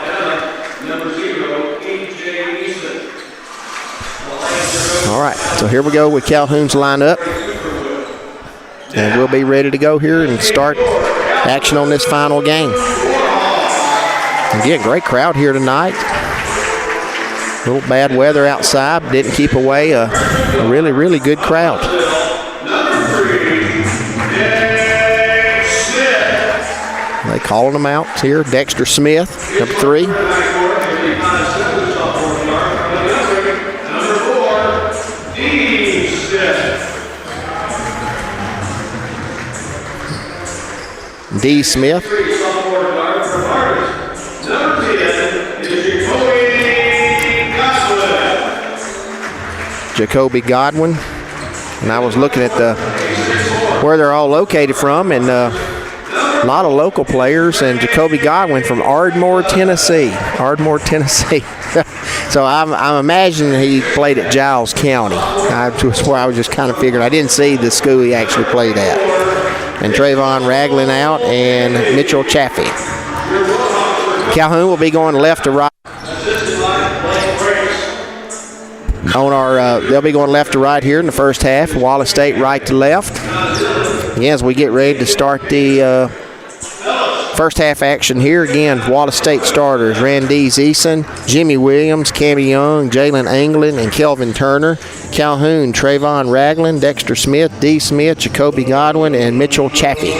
All right, so here we go with Calhoun's lineup. And we'll be ready to go here and start action on this final game. Again, great crowd here tonight. A little bad weather outside, but didn't keep away a really, really good crowd. They calling them out here. Dexter Smith, number 3. D. Smith. Jacoby Godwin. And I was looking at where they're all located from, and a lot of local players, and Jacoby Godwin from Ardmore, Tennessee. So I'm imagining he played at Giles County. That's where I was just kind of figuring. I didn't see the school he actually played at. And Trayvon Ragland out, and Mitchell Chaffee. Calhoun will be going left to right. They'll be going left to right here in the first half. Wallace State right to left. Again, as we get ready to start the first half action here, again, Wallace State starters: Randiz Eason, Jimmy Williams, Cammie Young, Jalen Anglin, and Kelvin Turner. Calhoun: Trayvon Ragland, Dexter Smith, D. Smith, Jacoby Godwin, and Mitchell Chaffee.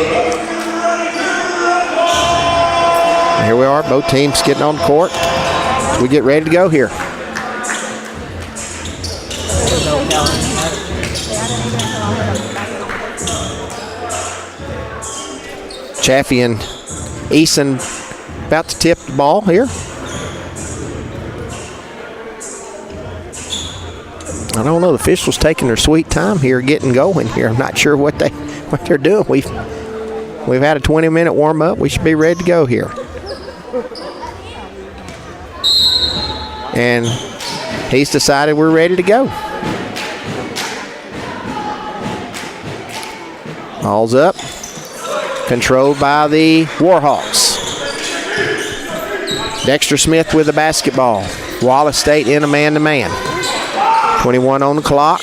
And here we are, both teams getting on the court. We get ready to go here. Chaffee and Eason about to tip the ball here. I don't know. The officials taking their sweet time here, getting going here. I'm not sure what they're doing. We've had a 20-minute warm up. We should be ready to go here. And he's decided we're ready to go. Ball's up. Controlled by the Warhawks. Dexter Smith with the basketball. Wallace State in a man-to-man. 21 on the clock.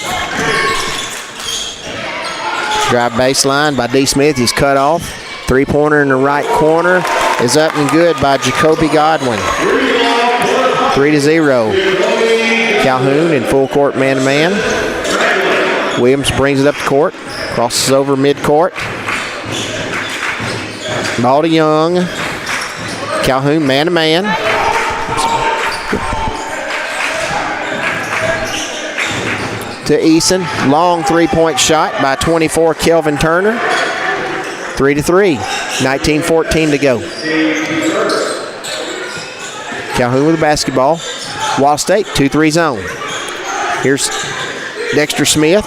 Drive baseline by D. Smith. He's cut off. Three-pointer in the right corner is up and good by Jacoby Godwin. 3-0. Calhoun in full court man-to-man. Williams brings it up the court. Crosses over midcourt. Ball to Young. Calhoun man-to-man. To Eason. Long three-point shot by 24 Kelvin Turner. 3-3. 19:14 to go. Calhoun with the basketball. Wallace State 2-3 zone. Here's Dexter Smith.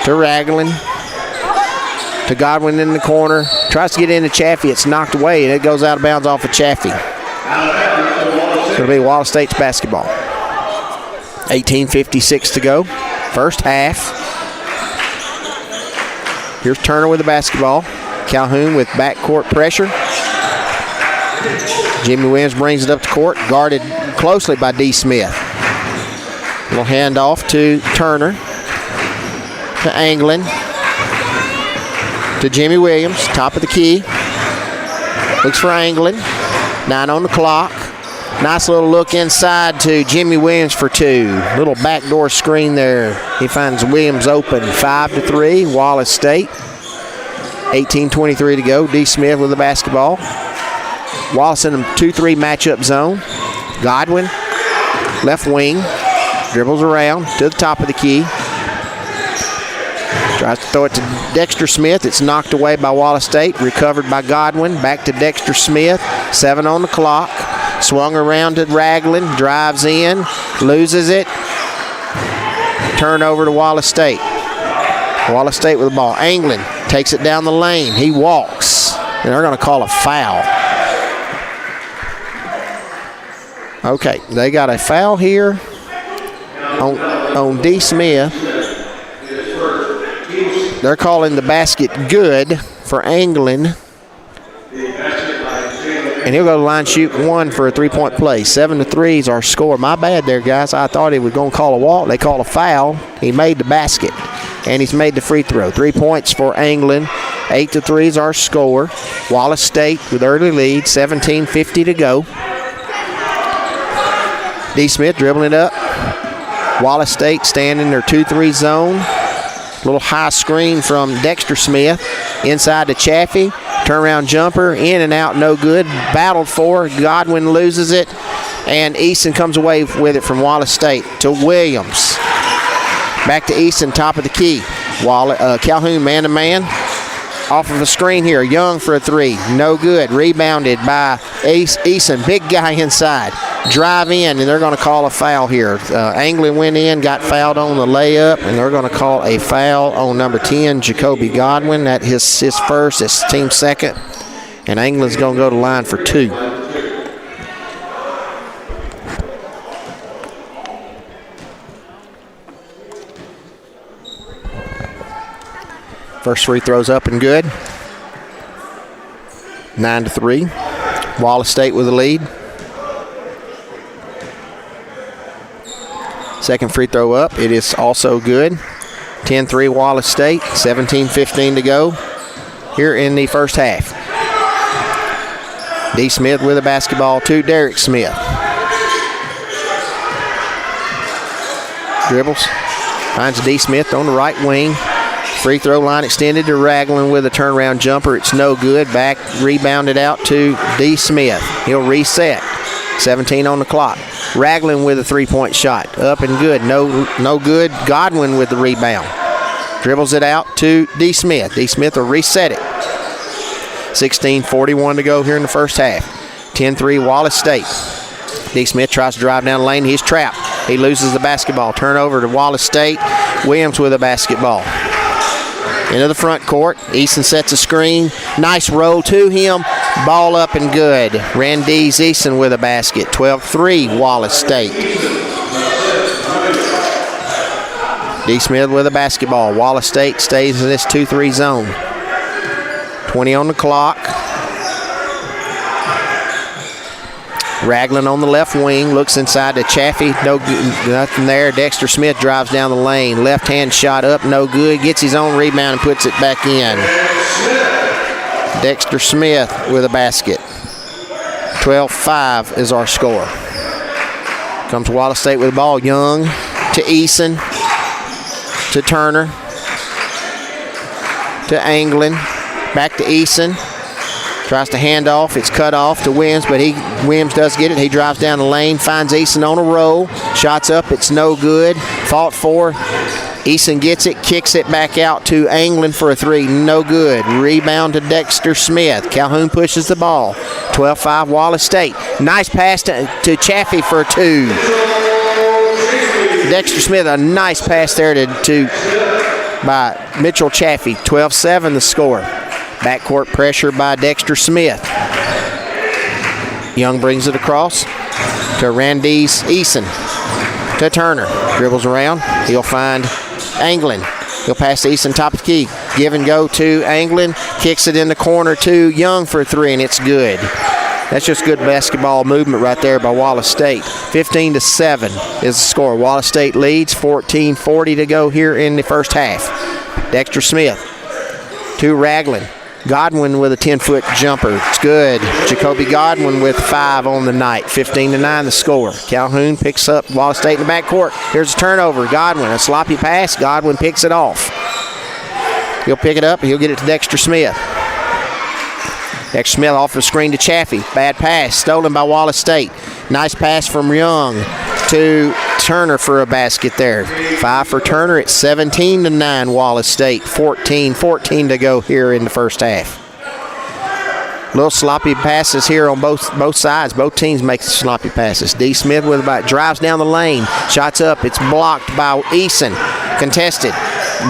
To Ragland. To Godwin in the corner. Tries to get into Chaffee. It's knocked away, and it goes out of bounds off of Chaffee. It's going to be Wallace State's basketball. 18:56 to go. First half. Here's Turner with the basketball. Calhoun with backcourt pressure. Jimmy Williams brings it up to court, guarded closely by D. Smith. Little handoff to Turner. To Anglin. To Jimmy Williams, top of the key. Looks for Anglin. 9 on the clock. Nice little look inside to Jimmy Williams for 2. Little backdoor screen there. He finds Williams open. 5-3, Wallace State. 18:23 to go. D. Smith with the basketball. Wallace in a 2-3 matchup zone. Godwin, left wing. Dribbles around to the top of the key. Tries to throw it to Dexter Smith. It's knocked away by Wallace State. Recovered by Godwin. Back to Dexter Smith. 7 on the clock. Swung around to Ragland. Drives in. Loses it. Turnover to Wallace State. Wallace State with the ball. Anglin takes it down the lane. He walks. And they're going to call a foul. Okay, they got a foul here on D. Smith. They're calling the basket good for Anglin. And he'll go to the line, shoot 1 for a 3-point play. 7-3 is our score. My bad there, guys. I thought he was going to call a walk. They called a foul. He made the basket. And he's made the free throw. 3 points for Anglin. 8-3 is our score. Wallace State with early lead. 17:50 to go. D. Smith dribbling it up. Wallace State staying in their 2-3 zone. Little high screen from Dexter Smith. Inside to Chaffee. Turnaround jumper. In and out, no good. Battled for. Godwin loses it. And Easton comes away with it from Wallace State to Williams. Back to Easton, top of the key. Calhoun man-to-man. Off of a screen here. Young for a three. No good. Rebounded by Eason. Big guy inside. Drive in, and they're going to call a foul here. Anglin went in, got fouled on the layup, and they're going to call a foul on number 10, Jacoby Godwin. That's his first. It's team second. And Anglin's going to go to line for 2. First free throw's up and good. 9-3. Wallace State with the lead. Second free throw up. It is also good. 10-3 Wallace State. 17-15 to go here in the first half. D. Smith with a basketball to Derek Smith. Dribbles. Finds D. Smith on the right wing. Free throw line extended to Ragland with a turnaround jumper. It's no good. Back rebounded out to D. Smith. He'll reset. 17 on the clock. Ragland with a three-point shot. Up and good. No good. Godwin with the rebound. Dribbles it out to D. Smith. D. Smith will reset it. 16:41 to go here in the first half. 10-3 Wallace State. D. Smith tries to drive down the lane. He's trapped. He loses the basketball. Turnover to Wallace State. Williams with a basketball. Into the front court. Easton sets a screen. Nice roll to him. Ball up and good. Randiz Easton with a basket. 12-3 Wallace State. D. Smith with a basketball. Wallace State stays in this 2-3 zone. 20 on the clock. Ragland on the left wing, looks inside to Chaffee. Nothing there. Dexter Smith drives down the lane. Left hand shot up, no good. Gets his own rebound and puts it back in. Dexter Smith with a basket. 12-5 is our score. Comes Wallace State with the ball. Young to Eason. To Turner. To Anglin. Back to Eason. Tries to hand off. It's cut off to Williams, but Williams does get it. He drives down the lane, finds Eason on a roll. Shots up. It's no good. Fought for. Eason gets it, kicks it back out to Anglin for a three. No good. Rebound to Dexter Smith. Calhoun pushes the ball. 12-5 Wallace State. Nice pass to Chaffee for a two. Dexter Smith, a nice pass there by Mitchell Chaffee. 12-7 the score. Backcourt pressure by Dexter Smith. Young brings it across to Randiz Eason. To Turner. Dribbles around. He'll find Anglin. He'll pass to Eason, top of the key. Give and go to Anglin. Kicks it in the corner to Young for three, and it's good. That's just good basketball movement right there by Wallace State. 15-7 is the score. Wallace State leads. 14:40 to go here in the first half. Dexter Smith to Ragland. Godwin with a 10-foot jumper. It's good. Jacoby Godwin with 5 on the night. 15-9 the score. Calhoun picks up Wallace State in the backcourt. Here's a turnover. Godwin, a sloppy pass. Godwin picks it off. He'll pick it up. He'll get it to Dexter Smith. Dexter Smith off the screen to Chaffee. Bad pass. Stolen by Wallace State. Nice pass from Young to Turner for a basket there. 5 for Turner. It's 17-9 Wallace State. 14-14 to go here in the first half. Little sloppy passes here on both sides. Both teams make sloppy passes. D. Smith drives down the lane. Shots up. It's blocked by Eason. Contested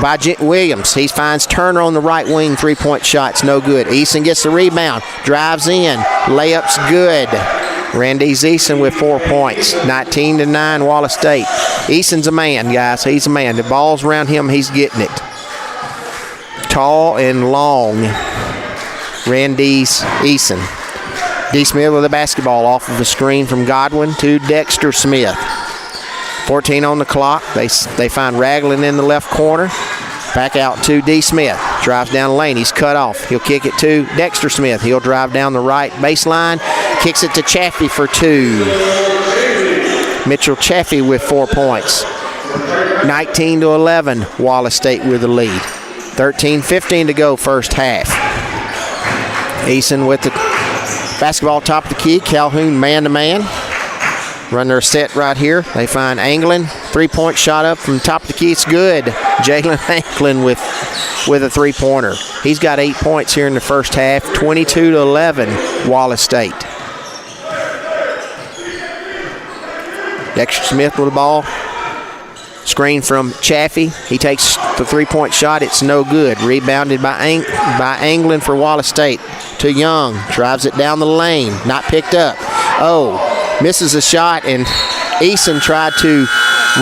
by Williams. He finds Turner on the right wing. 3-point shots. No good. Eason gets the rebound. Drives in. Layup's good. Randiz Eason with 4 points. 19-9 Wallace State. Eason's a man, guys. He's a man. The ball's around him. He's getting it. Tall and long. Randiz Eason. D. Smith with the basketball off of the screen from Godwin to Dexter Smith. 14 on the clock. They find Ragland in the left corner. Back out to D. Smith. Drives down the lane. He's cut off. He'll kick it to Dexter Smith. He'll drive down the right baseline. Kicks it to Chaffee for 2. Mitchell Chaffee with 4 points. 19-11. Wallace State with the lead. 13-15 to go first half. Eason with the basketball top of the key. Calhoun man-to-man. Run their set right here. They find Anglin. 3-point shot up from top of the key. It's good. Jalen Hanklin with a 3-pointer. He's got 8 points here in the first half. 22-11, Wallace State. Dexter Smith with the ball. Screen from Chaffee. He takes the 3-point shot. It's no good. Rebounded by Anglin for Wallace State. To Young. Drives it down the lane. Not picked up. Oh, misses a shot, and Eason tried to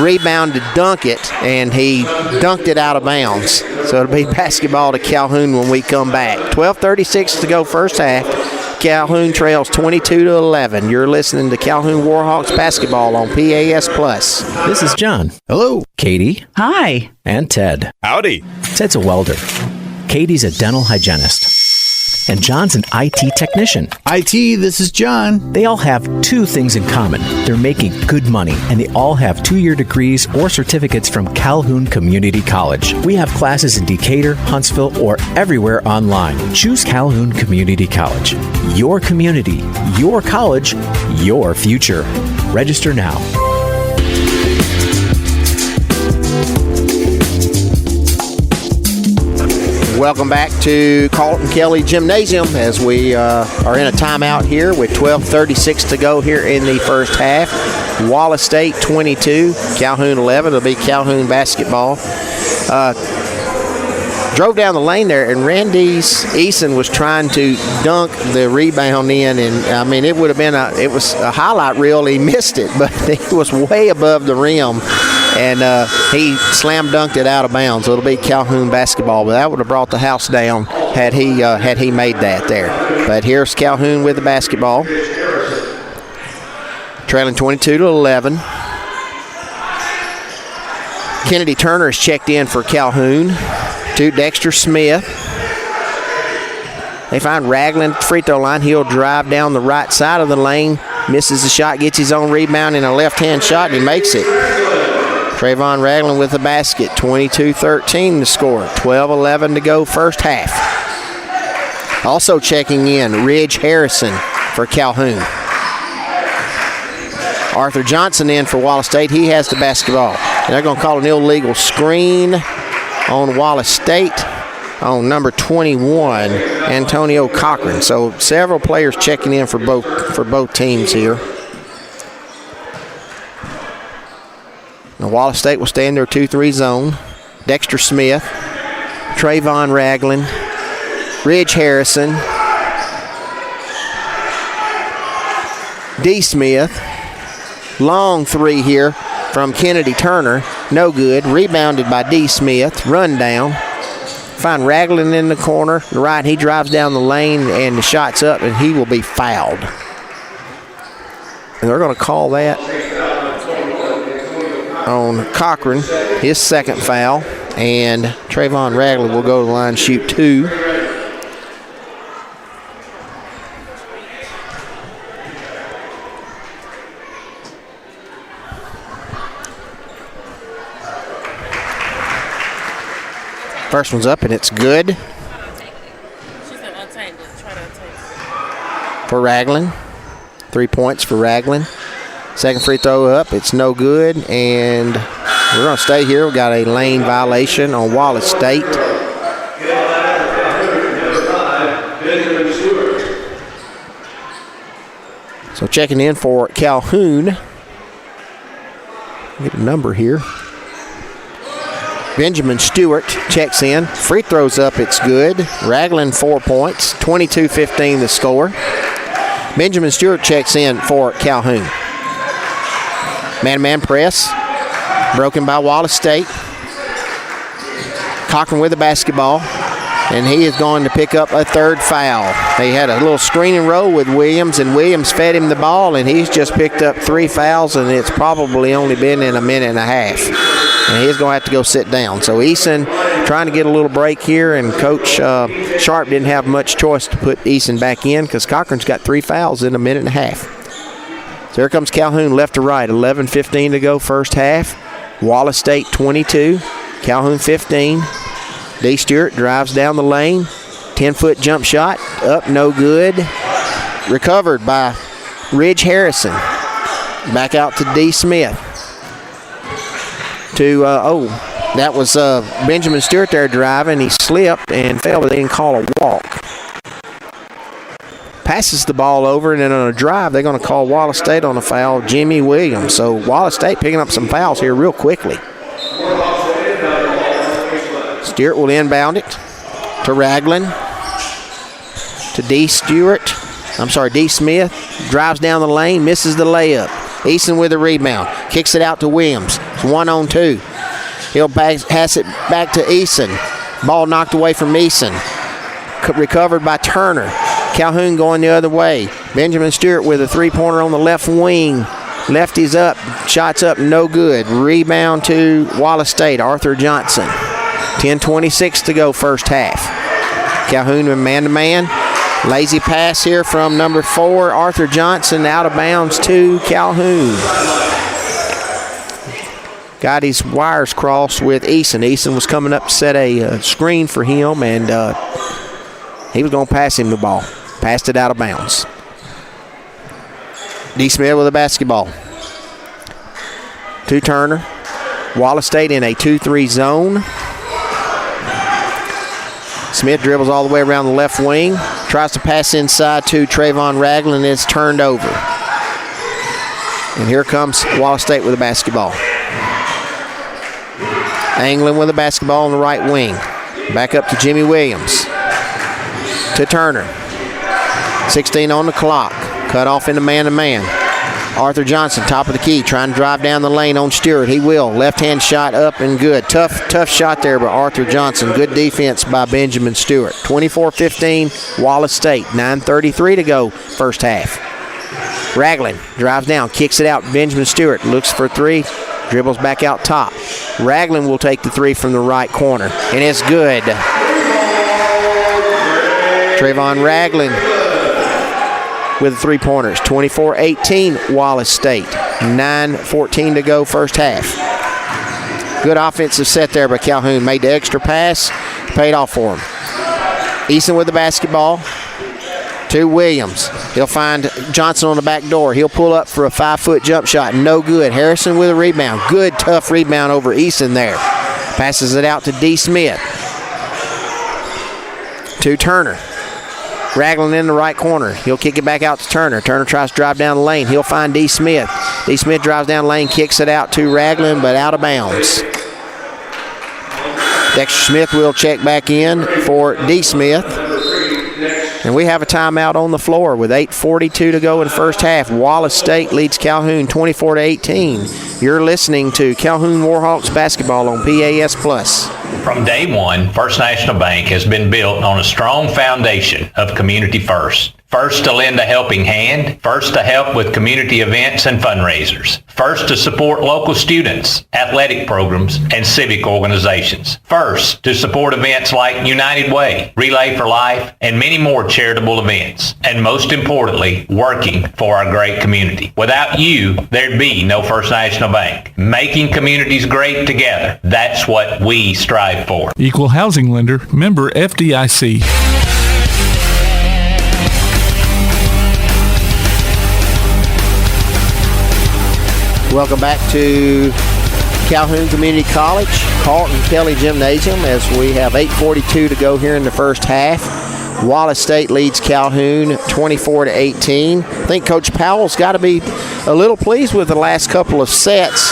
rebound to dunk it, and he dunked it out of bounds. So it'll be basketball to Calhoun when we come back. 12:36 to go first half. Calhoun trails 22-11. You're listening to Calhoun Warhawks basketball on PAS Plus. This is John. Hello. Katie. Hi. And Ted. Howdy. Ted's a welder. Katie's a dental hygienist. And John's an IT technician. IT, this is John. They all have two things in common. They're making good money, and they all have 2-year degrees or certificates from Calhoun Community College. We have classes in Decatur, Huntsville, or everywhere online. Choose Calhoun Community College. Your community, your college, your future. Register now. Welcome back to Carlton Kelly Gymnasium as we are in a timeout here with 12:36 to go here in the first half. Wallace State 22, Calhoun 11. It'll be Calhoun basketball. Drove down the lane there, and Randy Eason was trying to dunk the rebound in, and I mean it would have been it was a highlight reel. He missed it, but it was way above the rim. And he slam dunked it out of bounds. So it'll be Calhoun basketball, but that would have brought the house down had he made that there. But here's Calhoun with the basketball, trailing 22-11. Kennedy Turner is checked in for Calhoun. To Dexter Smith. They find Ragland free throw line. He'll drive down the right side of the lane, misses the shot, gets his own rebound in a left-hand shot, and he makes it. Trayvon Ragland with the basket, 22-13 the score, 12-11 to go first half. Also checking in, Ridge Harrison for Calhoun. Arthur Johnson in for Wallace State. He has the basketball. And they're going to call an illegal screen on Wallace State on number 21, Antonio Cochran. So several players checking in for both teams here. Now Wallace State will stay in their 2-3 zone. Dexter Smith, Trayvon Ragland, Ridge Harrison, D. Smith. Long three here from Kennedy Turner. No good. Rebounded by D. Smith. Run down. Find Ragland in the corner. The right, he drives down the lane and the shot's up, and he will be fouled. And they're going to call that on Cochran, his second foul. And Trayvon Ragland will go to the line, shoot 2. First one's up, and it's good for Ragland. 3 points for Ragland. Second free throw up, it's no good, and we're going to stay here. We've got a lane violation on Wallace State. So checking in for Calhoun. Get a number here. Benjamin Stewart checks in. Free throws up, it's good. Ragland 4 points, 22-15 the score. Benjamin Stewart checks in for Calhoun. Man-to-man press, broken by Wallace State. Cochran with the basketball, and he is going to pick up a third foul. They had a little screen and roll with Williams, and Williams fed him the ball, and he's just picked up 3 fouls, and it's probably only been in a minute and a half. And he's going to have to go sit down. So Eason trying to get a little break here, and Coach Sharp didn't have much choice to put Eason back in because Cochran's got 3 fouls in a minute and a half. So here comes Calhoun left to right. 11:15 to go first half. Wallace State 22, Calhoun 15. D. Stewart drives down the lane. 10-foot jump shot. Up, no good. Recovered by Ridge Harrison. Back out to D. Smith. to, that was Benjamin Stewart there driving. He slipped and fell, but they didn't call a walk. Passes the ball over, and then on a drive, they're going to call Wallace State on a foul, Jimmy Williams. So Wallace State picking up some fouls here real quickly. Stewart will inbound it to Ragland, to D. Smith. Drives down the lane, misses the layup. Eason with the rebound, kicks it out to Williams. It's 1-on-2. He'll pass it back to Eason. Ball knocked away from Eason. Recovered by Turner. Calhoun going the other way. Benjamin Stewart with a three-pointer on the left wing. Lefty's up, shots up, no good. Rebound to Wallace State, Arthur Johnson. 10:26 to go first half. Calhoun with man-to-man. Lazy pass here from number 4, Arthur Johnson, out of bounds to Calhoun. Got his wires crossed with Eason. Eason was coming up to set a screen for him, and he was going to pass him the ball. Passed it out of bounds. D. Smith with the basketball. To Turner. Wallace State in a 2-3 zone. Smith dribbles all the way around the left wing. Tries to pass inside to Trayvon Ragland. It's turned over. And here comes Wallace State with the basketball. Anglin with the basketball on the right wing. Back up to Jimmy Williams. To Turner. 16 on the clock. Cut off into man-to-man. Arthur Johnson, top of the key, trying to drive down the lane on Stewart. He will. Left-hand shot up and good. Tough shot there by Arthur Johnson. Good defense by Benjamin Stewart. 24-15, Wallace State. 9:33 to go, first half. Ragland drives down, kicks it out. Benjamin Stewart looks for three, dribbles back out top. Ragland will take the three from the right corner, and it's good. Trayvon Ragland with the three-pointers. 24-18, Wallace State. 9:14 to go, first half. Good offensive set there by Calhoun. Made the extra pass, paid off for him. Eason with the basketball to Williams. He'll find Johnson on the back door. He'll pull up for a 5-foot jump shot. No good. Harrison with a rebound. Good, tough rebound over Eason there. Passes it out to D. Smith. To Turner. Ragland in the right corner. He'll kick it back out to Turner. Turner tries to drive down the lane. He'll find D. Smith. D. Smith drives down the lane, kicks it out to Ragland, but out of bounds. Dexter Smith will check back in for D. Smith. And we have a timeout on the floor with 8:42 to go in the first half. Wallace State leads Calhoun 24-18. You're listening to Calhoun Warhawks basketball on PAS Plus. From day one, First National Bank has been built on a strong foundation of community first. First to lend a helping hand, first to help with community events and fundraisers, first to support local students, athletic programs, and civic organizations, first to support events like United Way, Relay for Life, and many more charitable events, and most importantly, working for our great community. Without you, there'd be no First National Bank. Making communities great together, that's what we strive for. Equal housing lender, member FDIC. Welcome back to Calhoun Community College, Carlton Kelly Gymnasium, as we have 8:42 to go here in the first half. Wallace State leads Calhoun 24-18. I think Coach Powell's got to be a little pleased with the last couple of sets.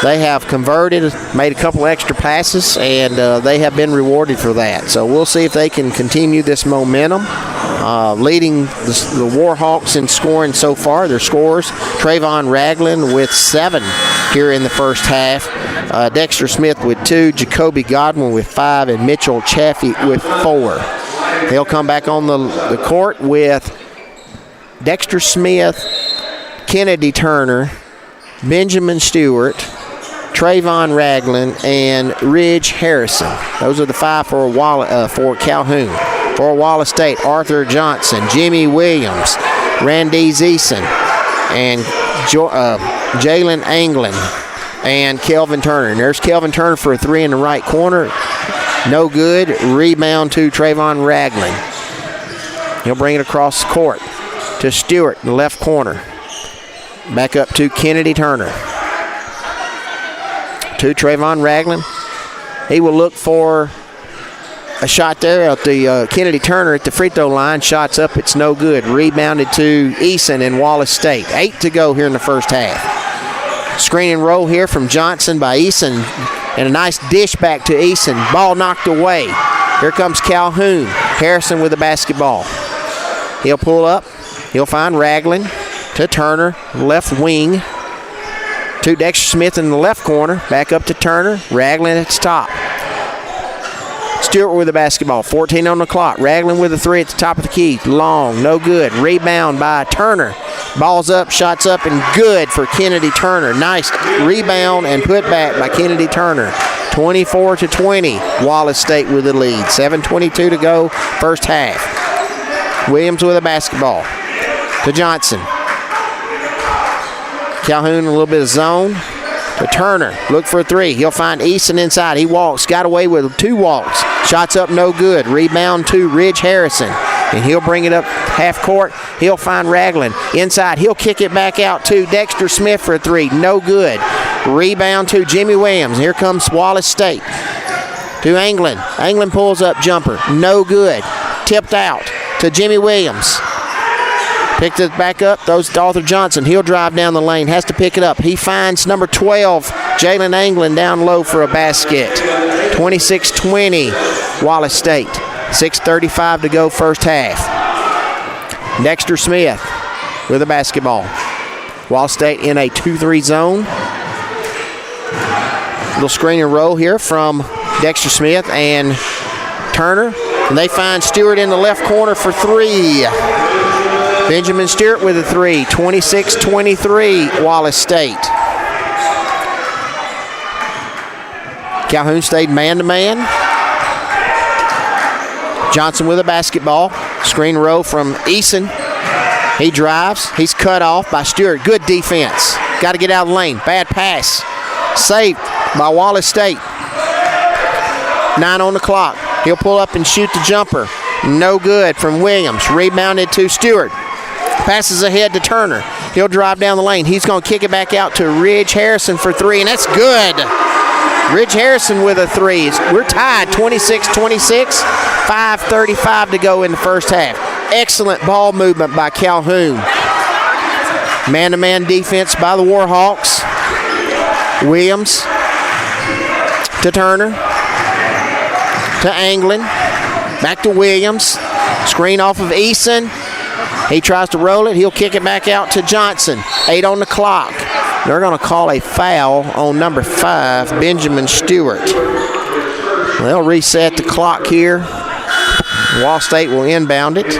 They have converted, made a couple extra passes, and they have been rewarded for that. So we'll see if they can continue this momentum. Leading the Warhawks in scoring so far, their scores, Trayvon Ragland with 7 here in the first half. Dexter Smith with 2, Jacoby Godwin with 5, and Mitchell Chaffee with 4. They'll come back on the court with Dexter Smith, Kennedy Turner, Benjamin Stewart, Trayvon Ragland, and Ridge Harrison. Those are the 5 for Calhoun. For Wallace State, Arthur Johnson, Jimmy Williams, Randy Eason, and Jalen Anglin, and Kelvin Turner. And there's Kelvin Turner for a 3 in the right corner. No good. Rebound to Trayvon Ragland. He'll bring it across the court to Stewart in the left corner. Back up to Kennedy Turner. to Trayvon Ragland. He will look for a shot there at the Kennedy Turner at the free throw line. Shots up, it's no good. Rebounded to Eason in Wallace State. 8 to go here in the first half. Screen and roll here from Johnson by Eason. And a nice dish back to Eason. Ball knocked away. Here comes Calhoun. Harrison with the basketball. He'll pull up. He'll find Ragland to Turner, left wing. To Dexter Smith in the left corner. Back up to Turner. Ragland at the top. Stewart with the basketball. 14 on the clock. Ragland with a 3 at the top of the key. Long, no good. Rebound by Turner. Ball's up, shots up, and good for Kennedy Turner. Nice rebound and put back by Kennedy Turner. 24-20. Wallace State with the lead. 7:22 to go, first half. Williams with the basketball. To Johnson. Calhoun, a little bit of zone. To Turner. Look for a 3. He'll find Eason inside. He walks. Got away with 2 walks. Shots up, no good. Rebound to Ridge Harrison. And he'll bring it up half court. He'll find Ragland. Inside. He'll kick it back out to Dexter Smith for a 3. No good. Rebound to Jimmy Williams. Here comes Wallace State. To Anglin. Anglin pulls up jumper. No good. Tipped out to Jimmy Williams. Picked it back up, throws to Arthur Johnson. He'll drive down the lane, has to pick it up. He finds number 12, Jalen Anglin, down low for a basket. 26-20, Wallace State. 6:35 to go, first half. Dexter Smith with the basketball. Wallace State in a 2-3 zone. Little screen and roll here from Dexter Smith and Turner. And they find Stewart in the left corner for 3. Benjamin Stewart with a 3, 26-23, Wallace State. Calhoun stayed man-to-man. Johnson with a basketball. Screen row from Eason. He drives. He's cut off by Stewart. Good defense. Got to get out of the lane. Bad pass. Saved by Wallace State. 9 on the clock. He'll pull up and shoot the jumper. No good from Williams. Rebounded to Stewart. Passes ahead to Turner. He'll drive down the lane. He's going to kick it back out to Ridge Harrison for 3, and that's good. Ridge Harrison with a 3. We're tied 26-26. 5:35 to go in the first half. Excellent ball movement by Calhoun. Man-to-man defense by the Warhawks. Williams to Turner. To Anglin. Back to Williams. Screen off of Eason. He tries to roll it. He'll kick it back out to Johnson. 8 on the clock. They're going to call a foul on number 5, Benjamin Stewart. They'll reset the clock here. Wall State will inbound it.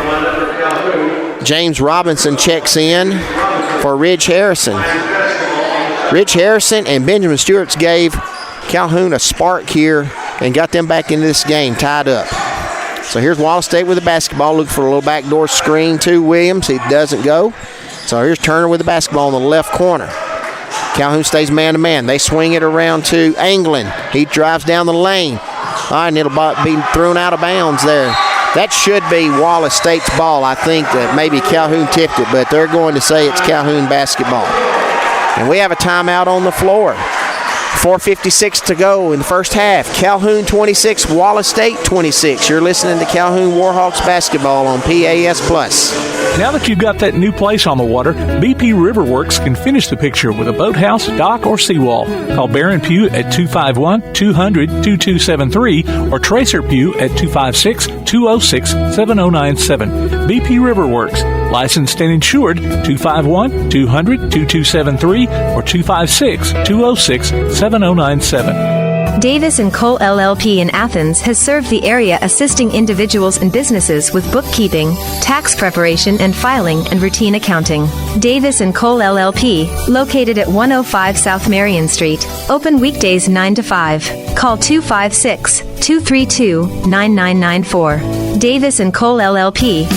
James Robinson checks in for Ridge Harrison. Ridge Harrison and Benjamin Stewart gave Calhoun a spark here and got them back into this game tied up. So here's Wallace State with the basketball, looking for a little backdoor screen to Williams. He doesn't go. So here's Turner with the basketball in the left corner. Calhoun stays man-to-man. They swing it around to Anglin. He drives down the lane. All right, and it'll be thrown out of bounds there. That should be Wallace State's ball. I think that maybe Calhoun tipped it, but they're going to say it's Calhoun basketball. And we have a timeout on the floor. 4:56 to go in the first half. Calhoun 26, Wallace State 26. You're listening to Calhoun Warhawks basketball on PAS Plus. Now that you've got that new place on the water, BP Riverworks can finish the picture with a boathouse, dock, or seawall. Call Barron Pugh at 251-200-2273 or Tracer Pugh at 256-206-7097. BP Riverworks, licensed and insured, 251-200-2273 or 256-206-7097. Davis & Cole LLP in Athens has served the area assisting individuals and businesses with bookkeeping, tax preparation and filing, and routine accounting. Davis & Cole LLP, located at 105 South Marion Street, open weekdays 9 to 5. Call 256-232-9994. Davis & Cole LLP.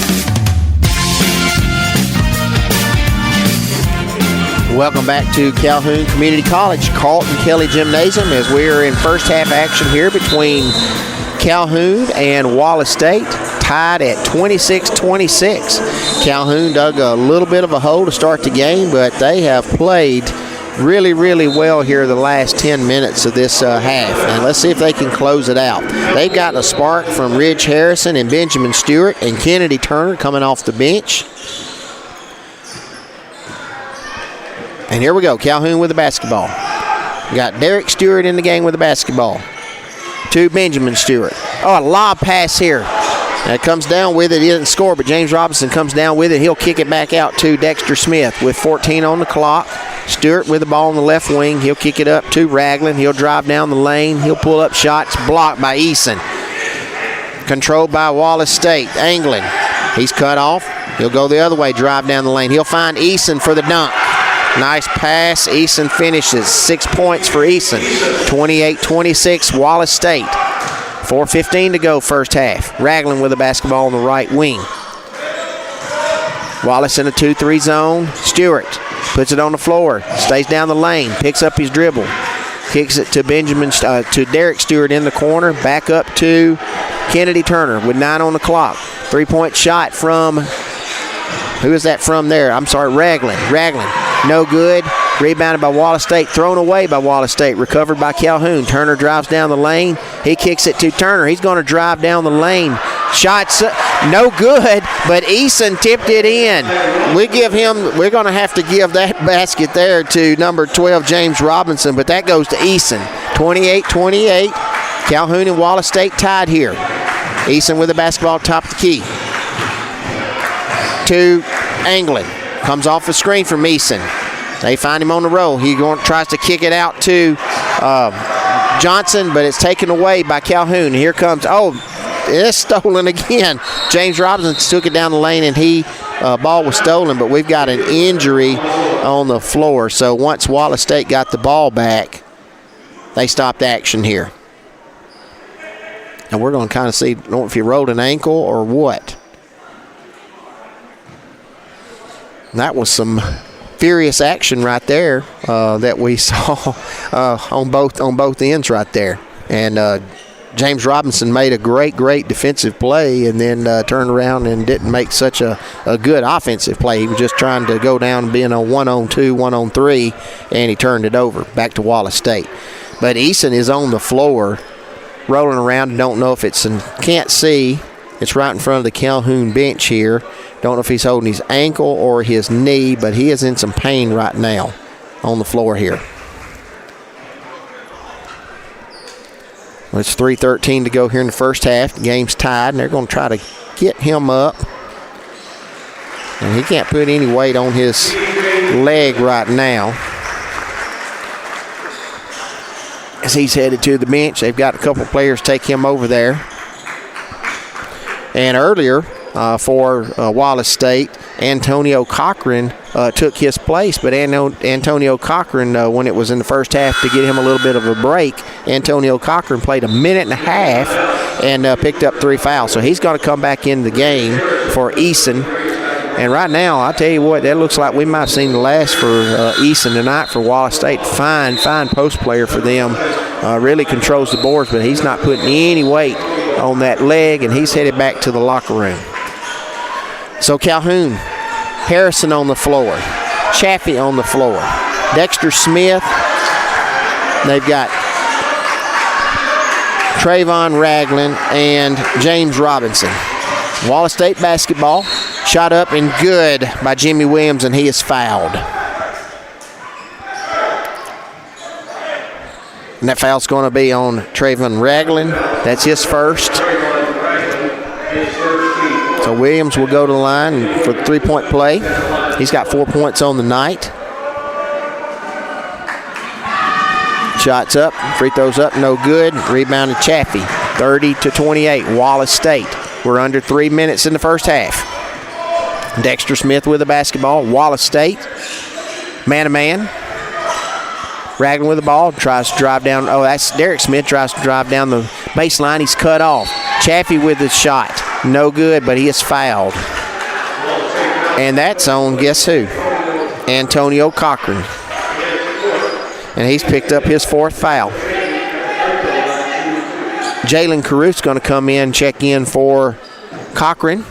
Welcome back to Calhoun Community College, Carlton Kelly Gymnasium, as we are in first half action here between Calhoun and Wallace State, tied at 26-26. Calhoun dug a little bit of a hole to start the game, but they have played really, really well here the last 10 minutes of this half. And let's see if they can close it out. They've gotten a spark from Ridge Harrison and Benjamin Stewart and Kennedy Turner coming off the bench. And here we go, Calhoun with the basketball. We got Derek Stewart in the game with the basketball to Benjamin Stewart. Oh, a lob pass here. That comes down with it. He doesn't score, but James Robinson comes down with it. He'll kick it back out to Dexter Smith with 14 on the clock. Stewart with the ball on the left wing. He'll kick it up to Ragland. He'll drive down the lane. He'll pull up shots. Blocked by Eason. Controlled by Wallace State. Anglin. He's cut off. He'll go the other way, drive down the lane. He'll find Eason for the dunk. Nice pass. Eason finishes. 6 points for Eason. 28-26, Wallace State. 4:15 to go first half. Ragland with the basketball on the right wing. Wallace in a 2-3 zone. Stewart puts it on the floor. Stays down the lane. Picks up his dribble. Kicks it to Derek Stewart in the corner. Back up to Kennedy Turner with 9 on the clock. 3-point shot from, who is that from there? I'm sorry, Ragland. No good. Rebounded by Wallace State. Thrown away by Wallace State. Recovered by Calhoun. Turner drives down the lane. He kicks it to Turner. He's going to drive down the lane. Shots no good, but Eason tipped it in. We're going to have to give that basket there to number 12, James Robinson, but that goes to Eason. 28-28. Calhoun and Wallace State tied here. Eason with the basketball top of the key. To Anglin. Comes off a screen from Eason. They find him on the roll. He tries to kick it out to Johnson, but it's taken away by Calhoun. Here comes, it's stolen again. James Robinson took it down the lane, and ball was stolen, but we've got an injury on the floor. So once Wallace State got the ball back, they stopped action here. And we're going to kind of see, I don't know if he rolled an ankle or what. That was some furious action right there that we saw on both ends right there. And James Robinson made a great defensive play and then turned around and didn't make such a good offensive play. He was just trying to go down and being a 1-on-2, 1-on-3, and he turned it over back to Wallace State. But Eason is on the floor rolling around. Don't know if can't see. It's right in front of the Calhoun bench here. Don't know if he's holding his ankle or his knee, but he is in some pain right now on the floor here. Well, it's 3:13 to go here in the first half. The game's tied, and they're going to try to get him up. And he can't put any weight on his leg right now. As he's headed to the bench, they've got a couple players take him over there. And earlier, for Wallace State, Antonio Cochran took his place, but Antonio Cochran, when it was in the first half to get him a little bit of a break, Antonio Cochran played a minute and a half and picked up 3 fouls. So he's going to come back in the game for Eason. And right now, I'll tell you what, that looks like we might have seen the last for Eason tonight for Wallace State. Fine post player for them. Really controls the boards, but he's not putting any weight on that leg, and he's headed back to the locker room. So Calhoun, Harrison on the floor, Chaffee on the floor, Dexter Smith. They've got Trayvon Ragland and James Robinson. Wallace State basketball, shot up and good by Jimmy Williams, and he is fouled. And that foul's going to be on Trayvon Ragland. That's his first. So Williams will go to the line for the 3-point play. He's got 4 points on the night. Shots up, free throws up, no good. Rebounded Chaffee, 30-28, Wallace State. We're under 3 minutes in the first half. Dexter Smith with the basketball. Wallace State, man-to-man. Ragland with the ball, tries to drive down. Oh, that's Derek Smith, tries to drive down the baseline. He's cut off. Chaffee with the shot. No good, but he is fouled. And that's on, guess who? Antonio Cochran. And he's picked up his 4th foul. Jalen Caruth's going to come in, check in for Cochran.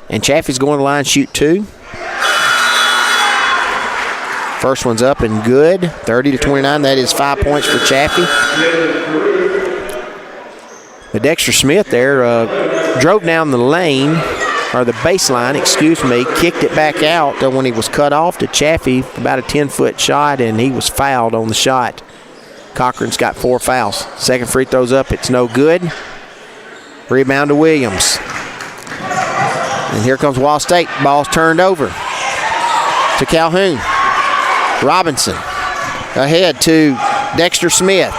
And Chaffee's going to the line, shoot 2. First one's up and good. 30-29. That is 5 points for Chaffee. But Dexter Smith there drove down the lane, or the baseline, kicked it back out when he was cut off to Chaffee, about a 10-foot shot, and he was fouled on the shot. Cochran's got 4 fouls. Second free throw's up. It's no good. Rebound to Williams. And here comes Wallace State. Ball's turned over to Calhoun. Robinson ahead to Dexter Smith.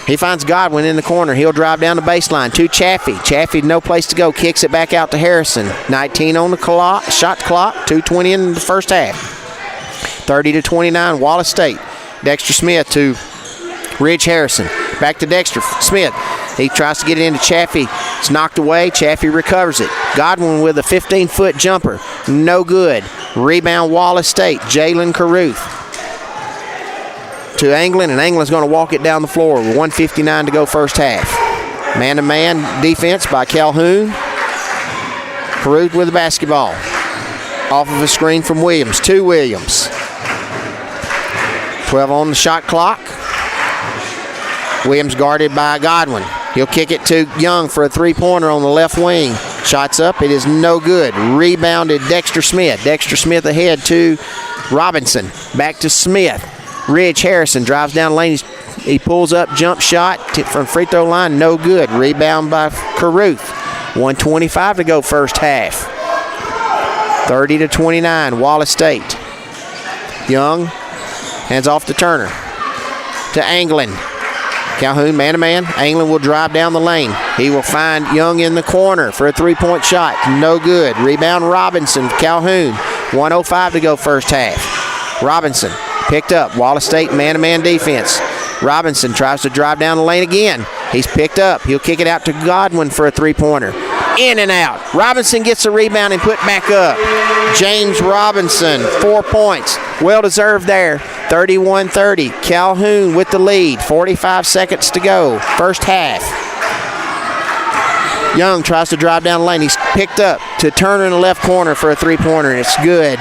He finds Godwin in the corner. He'll drive down the baseline to Chaffee. Chaffee, no place to go. Kicks it back out to Harrison. 19 on the clock, shot clock. 2:20 in the first half. 30-29, Wallace State. Dexter Smith to Ridge Harrison. Back to Dexter Smith. He tries to get it into Chaffee. It's knocked away. Chaffee recovers it. Godwin with a 15-foot jumper. No good. Rebound Wallace State. Jalen Carruth to Anglin, and Anglin's going to walk it down the floor with 1:59 to go first half. Man-to-man defense by Calhoun. Carruth with the basketball. Off of a screen from Williams. To Williams. 12 on the shot clock. Williams guarded by Godwin. He'll kick it to Young for a three-pointer on the left wing. Shots up. It is no good. Rebounded Dexter Smith. Dexter Smith ahead to Robinson. Back to Smith. Ridge Harrison drives down the lane. He pulls up, jump shot from free throw line. No good. Rebound by Carruth. 1:25 to go first half. 30-29, Wallace State. Young hands off to Turner. To Anglin. Calhoun man-to-man. Anglin will drive down the lane. He will find Young in the corner for a three-point shot. No good. Rebound Robinson. Calhoun. 1:05 to go first half. Robinson picked up. Wallace State man-to-man defense. Robinson tries to drive down the lane again. He's picked up. He'll kick it out to Godwin for a three-pointer. In and out. Robinson gets the rebound and put back up. James Robinson, 4 points. Well-deserved there. 31-30. Calhoun with the lead. 45 seconds to go. First half. Young tries to drive down the lane. He's picked up to Turner in the left corner for a three-pointer, and it's good.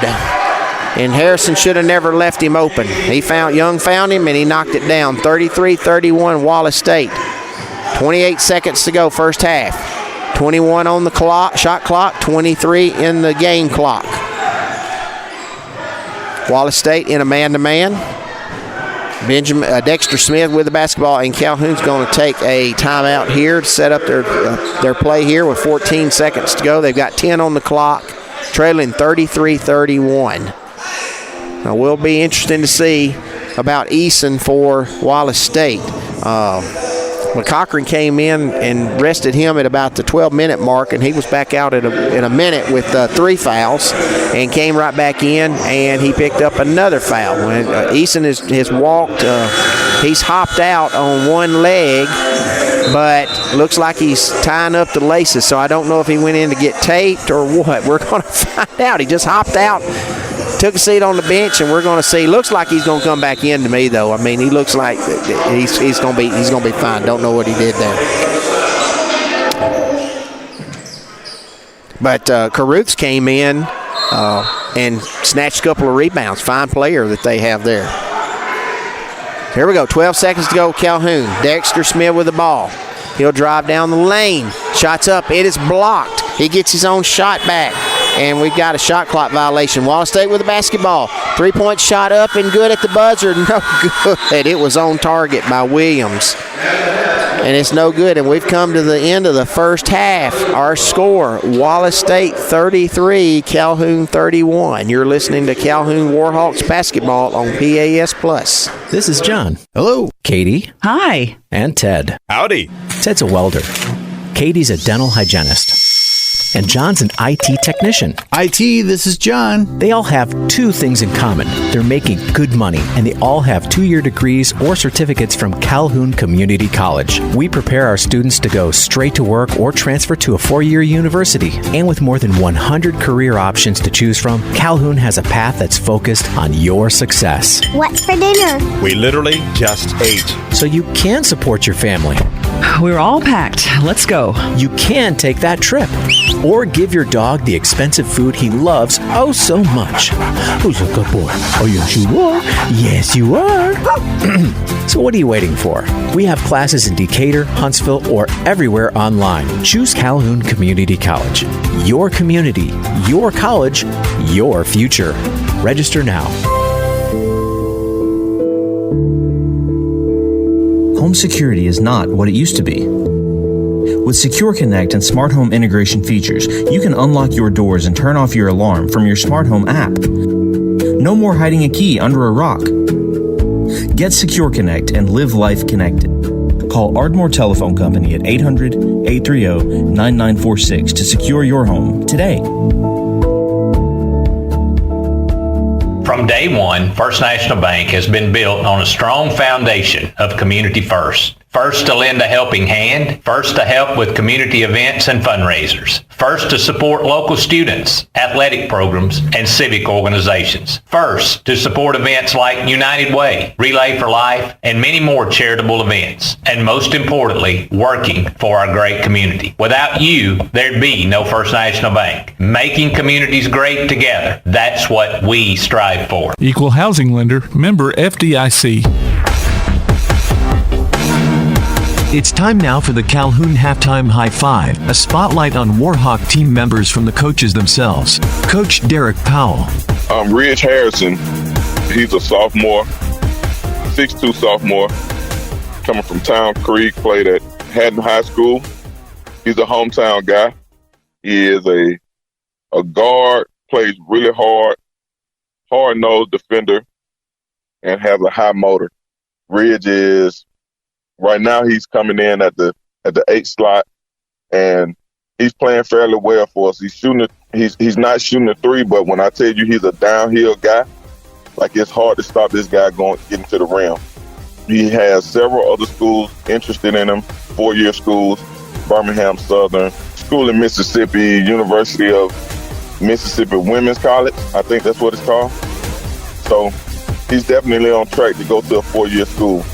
And Harrison should have never left him open. Young found him, and he knocked it down. 33-31, Wallace State. 28 seconds to go, first half. 21 on the clock, shot clock, 23 in the game clock. Wallace State in a man-to-man. Dexter Smith with the basketball, and Calhoun's going to take a timeout here to set up their play here with 14 seconds to go. They've got 10 on the clock, trailing 33-31. Now, will be interesting to see about Eason for Wallace State. When Cochran came in and rested him at about the 12-minute mark, and he was back out in a minute with 3 fouls, and came right back in, and he picked up another foul. When Eason has walked, he's hopped out on one leg, but looks like he's tying up the laces, so I don't know if he went in to get taped or what. We're going to find out. He just hopped out, took a seat on the bench, and we're going to see. Looks like he's going to come back in to me, though. I mean, he looks like he's going to be fine. Don't know what he did there. But Carruth's came in and snatched a couple of rebounds. Fine player that they have there. Here we go. 12 seconds to go. Calhoun. Dexter Smith with the ball. He'll drive down the lane. Shots up. It is blocked. He gets his own shot back. And we've got a shot clock violation. Wallace State with the basketball. 3-point shot up and good at the buzzer. No good. It was on target by Williams. And it's no good. And we've come to the end of the first half. Our score, Wallace State 33, Calhoun 31. You're listening to Calhoun Warhawks basketball on PAS Plus. This is John. Hello. Katie. Hi. And Ted. Howdy. Ted's a welder. Katie's a dental hygienist. And John's an IT technician. IT, this is John. They all have 2 things in common. They're making good money, and they all have 2-year degrees or certificates from Calhoun Community College. We prepare our students to go straight to work or transfer to a 4-year university. And with more than 100 career options to choose from, Calhoun has a path that's focused on your success. What's for dinner? We literally just ate. So you can support your family We're all packed. Let's go. You can take that trip. Or give your dog the expensive food he loves oh so much. Who's a good boy? Oh, yes, you are. Yes, you are. So what are you waiting for? We have classes in Decatur, Huntsville, or everywhere online. Choose Calhoun Community College. Your community, your college, your future. Register now. Home security is not what it used to be. With Secure Connect and smart home integration features, you can unlock your doors and turn off your alarm from your smart home app. No more hiding a key under a rock. Get Secure Connect and live life connected. Call Ardmore Telephone Company at 800-830-9946 to secure your home today. From day one, First National Bank has been built on a strong foundation of community first. First to lend a helping hand, first to help with community events and fundraisers, first to support local students, athletic programs, and civic organizations, first to support events like United Way, Relay for Life, and many more charitable events, and most importantly, working for our great community. Without you, there'd be no First National Bank. Making communities great together, that's what we strive for. Equal housing lender, member FDIC. It's time now for the Calhoun Halftime High Five, a spotlight on Warhawk team members from the coaches themselves. Coach Derek Powell. Ridge Harrison, he's a sophomore, 6'2" sophomore, coming from Town Creek, played at Haddon High School. He's a hometown guy. He is a guard, plays really hard-nosed defender, and has a high motor. Ridge is right now he's coming in at the 8 slot, and he's playing fairly well for us. He's not shooting a three, but when I tell you he's a downhill guy, like it's hard to stop this guy getting to the rim. He has several other schools interested in him, 4-year schools, Birmingham Southern, school in Mississippi, University of Mississippi Women's College, I think that's what it's called. So he's definitely on track to go to a 4-year school.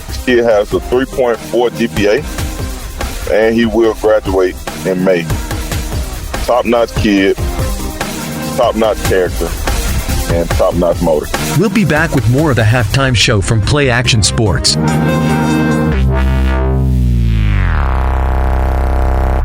This kid has a 3.4 GPA, and he will graduate in May. Top-notch kid, top-notch character, and top-notch motor. We'll be back with more of the halftime show from Play Action Sports.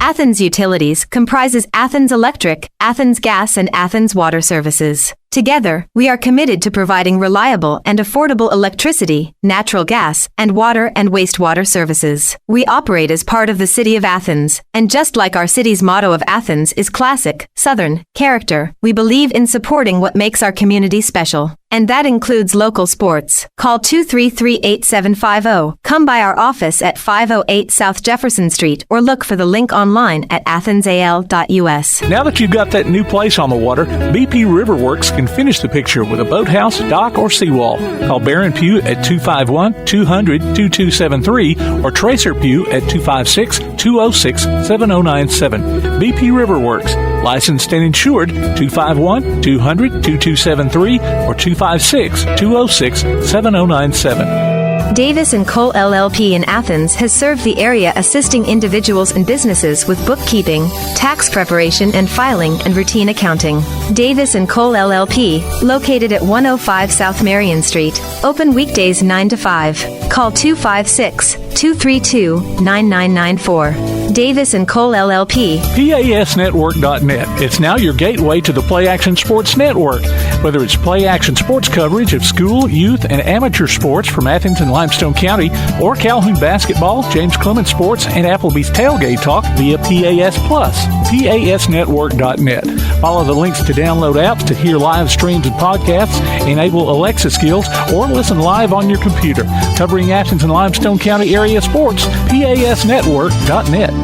Athens Utilities comprises Athens Electric, Athens Gas, and Athens Water Services. Together, we are committed to providing reliable and affordable electricity, natural gas, and water and wastewater services. We operate as part of the City of Athens, and just like our city's motto of Athens is classic, Southern, character, we believe in supporting what makes our community special. And that includes local sports. Call 233-8750. Come by our office at 508 South Jefferson Street or look for the link online at athensal.us. Now that you've got that new place on the water, BP Riverworks can finish the picture with a boathouse, dock, or seawall. Call Barron Pugh at 251-200-2273 or Tracer Pugh at 256-206-7097. BP Riverworks, licensed and insured, 251-200-2273 or 256-206-7097. Davis & Cole LLP in Athens has served the area assisting individuals and businesses with bookkeeping, tax preparation and filing, and routine accounting. Davis & Cole LLP, located at 105 South Marion Street, open weekdays 9 to 5. Call 256-232-9994. Davis & Cole LLP. PASnetwork.net. It's now your gateway to the Play Action Sports Network. Whether it's Play Action Sports coverage of school, youth, and amateur sports from Athens and Limestone County, or Calhoun basketball, James Clement sports, and Applebee's tailgate talk via PAS Plus. PASnetwork.net. Follow the links to download apps to hear live streams and podcasts, enable Alexa skills, or listen live on your computer. Covering Athens and Limestone County area sports, PASnetwork.net.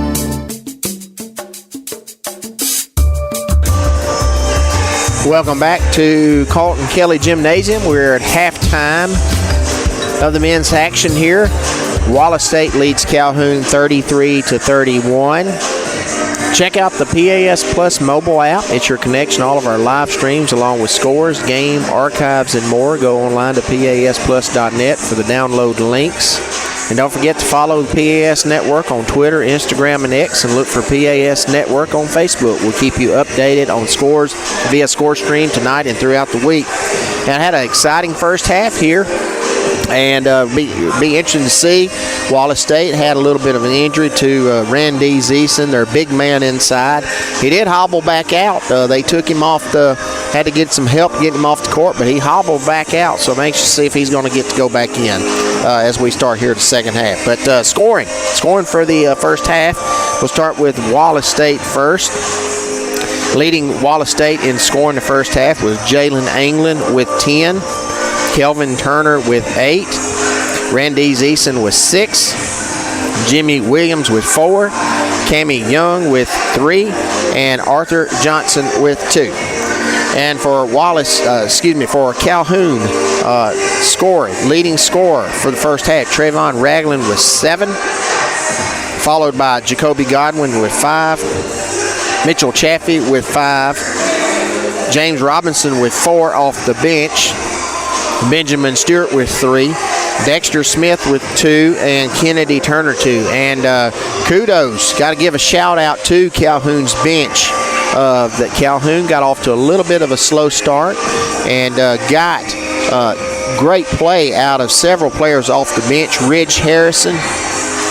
Welcome back to Colton Kelly Gymnasium. We're at halftime of the men's action here. Wallace State leads Calhoun 33-31. Check out the PAS Plus mobile app. It's your connection to all of our live streams along with scores, game, archives, and more. Go online to pasplus.net for the download links. And don't forget to follow the PAS Network on Twitter, Instagram, and X, and look for PAS Network on Facebook. We'll keep you updated on scores via ScoreStream tonight and throughout the week. And I had an exciting first half here. And be interesting to see. Wallace State had a little bit of an injury to Randy Zeeson, their big man inside. He did hobble back out. They took him off had to get some help getting him off the court, but he hobbled back out. So I'm anxious to see if he's going to get to go back in as we start here the second half. But scoring for the first half. We'll start with Wallace State first. Leading Wallace State in scoring the first half was Jalen Anglin with 10. Kelvin Turner with 8. Randy Zeeson with 6. Jimmy Williams with 4. Cammie Young with 3. And Arthur Johnson with 2. And for for Calhoun, leading scorer for the first half, Trayvon Ragland with 7. Followed by Jacoby Godwin with 5. Mitchell Chaffee with 5. James Robinson with 4 off the bench. Benjamin Stewart with 3, Dexter Smith with 2, and Kennedy Turner 2. And kudos, got to give a shout out to Calhoun's bench. That Calhoun got off to a little bit of a slow start and got great play out of several players off the bench. Ridge Harrison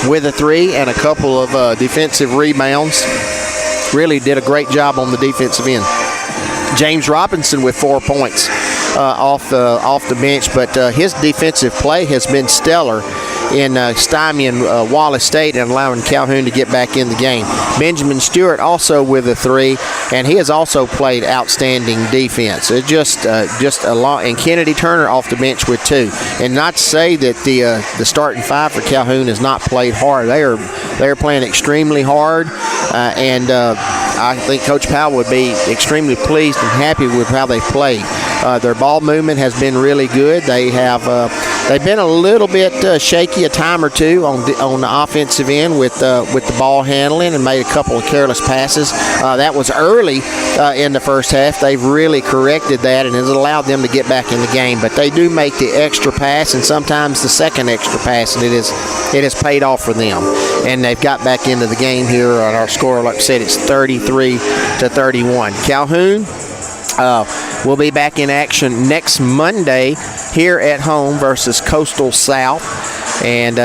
with a 3 and a couple of defensive rebounds. Really did a great job on the defensive end. James Robinson with 4 points off the bench, but his defensive play has been stellar in stymieing Wallace State and allowing Calhoun to get back in the game. Benjamin Stewart also with a 3, and he has also played outstanding defense. It's just a lot. And Kennedy Turner off the bench with 2. And not to say that the starting 5 for Calhoun has not played hard. They are playing extremely hard, and I think Coach Powell would be extremely pleased and happy with how they played. Their ball movement has been really good. They've been a little bit shaky a time or two on the offensive end with the ball handling and made a couple of careless passes. That was early in the first half. They've really corrected that and has allowed them to get back in the game. But they do make the extra pass and sometimes the second extra pass, and it has paid off for them. And they've got back into the game here. On our score, like I said, it's 33-31. Calhoun will be back in action next Monday here at home versus Coastal South. And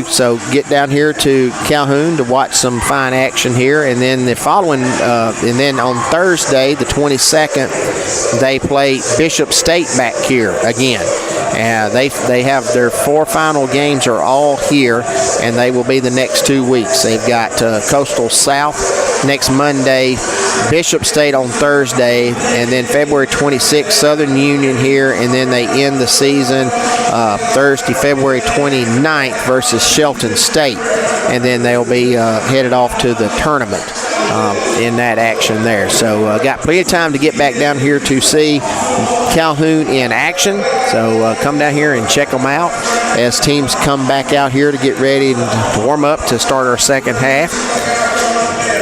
so get down here to Calhoun to watch some fine action here. And then the following, and then on Thursday, the 22nd, they play Bishop State back here again. They have their 4 final games are all here, and they will be the next 2 weeks. They've got Coastal South next Monday, Bishop State on Thursday, and then February 26th, Southern Union here, and then they end the season Thursday, February 29th versus Shelton State, and then they'll be headed off to the tournament in that action there. So got plenty of time to get back down here to see Calhoun in action. So come down here and check them out as teams come back out here to get ready to warm up to start our second half.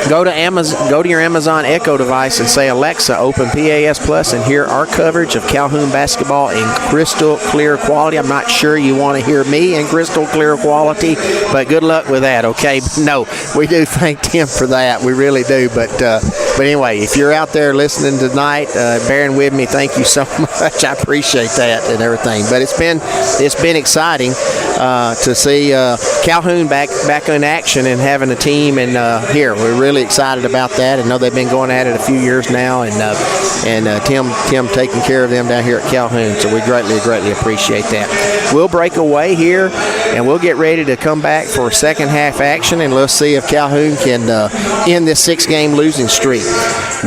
Go to your Amazon Echo device and say, Alexa, open PAS Plus and hear our coverage of Calhoun basketball in crystal clear quality. I'm not sure you want to hear me in crystal clear quality, but good luck with that, okay? No, we do thank Tim for that. We really do. But anyway, if you're out there listening tonight, bearing with me, thank you so much. I appreciate that and everything. But it's been exciting to see Calhoun back in action and having a team and here. We're really excited about that. I know they've been going at it a few years now, and Tim taking care of them down here at Calhoun, so we greatly appreciate that. We'll break away here, and we'll get ready to come back for second half action, and let's see if Calhoun can end this 6-game losing streak.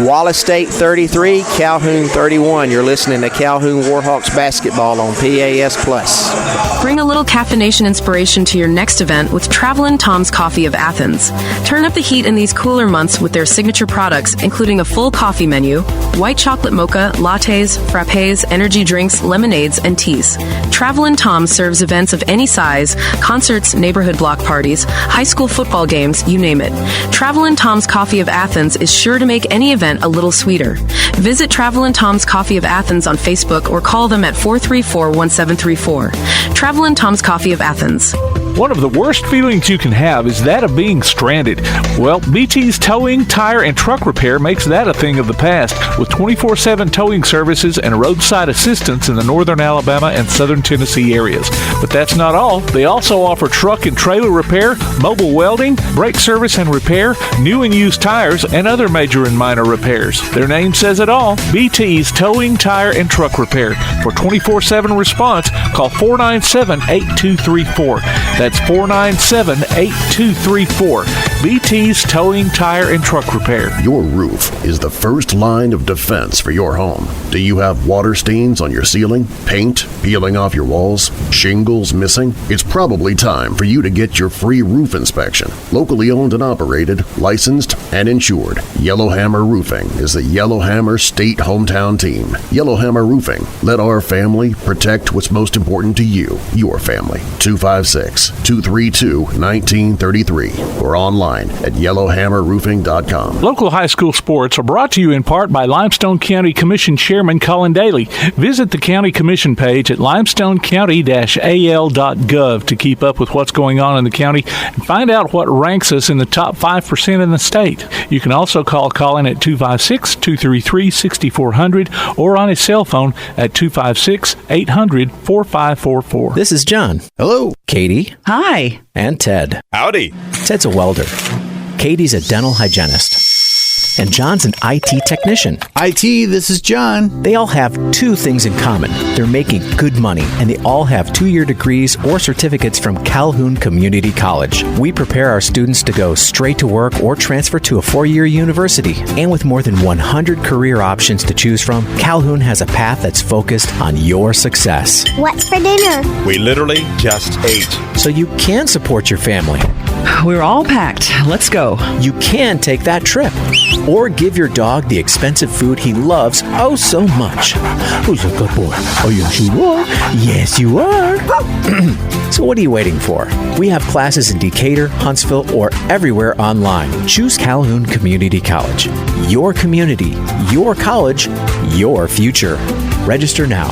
Wallace State 33, Calhoun 31. You're listening to Calhoun Warhawks basketball on PAS Plus. Bring a little caffeination inspiration to your next event with Travelin' Tom's Coffee of Athens. Turn up the heat in these cooler months with their signature products, including a full coffee menu, white chocolate mocha, lattes, frappes, energy drinks, lemonades, and teas. Travelin' Tom serves events of any size, concerts, neighborhood block parties, high school football games, you name it. Travelin' Tom's Coffee of Athens is sure to make any event a little sweeter. Visit Travelin' Tom's Coffee of Athens on Facebook or call them at 434-1734. Travelin' Tom's Coffee of Athens. One of the worst feelings you can have is that of being stranded. Well, BT's Towing, Tire, and Truck Repair makes that a thing of the past with 24/7 towing services and roadside assistance in the northern Alabama and southern Tennessee areas. But that's not all. They also offer truck and trailer repair, mobile welding, brake service and repair, new and used tires, and other major and minor repairs. Their name says it all. BT's Towing, Tire, and Truck Repair. For 24/7 response, call 497-8234. That's 497-8234. BT's Towing, Tire, and Truck Repair. Your roof is the first line of defense for your home. Do you have water stains on your ceiling? Paint peeling off your walls? Shingles missing? It's probably time for you to get your free roof inspection. Locally owned and operated, licensed, and insured, Yellowhammer Roofing is the Yellowhammer State hometown team. Yellowhammer Roofing. Let our family protect what's most important to you, your family. 256-232-1933 or online at yellowhammerroofing.com. Local high school sports are brought to you in part by Limestone County Commission Chairman Colin Daly. Visit the County Commission page at limestonecounty-al.gov to keep up with what's going on in the county and find out what ranks us in the top 5% in the state. You can also call Colin at 256-233-6400 or on his cell phone at 256-800-4544. This is John. Hello. Katie. Hi. And Ted. Howdy. Ted's a welder. Katie's a dental hygienist. And John's an IT technician. IT, this is John. They all have two things in common. They're making good money, and they all have 2-year degrees or certificates from Calhoun Community College. We prepare our students to go straight to work or transfer to a 4-year university. And with more than 100 career options to choose from, Calhoun has a path that's focused on your success. What's for dinner? We literally just ate. So you can support your family. We're all packed. Let's go. You can take that trip. Or give your dog the expensive food he loves oh so much. Who's a good boy? Oh, yes, you are. Yes, you are. So what are you waiting for? We have classes in Decatur, Huntsville, or everywhere online. Choose Calhoun Community College. Your community, your college, your future. Register now.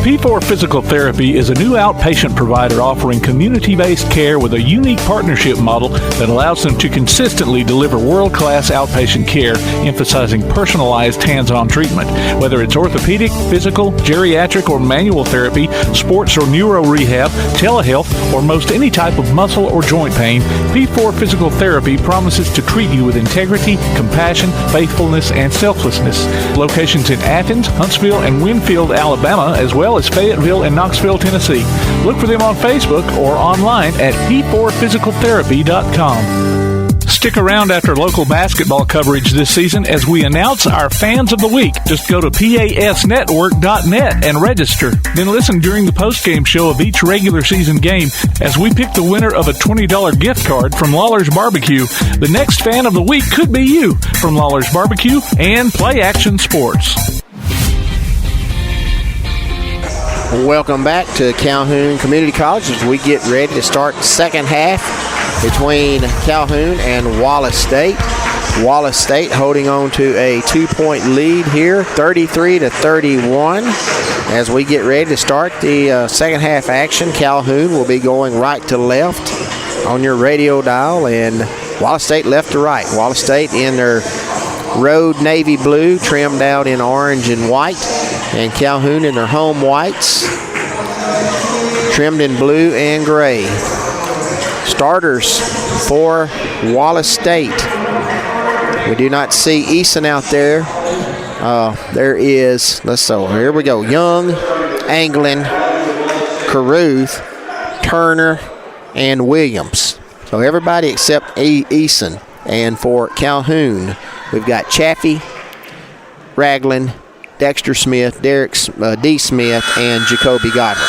P4 Physical Therapy is a new outpatient provider offering community-based care with a unique partnership model that allows them to consistently deliver world-class outpatient care, emphasizing personalized hands-on treatment. Whether it's orthopedic, physical, geriatric, or manual therapy, sports or neuro rehab, telehealth, or most any type of muscle or joint pain, P4 Physical Therapy promises to treat you with integrity, compassion, faithfulness, and selflessness. Locations in Athens, Huntsville, and Winfield, Alabama, as well as Fayetteville and Knoxville, Tennessee. Look for them on Facebook or online at p4physicaltherapy.com. Stick around after local basketball coverage this season as we announce our Fans of the Week. Just go to pasnetwork.net and register. Then listen during the postgame show of each regular season game as we pick the winner of a $20 gift card from Lawler's Barbecue. The next Fan of the Week could be you from Lawler's Barbecue and Play Action Sports. Welcome back to Calhoun Community College as we get ready to start the second half between Calhoun and Wallace State. Wallace State holding on to a 2-point lead here, 33-31. As we get ready to start the second half action, Calhoun will be going right to left on your radio dial, and Wallace State left to right. Wallace State in their road navy blue, trimmed out in orange and white, and Calhoun in their home whites, trimmed in blue and gray. Starters for Wallace State. We do not see Eason out there. There is, here we go, Young, Anglin, Caruth, Turner, and Williams. So everybody except Eason. And for Calhoun, We've got Chaffee, Ragland, Dexter Smith, D. Smith, and Jacoby Godwin.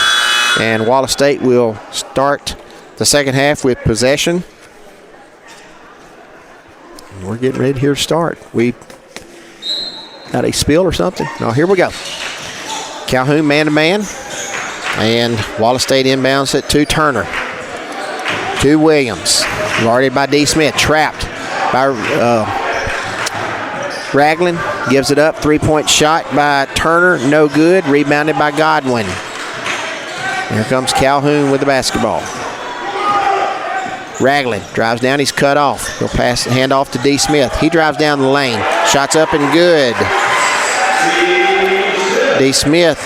And Wallace State will start the second half with possession. And we're getting ready here to start. We got a spill or something? No, here we go. Calhoun man-to-man. And Wallace State inbounds it to Turner. To Williams. Guarded by D. Smith. Trapped by Ragland. Gives it up. Three-point shot by Turner. No good. Rebounded by Godwin. Here comes Calhoun with the basketball. Ragland drives down. He's cut off. He'll pass the hand off to D. Smith. He drives down the lane. Shots up and good. D. Smith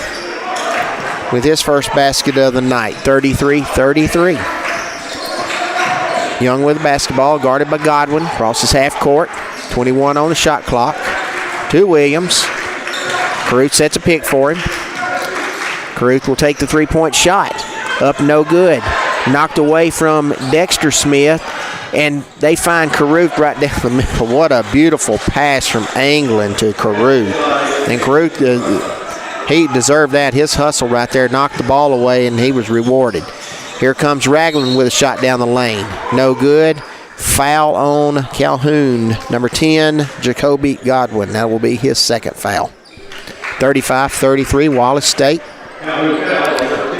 with his first basket of the night. 33-33. Young with the basketball. Guarded by Godwin. Crosses half court. 21 on the shot clock. To Williams. Caruth sets a pick for him. Caruth will take the three-point shot. Up no good. Knocked away from Dexter Smith, and they find Caruth right down the middle. What a beautiful pass from Anglin to Caruth. And Caruth, he deserved that. His hustle right there knocked the ball away, and he was rewarded. Here comes Ragland with a shot down the lane. No good. Foul on Calhoun. Number 10, Jacoby Godwin. That will be his second foul. 35-33, Wallace State.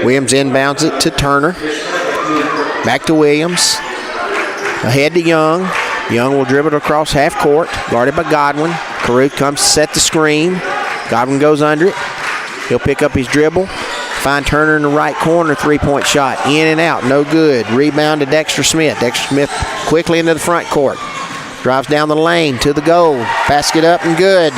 Williams inbounds it to Turner. Back to Williams. Ahead to Young. Young will dribble it across half court. Guarded by Godwin. Caruth comes to set the screen. Godwin goes under it. He'll pick up his dribble. Find Turner in the right corner. Three-point shot. In and out. No good. Rebound to Dexter Smith. Dexter Smith quickly into the front court. Drives down the lane to the goal. Basket up and good.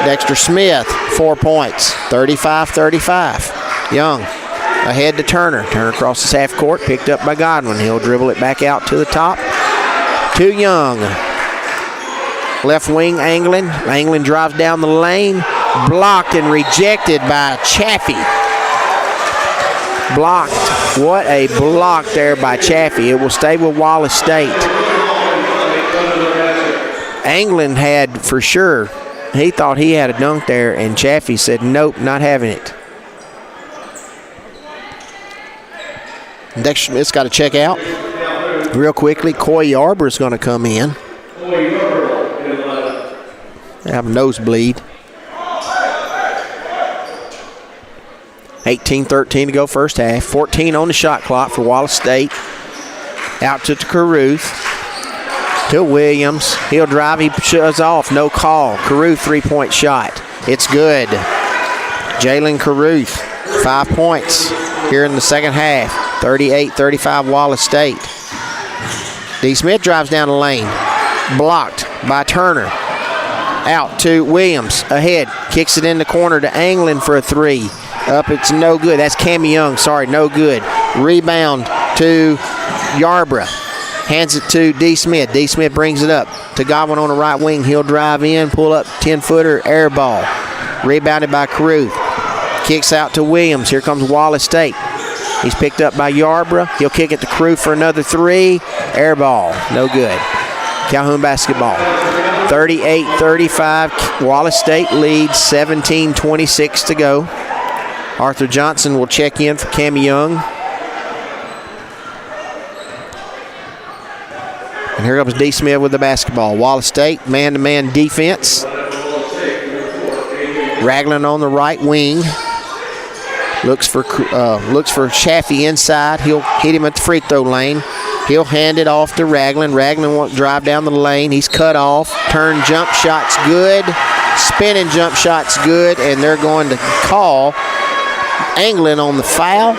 Dexter Smith, 4 points. 35-35. Young ahead to Turner. Turner crosses half court. Picked up by Godwin. He'll dribble it back out to the top. To Young. Left wing Anglin. Anglin drives down the lane. Blocked and rejected by Chaffee. Blocked. What a block there by Chaffee. It will stay with Wallace State. Anglin had for sure. He thought he had a dunk there, and Chaffee said, nope, not having it. Dexter Smith's got to check out. Real quickly, Coy Yarborough is going to come in. They have a nosebleed. 18-13 to go first half. 14 on the shot clock for Wallace State. Out to Caruth. To Williams. He'll drive. He shoves off. No call. Caruth, three-point shot. It's good. Jalen Caruth, 5 points here in the second half. 38-35 Wallace State. D. Smith drives down the lane. Blocked by Turner. Out to Williams. Ahead. Kicks it in the corner to Anglin for a three. Up, it's no good. That's Cam Young. Sorry, no good. Rebound to Yarborough. Hands it to D. Smith. D. Smith brings it up to Godwin on the right wing. He'll drive in, pull up, 10-footer, air ball. Rebounded by Caruth. Kicks out to Williams. Here comes Wallace State. He's picked up by Yarborough. He'll kick it to Caruth for another three. Air ball. No good. Calhoun basketball. 38-35. Wallace State leads. 17-26 to go. Arthur Johnson will check in for Cam Young. And here comes D. Smith with the basketball. Wallace State, man-to-man defense. Ragland on the right wing. Looks for Chaffee inside. He'll hit him at the free throw lane. He'll hand it off to Ragland. Ragland won't drive down the lane. He's cut off. Turn jump shot's good. Spinning jump shot's good. And they're going to call Anglin on the foul.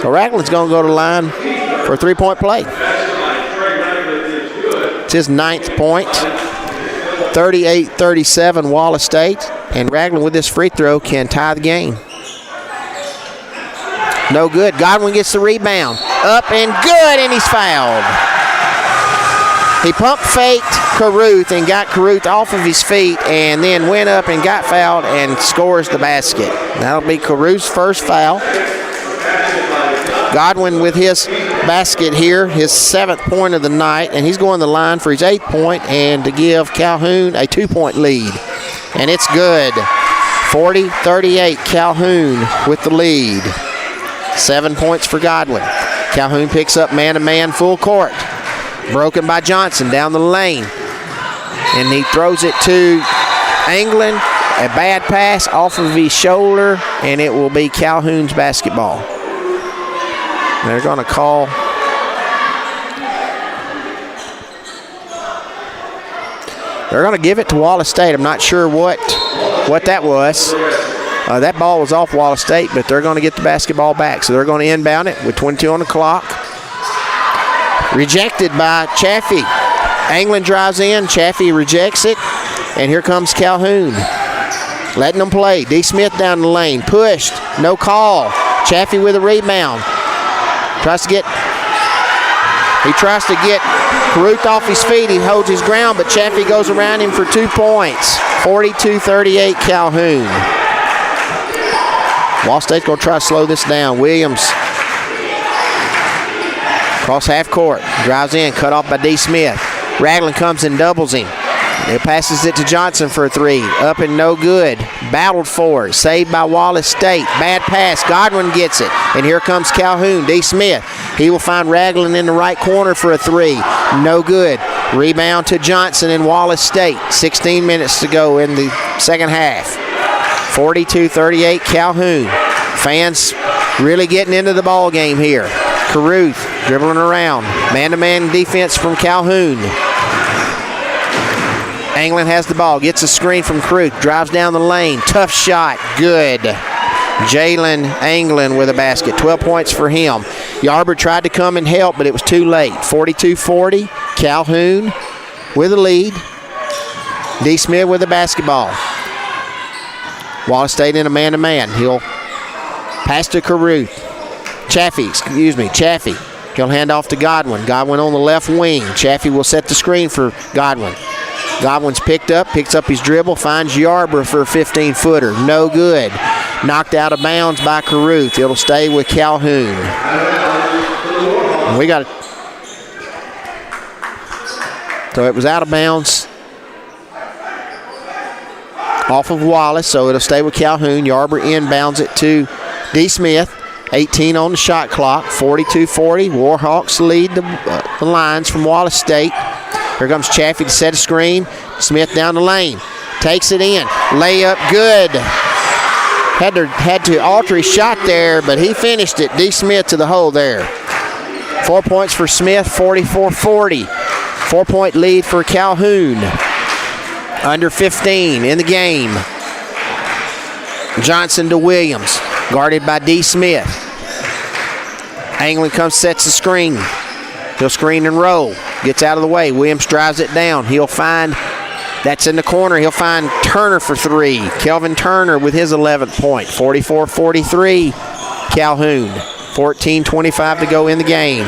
So Ragland's going to go to the line for a three-point play. It's his 9th point. 38-37 Wallace State. And Ragland with this free throw can tie the game. No good. Godwin gets the rebound. Up and good, and he's fouled. He pump faked Caruth and got Caruth off of his feet and then went up and got fouled and scores the basket. That'll be Caruth's first foul. Godwin with his basket here, his 7th point of the night, and he's going to the line for his 8th point and to give Calhoun a 2-point lead. And it's good. 40-38, Calhoun with the lead. 7 points for Godwin. Calhoun picks up man-to-man full court. Broken by Johnson down the lane. And he throws it to Anglin. A bad pass off of his shoulder, and it will be Calhoun's basketball. They're going to call. They're going to give it to Wallace State. I'm not sure what that was. That ball was off Wallace State, but they're going to get the basketball back. So they're going to inbound it with 22 on the clock. Rejected by Chaffee. Anglin drives in. Chaffee rejects it. And here comes Calhoun. Letting them play. D. Smith down the lane. Pushed. No call. Chaffee with a rebound. Tries to get Caruth off his feet. He holds his ground, but Chaffee goes around him for 2 points. 42-38 Calhoun. Wall State's going to try to slow this down. Williams across half court. Drives in. Cut off by D. Smith. Ragland comes and doubles him. He passes it to Johnson for a 3. Up and no good. Battled for it. Saved by Wallace State. Bad pass. Godwin gets it. And here comes Calhoun. D. Smith. He will find Ragland in the right corner for a 3. No good. Rebound to Johnson and Wallace State. 16 minutes to go in the second half. 42-38 Calhoun. Fans really getting into the ball game here. Caruth dribbling around. Man-to-man defense from Calhoun. Anglin has the ball, gets a screen from Caruth, drives down the lane, tough shot, good. Jalen Anglin with a basket, 12 points for him. Yarber tried to come and help, but it was too late. 42-40, Calhoun with a lead. D. Smith with the basketball. Wallace State in a man-to-man. He'll pass to Caruth. Chaffee. He'll hand off to Godwin. Godwin on the left wing. Chaffee will set the screen for Godwin. Godwin's picks up his dribble, finds Yarber for a 15-footer. No good. Knocked out of bounds by Caruth. It'll stay with Calhoun. So it was out of bounds off of Wallace, so it'll stay with Calhoun. Yarber inbounds it to D. Smith. 18 on the shot clock. 42-40. Warhawks lead the lines from Wallace State. Here comes Chaffee to set a screen. Smith down the lane. Takes it in. Layup good. Had to alter his shot there, but he finished it. D. Smith to the hole there. 4 points for Smith, 44-40. 4-point lead for Calhoun. Under 15 in the game. Johnson to Williams. Guarded by D. Smith. Anglin comes, sets the screen. He'll screen and roll. Gets out of the way. Williams drives it down. He'll find, that's in the corner, he'll find Turner for 3. Kelvin Turner with his 11th point. 44-43 Calhoun. 14:25 to go in the game.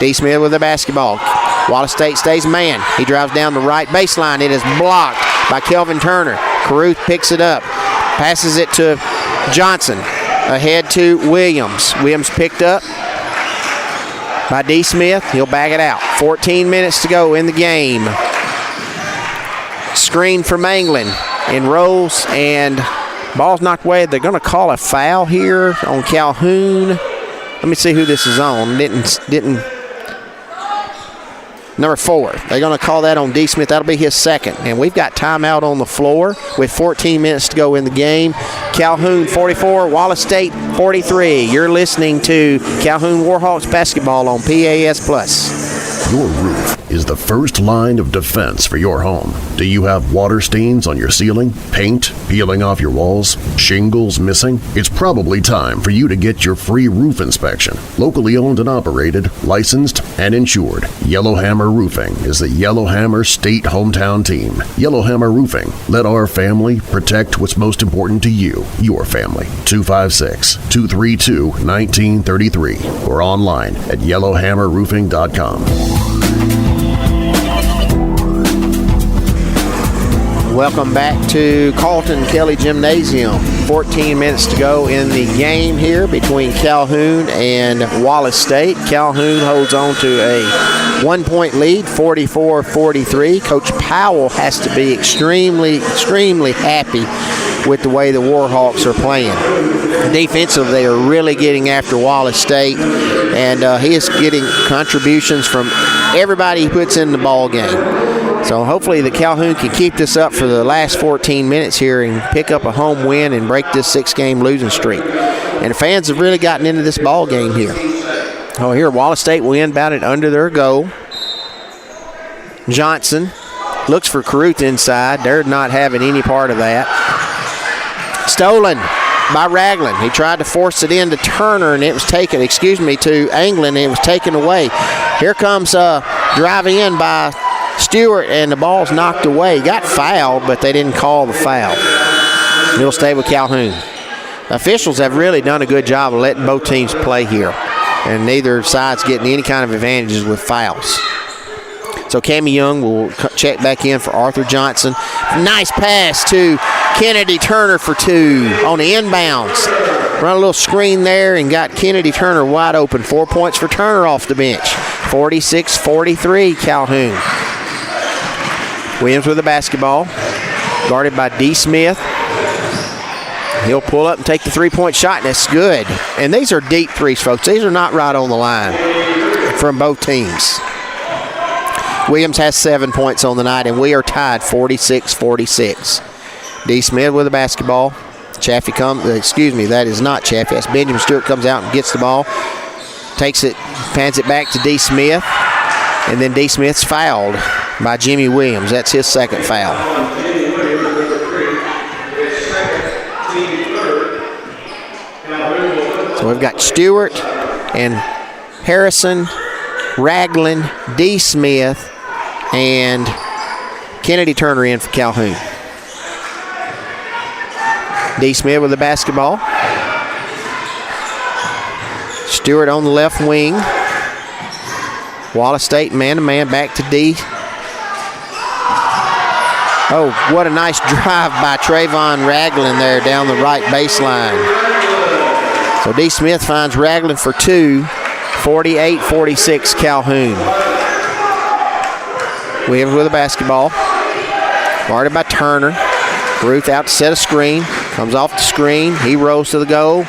D. Smith with the basketball. Wallace State stays man. He drives down the right baseline. It is blocked by Kelvin Turner. Caruth picks it up. Passes it to Johnson. Ahead to Williams. Williams picked up by D. Smith. He'll back it out. 14 minutes to go in the game. Screen from Anglin. And rolls, and ball's knocked away. They're going to call a foul here on Calhoun. Let me see who this is on. Didn't. Number 4. They're going to call that on D. Smith. That'll be his second. And we've got timeout on the floor with 14 minutes to go in the game. Calhoun 44, Wallace State 43. You're listening to Calhoun Warhawks basketball on PAS Plus. Your roof is the first line of defense for your home. Do you have water stains on your ceiling? Paint peeling off your walls? Shingles missing? It's probably time for you to get your free roof inspection. Locally owned and operated, licensed, and insured, Yellowhammer Roofing is the Yellowhammer State hometown team. Yellowhammer Roofing. Let our family protect what's most important to you, your family. 256-232-1933 or online at yellowhammerroofing.com. Welcome back to Carlton Kelly Gymnasium. 14 minutes to go in the game here between Calhoun and Wallace State. Calhoun holds on to a 1-point lead, 44-43. Coach Powell has to be extremely happy with the way the Warhawks are playing. Defensively, they are really getting after Wallace State, and he is getting contributions from everybody he puts in the ball game. So hopefully the Calhoun can keep this up for the last 14 minutes here and pick up a home win and break this 6-game losing streak. And the fans have really gotten into this ball game here. Oh, here Wallace State will inbound it under their goal. Johnson looks for Caruth inside. They're not having any part of that. Stolen by Ragland. He tried to force it in to Turner, and it was taken, to Anglin, and it was taken away. Here comes driving in by Stewart, and the ball's knocked away. Got fouled, but they didn't call the foul. It'll stay with Calhoun. The officials have really done a good job of letting both teams play here, and neither side's getting any kind of advantages with fouls. So Cammie Young will check back in for Arthur Johnson. Nice pass to Kennedy Turner for 2 on the inbounds. Run a little screen there and got Kennedy Turner wide open. 4 points for Turner off the bench. 46-43 Calhoun. Williams with the basketball, guarded by D. Smith. He'll pull up and take the 3-point shot, and that's good. And these are deep threes, folks. These are not right on the line from both teams. Williams has 7 points on the night, and we are tied 46-46. D. Smith with the basketball. Chaffee that is not Chaffee. That's Benjamin Stewart comes out and gets the ball. Takes it, pans it back to D. Smith, and then D. Smith's fouled by Jimmy Williams. That's his second foul. So we've got Stewart and Harrison, Ragland, D. Smith, and Kennedy Turner in for Calhoun. D. Smith with the basketball. Stewart on the left wing. Wallace State man-to-man back to D. Oh, what a nice drive by Trayvon Ragland there down the right baseline. So D. Smith finds Ragland for 2. 48-46 Calhoun. Williams with the basketball. Guarded by Turner. Ruth out to set a screen. Comes off the screen. He rolls to the goal.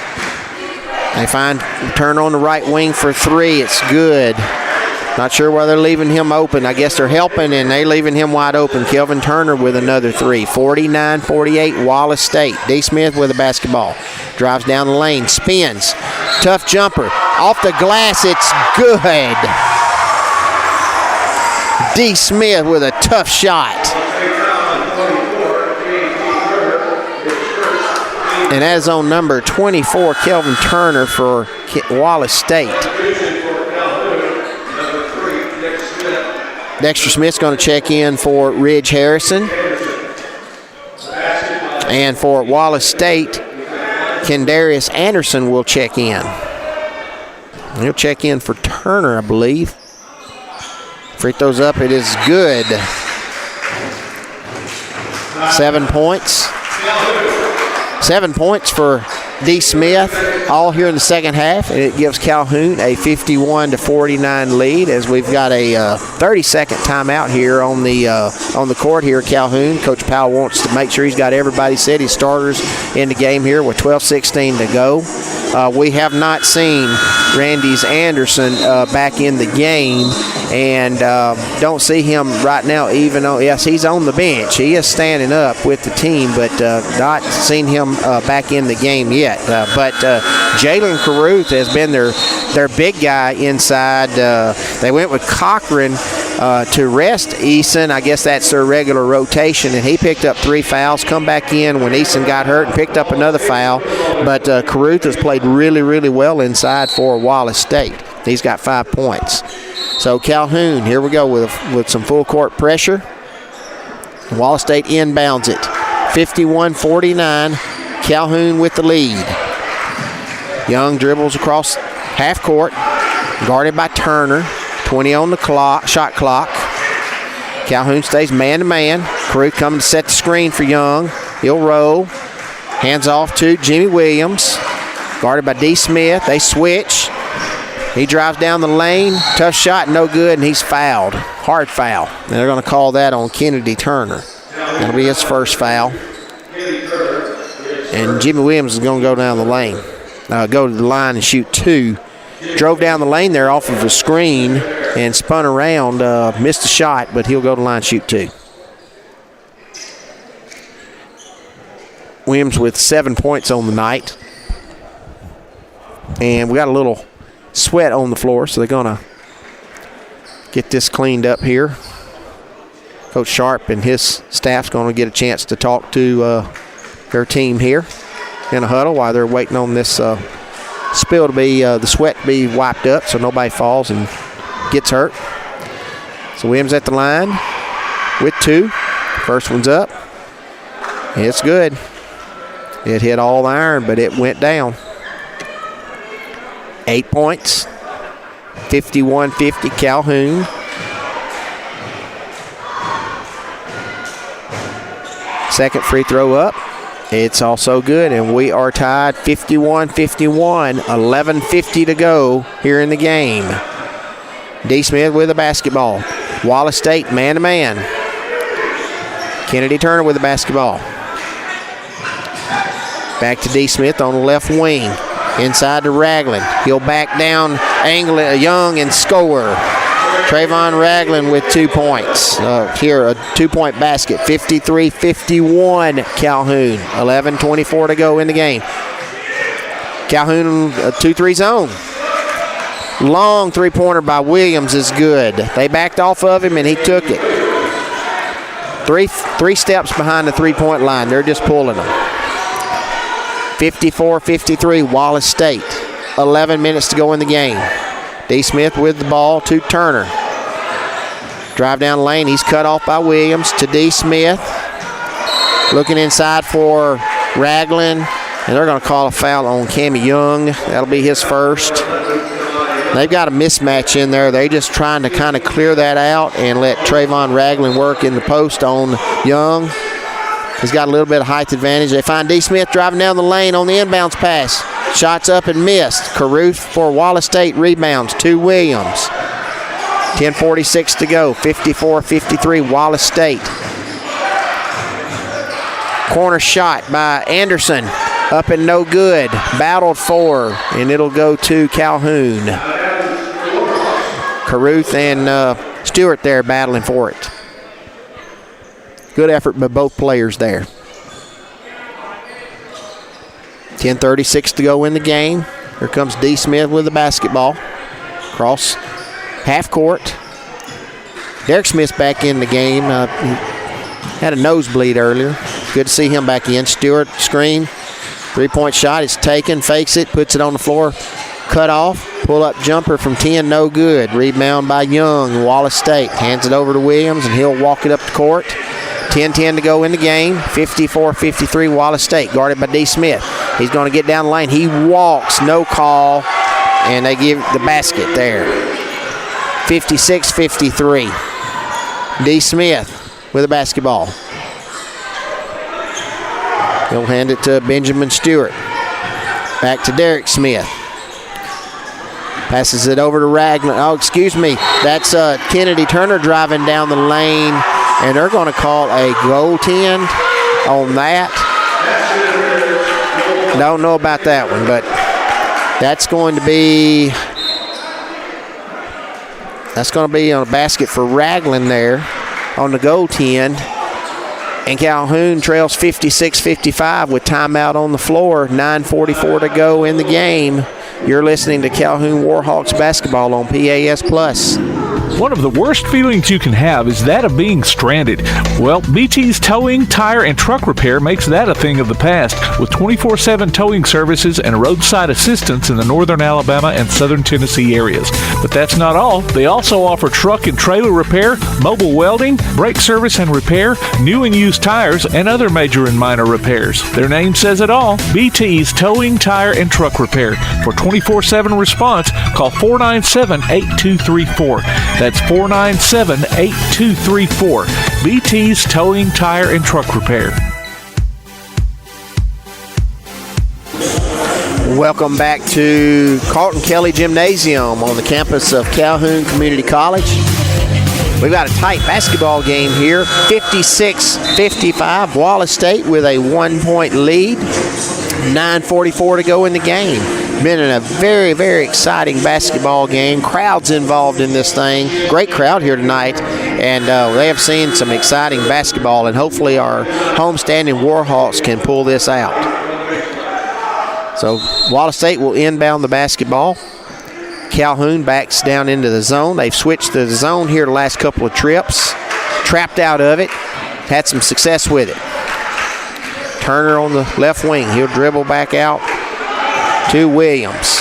They find Turner on the right wing for 3. It's good. Not sure why they're leaving him open. I guess they're helping, and they're leaving him wide open. Kelvin Turner with another 3. 49-48 Wallace State. D. Smith with the basketball. Drives down the lane. Spins. Tough jumper. Off the glass. It's good. D. Smith with a tough shot. And that is on number 24, Kelvin Turner for Wallace State. Dexter Smith's going to check in for Ridge Harrison. And for Wallace State, Kendarius Anderson will check in. He'll check in for Turner, I believe. Free throws up. It is good. 7 points. 7 points for D. Smith, all here in the second half, and it gives Calhoun a 51-49 lead as we've got a 30-second timeout here on the court here at Calhoun. Coach Powell wants to make sure he's got everybody set, his starters in the game here with 12:16 to go. We have not seen Randy's Anderson back in the game, and don't see him right now, even though, yes, he's on the bench. He is standing up with the team, but not seen him back in the game yet. But Jalen Caruth has been their big guy inside. They went with Cochran to rest Eason. I guess that's their regular rotation, and he picked up 3 fouls, come back in when Eason got hurt and picked up another foul. But Caruth has played really, really well inside for Wallace State. He's got 5 points. So Calhoun, here we go with some full court pressure. Wallace State inbounds it. 51-49, Calhoun with the lead. Young dribbles across half court, guarded by Turner. 20 on the clock, shot clock. Calhoun stays man-to-man. Caruth coming to set the screen for Young. He'll roll. Hands off to Jimmy Williams. Guarded by D. Smith. They switch. He drives down the lane. Tough shot, no good, and he's fouled. Hard foul. And they're going to call that on Kennedy Turner. That'll be his first foul. And Jimmy Williams is going to go down the lane. Go to the line and shoot 2. Drove down the lane there off of a screen and spun around. Missed a shot, but he'll go to the line and shoot 2. Williams with 7 points on the night. And we got a little sweat on the floor, so they're going to get this cleaned up here. Coach Sharp and his staff's going to get a chance to talk to their team here in a huddle while they're waiting on this spill to be, the sweat to be wiped up so nobody falls and gets hurt. So Williams at the line with 2. First one's up. It's good. It hit all the iron, but it went down. 8 points, 51-50 Calhoun. Second free throw up. It's also good, and we are tied 51-51, 11:50 to go here in the game. D. Smith with the basketball. Wallace State man-to-man. Kennedy Turner with the basketball. Back to D. Smith on the left wing. Inside to Ragland. He'll back down, angle it, Young, and score. Trayvon Ragland with 2 points. Here, a 2-point basket. 53-51 Calhoun. 11:24 to go in the game. Calhoun, a 2-3 zone. Long three-pointer by Williams is good. They backed off of him, and he took it. Three steps behind the three-point line. They're just pulling them. 54-53 Wallace State. 11 minutes to go in the game. D. Smith with the ball to Turner. Drive down the lane. He's cut off by Williams to D. Smith. Looking inside for Ragland. And they're going to call a foul on Cammie Young. That'll be his first. They've got a mismatch in there. They're just trying to kind of clear that out and let Trayvon Ragland work in the post on Young. He's got a little bit of height advantage. They find D. Smith driving down the lane on the inbounds pass. Shots up and missed. Caruth for Wallace State rebounds to Williams. 10:46 to go. 54-53 Wallace State. Corner shot by Anderson. Up and no good. Battled for, and it'll go to Calhoun. Caruth and Stewart there battling for it. Good effort by both players there. 10:36 to go in the game. Here comes D. Smith with the basketball. Cross half court. Derek Smith's back in the game. Had a nosebleed earlier. Good to see him back in. Stewart screen. 3-point shot. It's taken. Fakes it. Puts it on the floor. Cut off. Pull-up jumper from 10. No good. Rebound by Young. Wallace State. Hands it over to Williams, and he'll walk it up the court. 10:10 to go in the game. 54-53 Wallace State. Guarded by D. Smith. He's going to get down the lane. He walks. No call. And they give the basket there. 56-53. D. Smith with the basketball. He'll hand it to Benjamin Stewart. Back to Derek Smith. Passes it over to Ragland. Oh, excuse me. That's Kennedy Turner driving down the lane. And they're going to call a goaltend on that. Don't know about that one, but that's going to be on a basket for Ragland there on the goaltend. And Calhoun trails 56-55 with timeout on the floor. 9:44 to go in the game. You're listening to Calhoun Warhawks basketball on PAS Plus. One of the worst feelings you can have is that of being stranded. Well, BT's Towing, Tire, and Truck Repair makes that a thing of the past with 24/7 towing services and roadside assistance in the northern Alabama and southern Tennessee areas. But that's not all. They also offer truck and trailer repair, mobile welding, brake service and repair, new and used tires, and other major and minor repairs. Their name says it all. BT's Towing, Tire, and Truck Repair. For 24/7 response, call 497-8234. That's 497-8234. BT's Towing, Tire, and Truck Repair. Welcome back to Carlton Kelly Gymnasium on the campus of Calhoun Community College. We've got a tight basketball game here, 56-55. Wallace State with a 1-point lead, 9:44 to go in the game. Been in a very, very exciting basketball game. Crowds involved in this thing. Great crowd here tonight, and they have seen some exciting basketball, and hopefully our homestanding Warhawks can pull this out. So Wallace State will inbound the basketball. Calhoun backs down into the zone. They've switched to the zone here the last couple of trips. Trapped out of it. Had some success with it. Turner on the left wing. He'll dribble back out to Williams.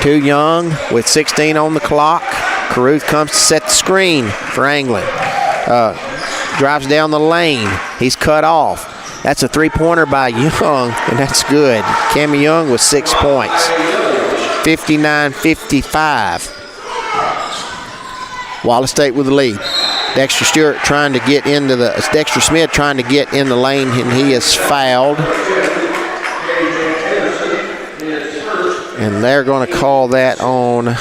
To Young with 16 on the clock. Carruth comes to set the screen for Anglin. Drives down the lane. He's cut off. That's a three-pointer by Young, and that's good. Cammie Young with 6 points. 59-55. Wallace State with the lead. Dexter Smith trying to get in the lane, and he is fouled. And they're going to call that on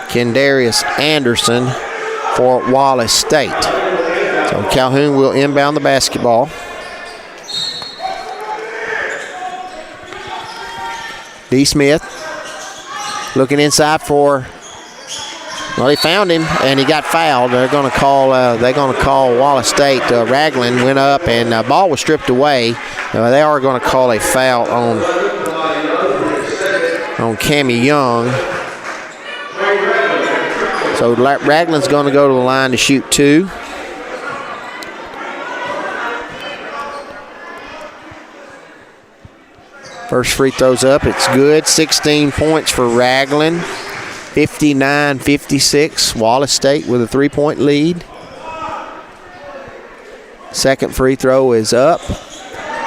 Kendarius Anderson for Wallace State. So Calhoun will inbound the basketball. D. Smith looking inside for, well, he found him and he got fouled. They're going to call Wallace State. Ragland went up and the ball was stripped away. They are going to call a foul on Cammie Young. So Ragland's going to go to the line to shoot two. First free throw's up. It's good. 16 points for Ragland. 59-56. Wallace State with a 3-point lead. Second free throw is up.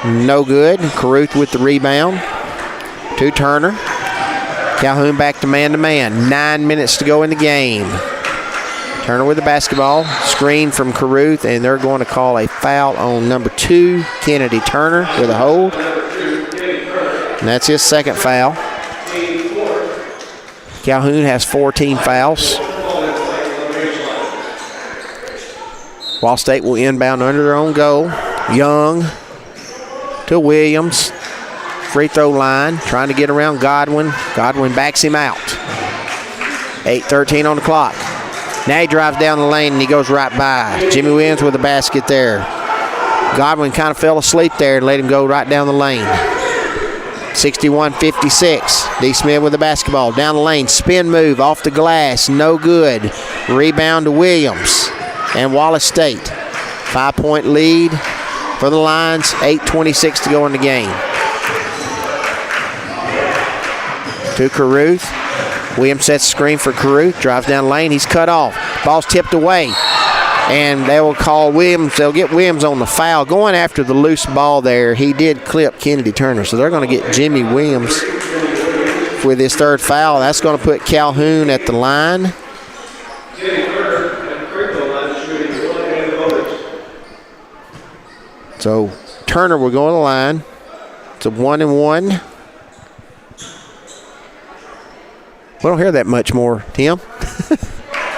No good. Carruth with the rebound. To Turner. Calhoun back to man-to-man. 9 minutes to go in the game. Turner with the basketball. Screen from Carruth, and they're going to call a foul on number 2, Kennedy Turner, with a hold. And that's his second foul. Calhoun has 14 fouls. Wallace State will inbound under their own goal. Young to Williams. Free throw line, trying to get around Godwin. Godwin backs him out. 8:13 on the clock. Now he drives down the lane and he goes right by. Jimmy Williams with the basket there. Godwin kind of fell asleep there and let him go right down the lane. 61-56. D. Smith with the basketball. Down the lane. Spin move off the glass. No good. Rebound to Williams. And Wallace State. 5-point lead for the Lions. 8:26 to go in the game. To Carruth. Williams sets the screen for Carruth. Drives down the lane. He's cut off. Ball's tipped away. And they will call Williams. They'll get Williams on the foul. Going after the loose ball there, he did clip Kennedy Turner. So they're going to get Jimmy Williams with his third foul. That's going to put Calhoun at the line. So Turner will go on the line. It's a 1-and-1. We don't hear that much more, Tim.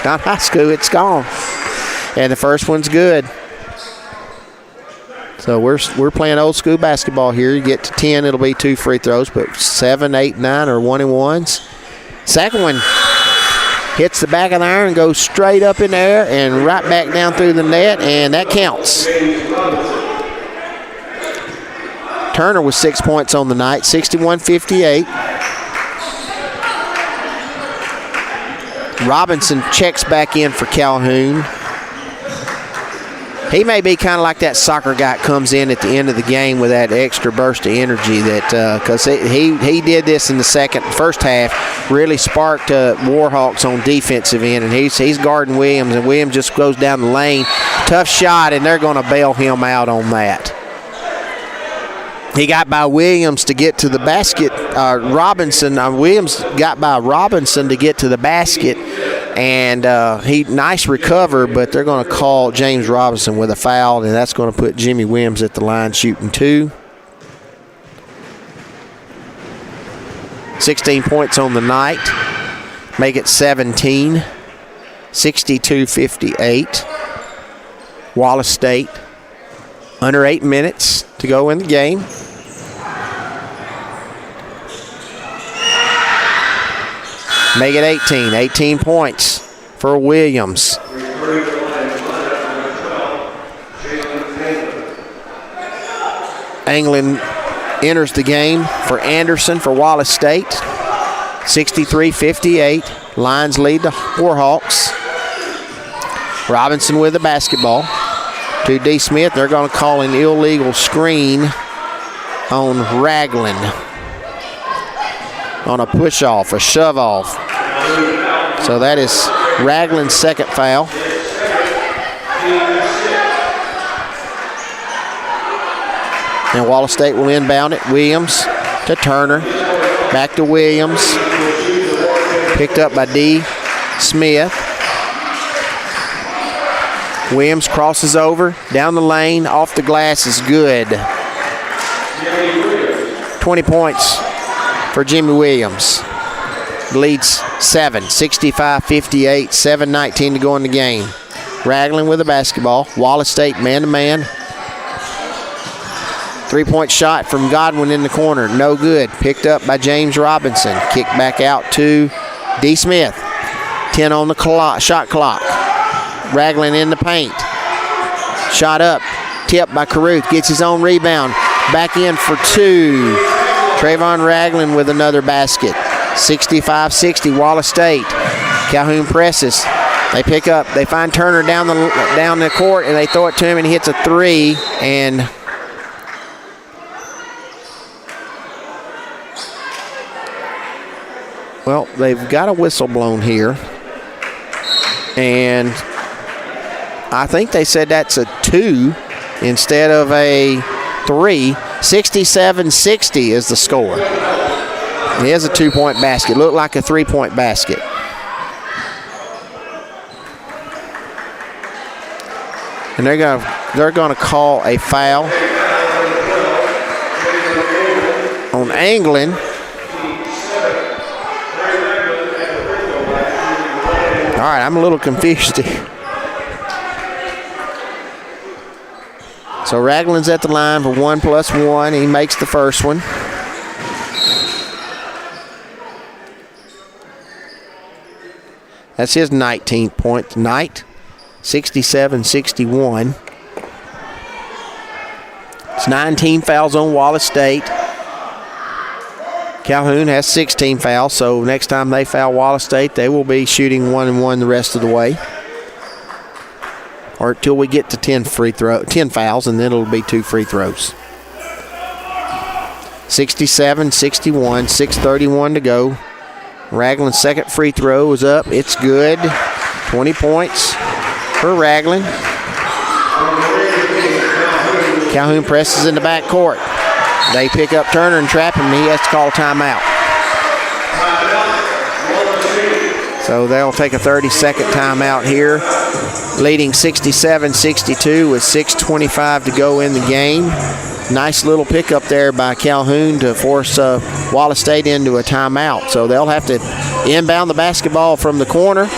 Not high school, it's gone. And the first one's good. So we're playing old school basketball here. You get to 10, it'll be 2 free throws, but 7, 8, 9 are 1-and-1s. Second one hits the back of the iron, goes straight up in the air and right back down through the net, and that counts. Turner with 6 points on the night, 61-58. Robinson checks back in for Calhoun. He may be kind of like that soccer guy that comes in at the end of the game with that extra burst of energy that because he did this in the first half, really sparked Warhawks on defensive end, and he's guarding Williams, and Williams just goes down the lane. Tough shot, and they're going to bail him out on that. He got by Williams to get to the basket. Williams got by Robinson to get to the basket, And nice recover, but they're going to call James Robinson with a foul, and that's going to put Jimmy Williams at the line shooting 2. 16 points on the night. Make it 17. 62-58. Wallace State. Under 8 minutes to go in the game. Make it 18. 18 points for Williams. Anglin enters the game for Anderson for Wallace State. 63-58. Lions lead the Warhawks. Robinson with the basketball to D. Smith. They're going to call an illegal screen on Ragland. On a push-off, a shove-off. So that is Ragland's second foul. And Wallace State will inbound it. Williams to Turner. Back to Williams. Picked up by D. Smith. Williams crosses over, down the lane, off the glass is good. 20 points for Jimmy Williams. Leads 7, 65-58, 7:19 to go in the game. Ragland with the basketball. Wallace State man-to-man. 3-point shot from Godwin in the corner, no good. Picked up by James Robinson. Kicked back out to D. Smith. 10 on the shot clock. Ragland in the paint. Shot up. Tipped by Caruth. Gets his own rebound. Back in for 2. Trayvon Ragland with another basket. 65-60 Wallace State. Calhoun presses. They pick up. They find Turner down the court, and they throw it to him, and he hits a 3. And well, they've got a whistle blown here. And I think they said that's a 2 instead of a 3. 67-60 is the score. It is a 2-point basket. Looked like a 3-point basket. And they're going to call a foul on Anglin. All right, I'm a little confused here. So Ragland's at the line for 1+1. He makes the first one. That's his 19th point tonight. 67-61. It's 19 fouls on Wallace State. Calhoun has 16 fouls, so next time they foul Wallace State, they will be shooting 1-1 the rest of the way. Or till we get to 10 fouls, and then it'll be 2 free throws. 67-61, 6:31 to go. Ragland's second free throw is up. It's good. 20 points for Ragland. Calhoun presses in the back court. They pick up Turner and trap him, and he has to call a timeout. So they'll take a 30-second timeout here, leading 67-62 with 6:25 to go in the game. Nice little pickup there by Calhoun to force Wallace State into a timeout. So they'll have to inbound the basketball from the corner.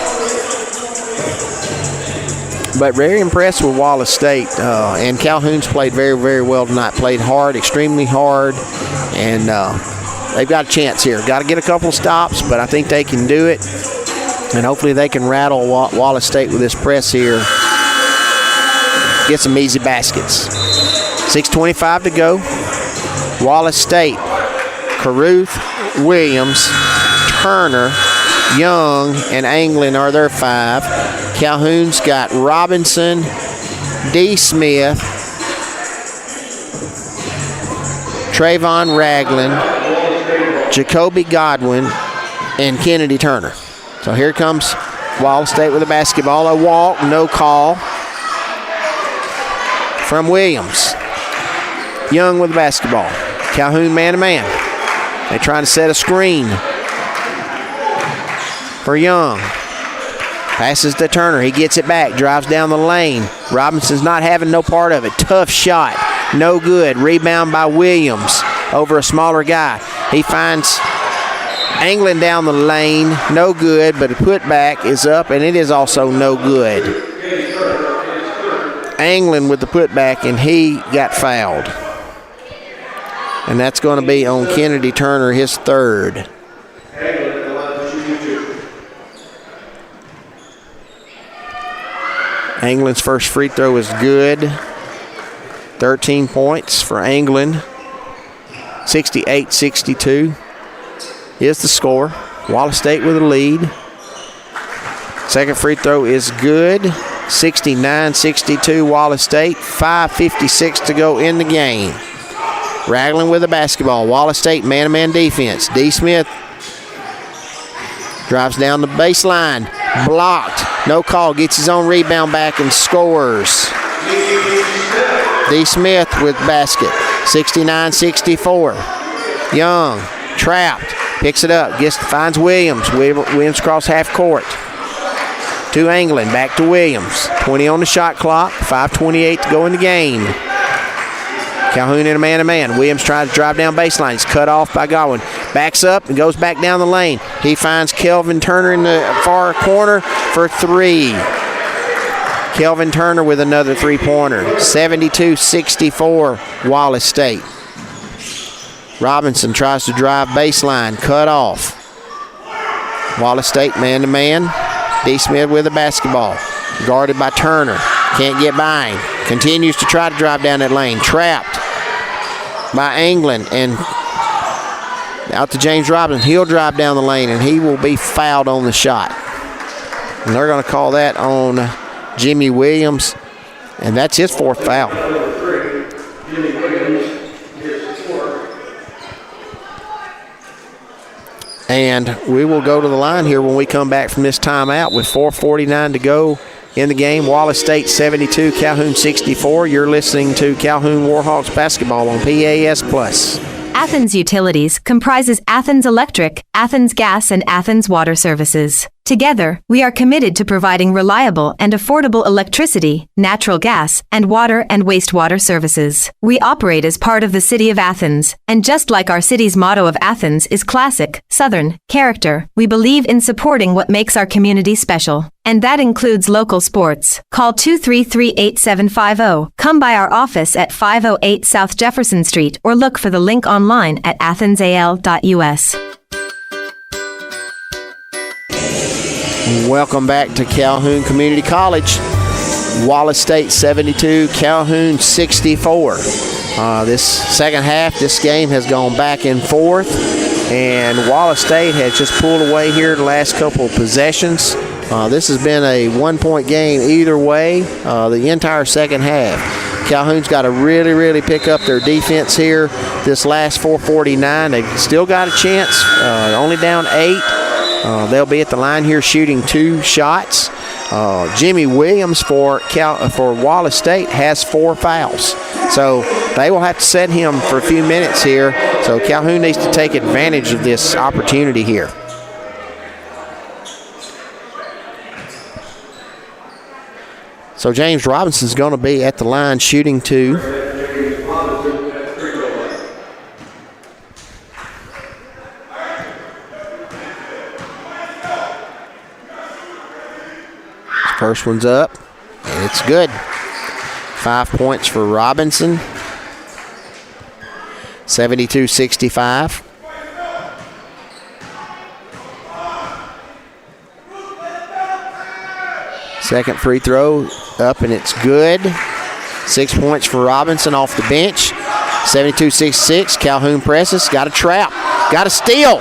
But very impressed with Wallace State. And Calhoun's played very, very well tonight. Played hard, extremely hard. And they've got a chance here. Got to get a couple of stops, but I think they can do it. And hopefully they can rattle Wallace State with this press here. Get some easy baskets. 6:25 to go. Wallace State, Caruth, Williams, Turner, Young, and Anglin are their 5. Calhoun's got Robinson, D. Smith, Trayvon Ragland, Jacoby Godwin, and Kennedy Turner. So here comes Wallace State with the basketball. A walk, no call from Williams. Young with the basketball. Calhoun man-to-man. They're trying to set a screen for Young. Passes to Turner. He gets it back. Drives down the lane. Robinson's not having no part of it. Tough shot. No good. Rebound by Williams over a smaller guy. He finds Anglin down the lane. No good, but a putback is up, and it is also no good. Anglin with the putback, and he got fouled. And that's going to be on Kennedy Turner, his third. Anglin's first free throw is good. 13 points for Anglin. 68-62 is the score. Wallace State with a lead. Second free throw is good. 69-62 Wallace State. 5:56 to go in the game. Ragland with the basketball. Wallace State man-to-man defense. D. Smith drives down the baseline. Blocked. No call. Gets his own rebound back and scores. D. Smith with basket. 69-64. Young. Trapped. Picks it up. Finds Williams. Williams cross half court. To Anglin. Back to Williams. 20 on the shot clock. 5:28 to go in the game. Calhoun in a man-to-man. Williams tries to drive down baseline. He's cut off by Godwin. Backs up and goes back down the lane. He finds Kelvin Turner in the far corner for three. Kelvin Turner with another three-pointer. 72-64 Wallace State. Robinson tries to drive baseline. Cut off. Wallace State man-to-man. D. Smith with the basketball. Guarded by Turner. Can't get by him. Continues to try to drive down that lane. Trapped by Anglin. And out to James Robinson. He'll drive down the lane, and he will be fouled on the shot. And they're going to call that on Jimmy Williams, and that's his fourth foul. And we will go to the line here when we come back from this timeout with 4:49 to go in the game. Wallace State 72, Calhoun 64. You're listening to Calhoun Warhawks basketball on PAS Plus. Athens Utilities comprises Athens Electric, Athens Gas, and Athens Water Services. Together, we are committed to providing reliable and affordable electricity, natural gas, and water and wastewater services. We operate as part of the City of Athens, and just like our city's motto of Athens is classic, Southern, character, we believe in supporting what makes our community special. And that includes local sports. Call 233-8750. Come by our office at 508 South Jefferson Street or look for the link online at athensal.us. Welcome back to Calhoun Community College. Wallace State 72, Calhoun 64. This second half, this game has gone back and forth, and Wallace State has just pulled away here the last couple of possessions. This has been a one-point game either way the entire second half. Calhoun's got to really pick up their defense here this last 4:49. They've still got a chance, only down 8. They'll be at the line here shooting 2 shots. Jimmy Williams for Wallace State has 4 fouls. So they will have to set him for a few minutes here. So Calhoun needs to take advantage of this opportunity here. So James Robinson's going to be at the line shooting 2. First one's up, and it's good. 5 points for Robinson. 72-65. Second free throw up, and it's good. 6 points for Robinson off the bench. 72-66. Calhoun presses. Got a trap. Got a steal.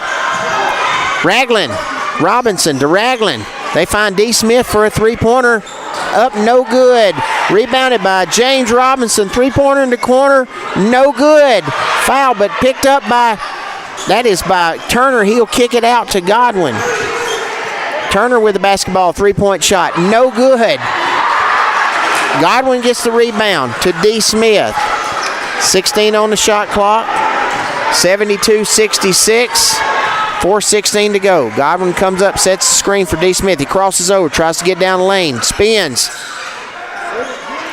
Ragland. Robinson to Ragland. They find D. Smith for a three-pointer. Up, no good. Rebounded by James Robinson. Three-pointer in the corner. No good. Foul, but picked up by Turner. He'll kick it out to Godwin. Turner with the basketball. Three-point shot. No good. Godwin gets the rebound to D. Smith. 16 on the shot clock. 72-66. 4:16 to go. Godwin comes up, sets the screen for D. Smith. He crosses over, tries to get down the lane, spins.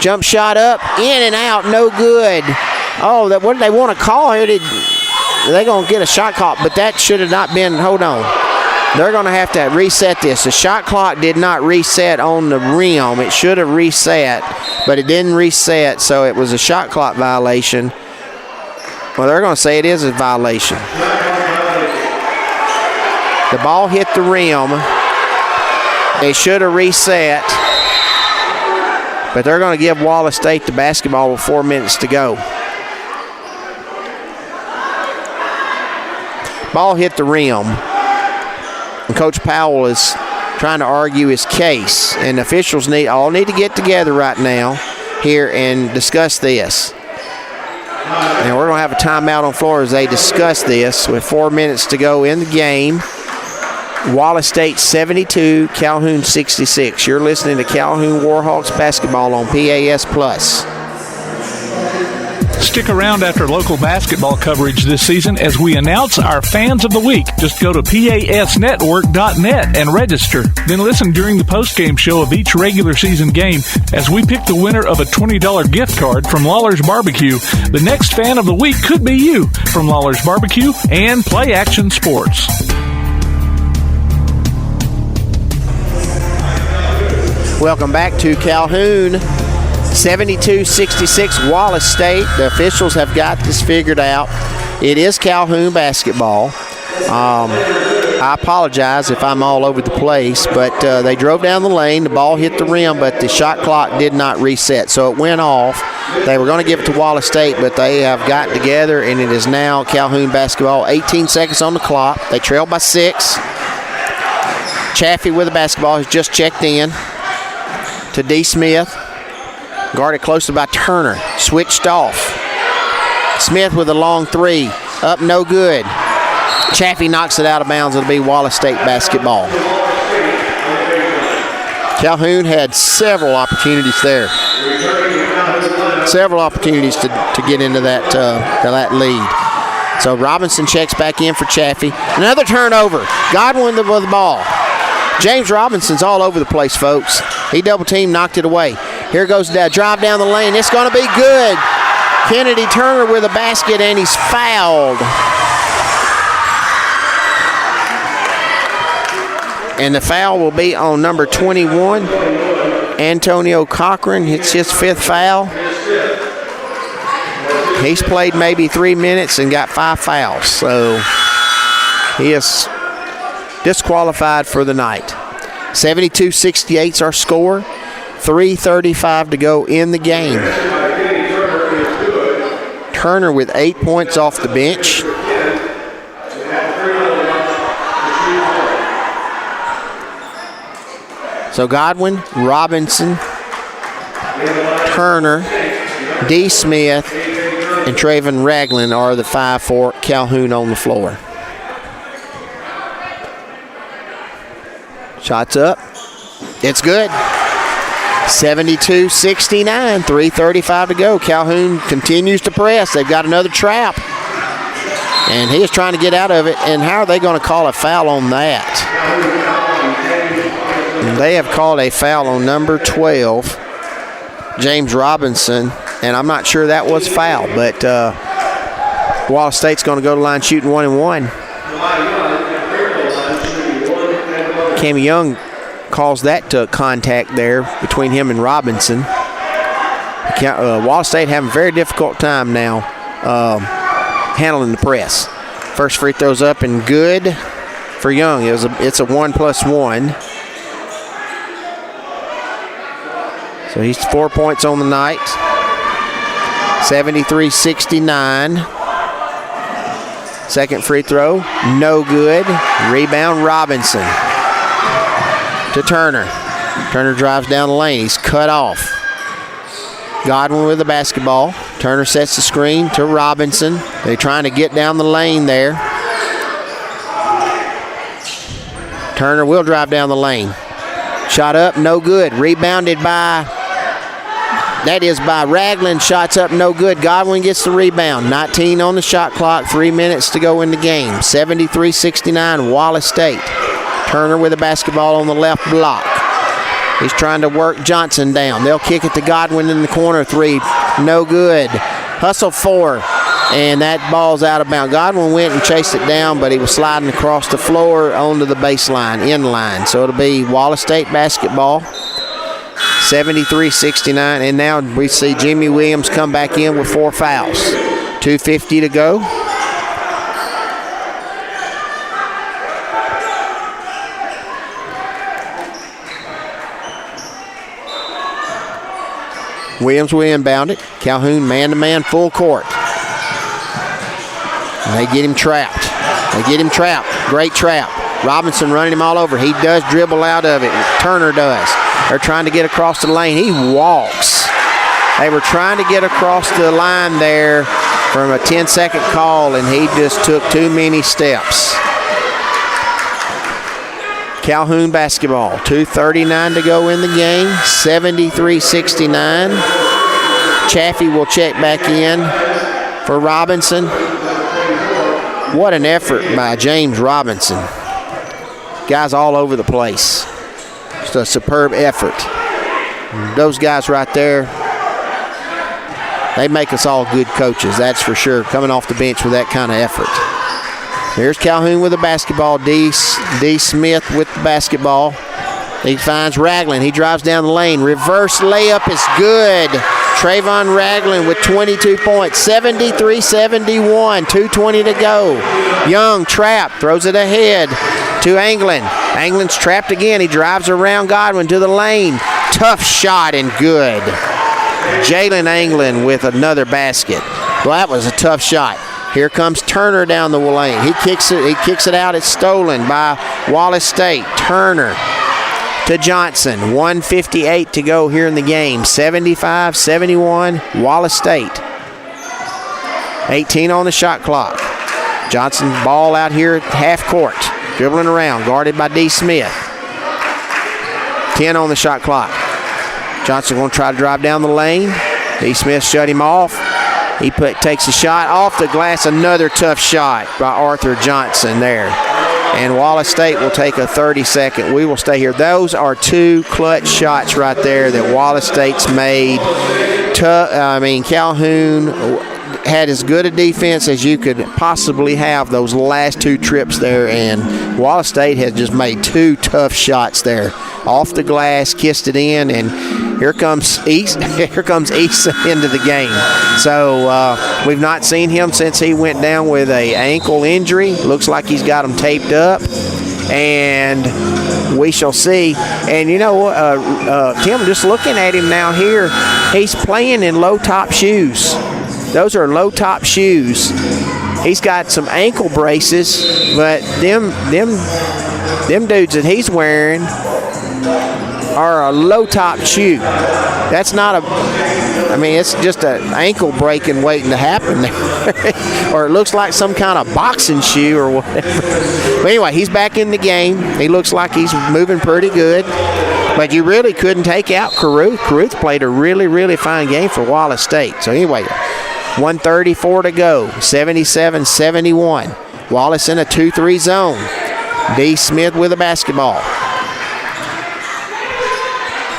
Jump shot up, in and out, no good. Oh, what did they want to call here? They're going to get a shot clock, but that should have not been. Hold on. They're going to have to reset this. The shot clock did not reset on the rim. It should have reset, but it didn't reset, so it was a shot clock violation. Well, they're going to say it is a violation. The ball hit the rim. It should have reset. But they're going to give Wallace State the basketball with 4 minutes to go. Ball hit the rim. And Coach Powell is trying to argue his case. And the officials all need to get together right now here and discuss this. And we're going to have a timeout on floor as they discuss this with 4 minutes to go in the game. Wallace State 72, Calhoun 66. You're listening to Calhoun Warhawks basketball on PAS Plus. Stick around after local basketball coverage this season as we announce our Fans of the Week. Just go to PASnetwork.net and register. Then listen during the postgame show of each regular season game as we pick the winner of a $20 gift card from Lawler's Barbecue. The next Fan of the Week could be you from Lawler's Barbecue and Play Action Sports. Welcome back to Calhoun. 72-66 Wallace State. The officials have got this figured out. It is Calhoun basketball. I apologize if I'm all over the place, but they drove down the lane. The ball hit the rim, but the shot clock did not reset, so it went off. They were going to give it to Wallace State, but they have gotten together, and it is now Calhoun basketball. 18 seconds on the clock. They trail by 6. Chaffee with the basketball has just checked in to D. Smith. Guarded closely by Turner. Switched off. Smith with a long three. Up, no good. Chaffee knocks it out of bounds. It'll be Wallace State basketball. Calhoun had several opportunities there. Several opportunities to get into that lead. So Robinson checks back in for Chaffee. Another turnover. Godwin with the ball. James Robinson's all over the place, folks. He double-teamed, knocked it away. Here goes the drive down the lane. It's going to be good. Kennedy Turner with a basket, and he's fouled. And the foul will be on number 21, Antonio Cochran. It's his 5th foul. He's played maybe 3 minutes and got 5 fouls. So he is disqualified for the night. 72-68 is our score. 3:35 to go in the game. Turner with 8 points off the bench. So Godwin, Robinson, Turner, D. Smith, and Traven Ragland are the 5 for Calhoun on the floor. Shots up. It's good. 72-69, 3:35 to go. Calhoun continues to press. They've got another trap. And he is trying to get out of it. And how are they going to call a foul on that? They have called a foul on number 12, James Robinson. And I'm not sure that was foul. But Wallace State's going to go to the line shooting 1-1. Cam Young calls that to contact there between him and Robinson. Wallace State having a very difficult time now handling the press. First free throw's up and good for Young. It's a 1+1. So he's 4 points on the night. 73-69. Second free throw, no good. Rebound Robinson. To Turner. Turner drives down the lane. He's cut off. Godwin with the basketball. Turner sets the screen to Robinson. They're trying to get down the lane there. Turner will drive down the lane. Shot up, no good. Rebounded by That is by Ragland. Shots up, no good. Godwin gets the rebound. 19 on the shot clock. 3 minutes to go in the game. 73-69, Wallace State. Turner with the basketball on the left block. He's trying to work Johnson down. They'll kick it to Godwin in the corner. 3, no good. Hustle 4, and that ball's out of bounds. Godwin went and chased it down, but he was sliding across the floor onto the baseline, inline. So it'll be Wallace State basketball. 73-69, and now we see Jimmy Williams come back in with 4 fouls. 2:50 to go. Williams will inbound it. Calhoun man-to-man, full court. And they get him trapped. Great trap. Robinson running him all over. He does dribble out of it. Turner does. They're trying to get across the lane. He walks. They were trying to get across the line there from a 10-second call, and he just took too many steps. Calhoun basketball. 2:39 to go in the game. 73-69. Chaffee will check back in for Robinson. What an effort by James Robinson. Guys all over the place. Just a superb effort. Those guys right there, they make us all good coaches, that's for sure, coming off the bench with that kind of effort. Here's Calhoun with the basketball. D. Smith with the basketball. He finds Ragland. He drives down the lane. Reverse layup is good. Trayvon Ragland with 22 points. 73-71. 2:20 to go. Young trap. Throws it ahead to Anglin. Anglin's trapped again. He drives around Godwin to the lane. Tough shot and good. Jalen Anglin with another basket. Well, that was a tough shot. Here comes Turner down the lane. He kicks it out. It's stolen by Wallace State. Turner to Johnson. 1:58 to go here in the game. 75-71, Wallace State. 18 on the shot clock. Johnson ball out here at half court. Dribbling around, guarded by D. Smith. 10 on the shot clock. Johnson going to try to drive down the lane. D. Smith shut him off. He takes a shot off the glass. Another tough shot by Arthur Johnson there. And Wallace State will take a 30-second. We will stay here. Those are 2 clutch shots right there that Wallace State's made. Calhoun had as good a defense as you could possibly have those last 2 trips there, and Wallace State has just made 2 tough shots there. Off the glass, kissed it in, and here comes Easton into the game. So we've not seen him since he went down with an ankle injury. Looks like he's got him taped up, and we shall see. And you know, Tim, just looking at him now here, he's playing in low-top shoes. Those are low-top shoes. He's got some ankle braces, but them dudes that he's wearing are a low-top shoe. That's not it's just an ankle breaking waiting to happen there. Or it looks like some kind of boxing shoe or whatever. But anyway, he's back in the game. He looks like he's moving pretty good. But you really couldn't take out Caruth. Caruth played a really, really fine game for Wallace State. So anyway, 1:34 to go. 77-71. Wallace in a 2-3 zone. D. Smith with the basketball.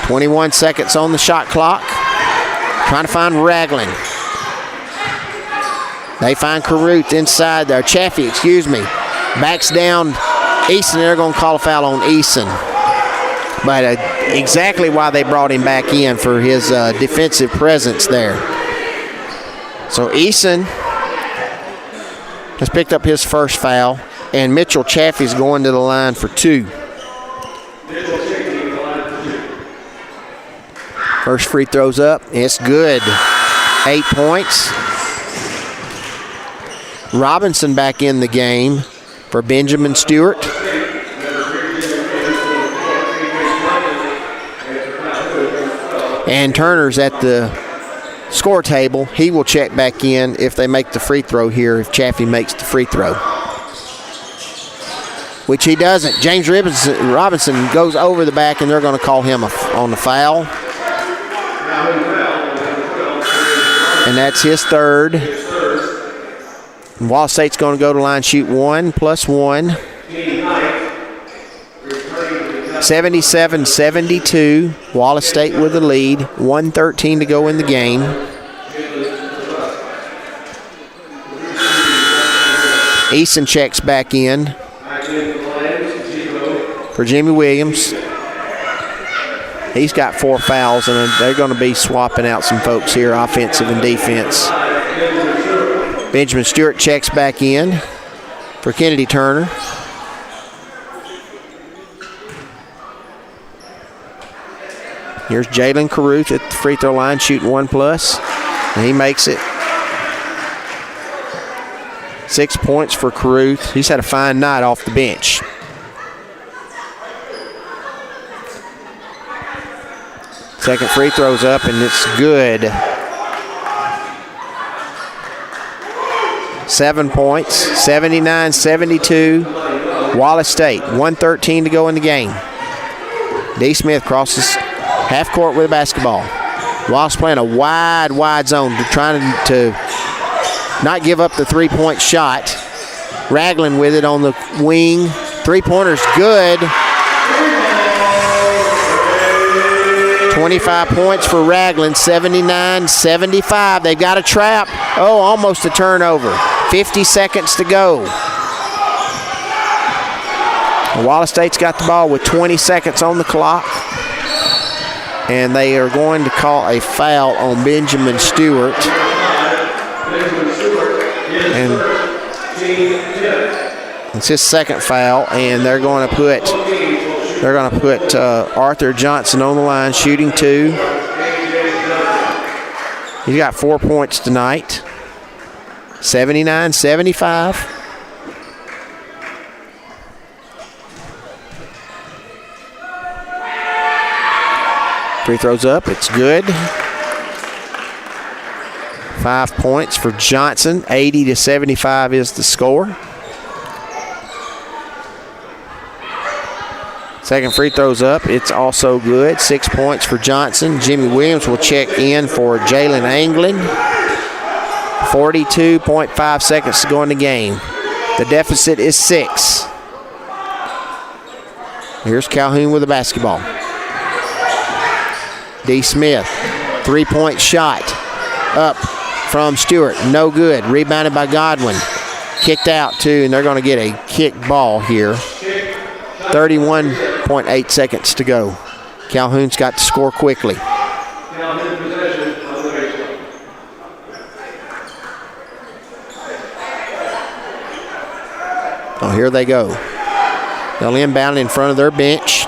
21 seconds on the shot clock. Trying to find Ragland. They find Caruth inside there. Chaffee, backs down Easton. They're going to call a foul on Easton. But exactly why they brought him back in, for his defensive presence there. So Easton has picked up his first foul, and Mitchell Chaffee's going to the line for 2. First free throw's up. It's good. 8 points. Robinson back in the game for Benjamin Stewart. And Turner's at the score table. He will check back in if they make the free throw here, if Chaffee makes the free throw. Which he doesn't. James Robinson goes over the back, and they're going to call him on the foul. and that's his third. Wallace State's going to go to line, shoot 1+1. 77-72. Wallace State with the lead. 1:13 to go in the game. Easton checks back in for Jimmy Williams. He's got 4 fouls, and they're going to be swapping out some folks here, offensive and defense. Benjamin Stewart checks back in for Kennedy Turner. Here's Jalen Carruth at the free throw line shooting 1+, and he makes it. 6 points for Carruth. He's had a fine night off the bench. Second free throw's up, and it's good. 7 points, 79-72. Wallace State, 1:13 to go in the game. D. Smith crosses half court with a basketball. Wallace playing a wide zone, trying to not give up the three-point shot. Ragland with it on the wing. Three-pointer's good. 25 points for Ragland, 79-75. They've got a trap. Oh, almost a turnover. 50 seconds to go. Wallace State's got the ball with 20 seconds on the clock. And they are going to call a foul on Benjamin Stewart. And it's his second foul, and they're going to put Arthur Johnson on the line, shooting 2. He's got 4 points tonight. 79-75. Free throws up. It's good. 5 points for Johnson. 80-75 is the score. Second free throw's up. It's also good. 6 points for Johnson. Jimmy Williams will check in for Jalen Anglin. 42.5 seconds to go in the game. The deficit is 6. Here's Calhoun with the basketball. D. Smith, 3-point shot. Up from Stewart. No good. Rebounded by Godwin. Kicked out too, and they're going to get a kick ball here. 31.8 seconds to go. Calhoun's got to score quickly. Oh, here they go. They'll inbound in front of their bench.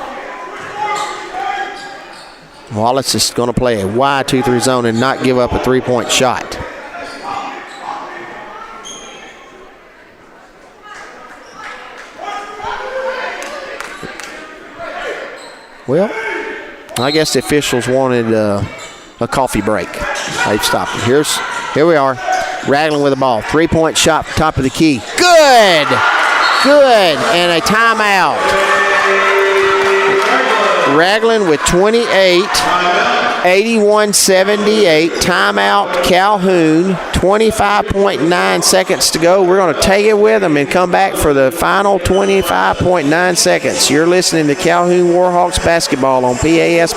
Wallace is going to play a wide 2-3 zone and not give up a 3-point shot. Well, I guess the officials wanted a coffee break. They've stopped it. Here we are. Ragland with the ball. 3-point shot, top of the key. Good! Good! And a timeout. Ragland with 28, 81-78. Timeout, Calhoun. 25.9 seconds to go. We're going to take it with them and come back for the final 25.9 seconds. You're listening to Calhoun Warhawks basketball on PAS+.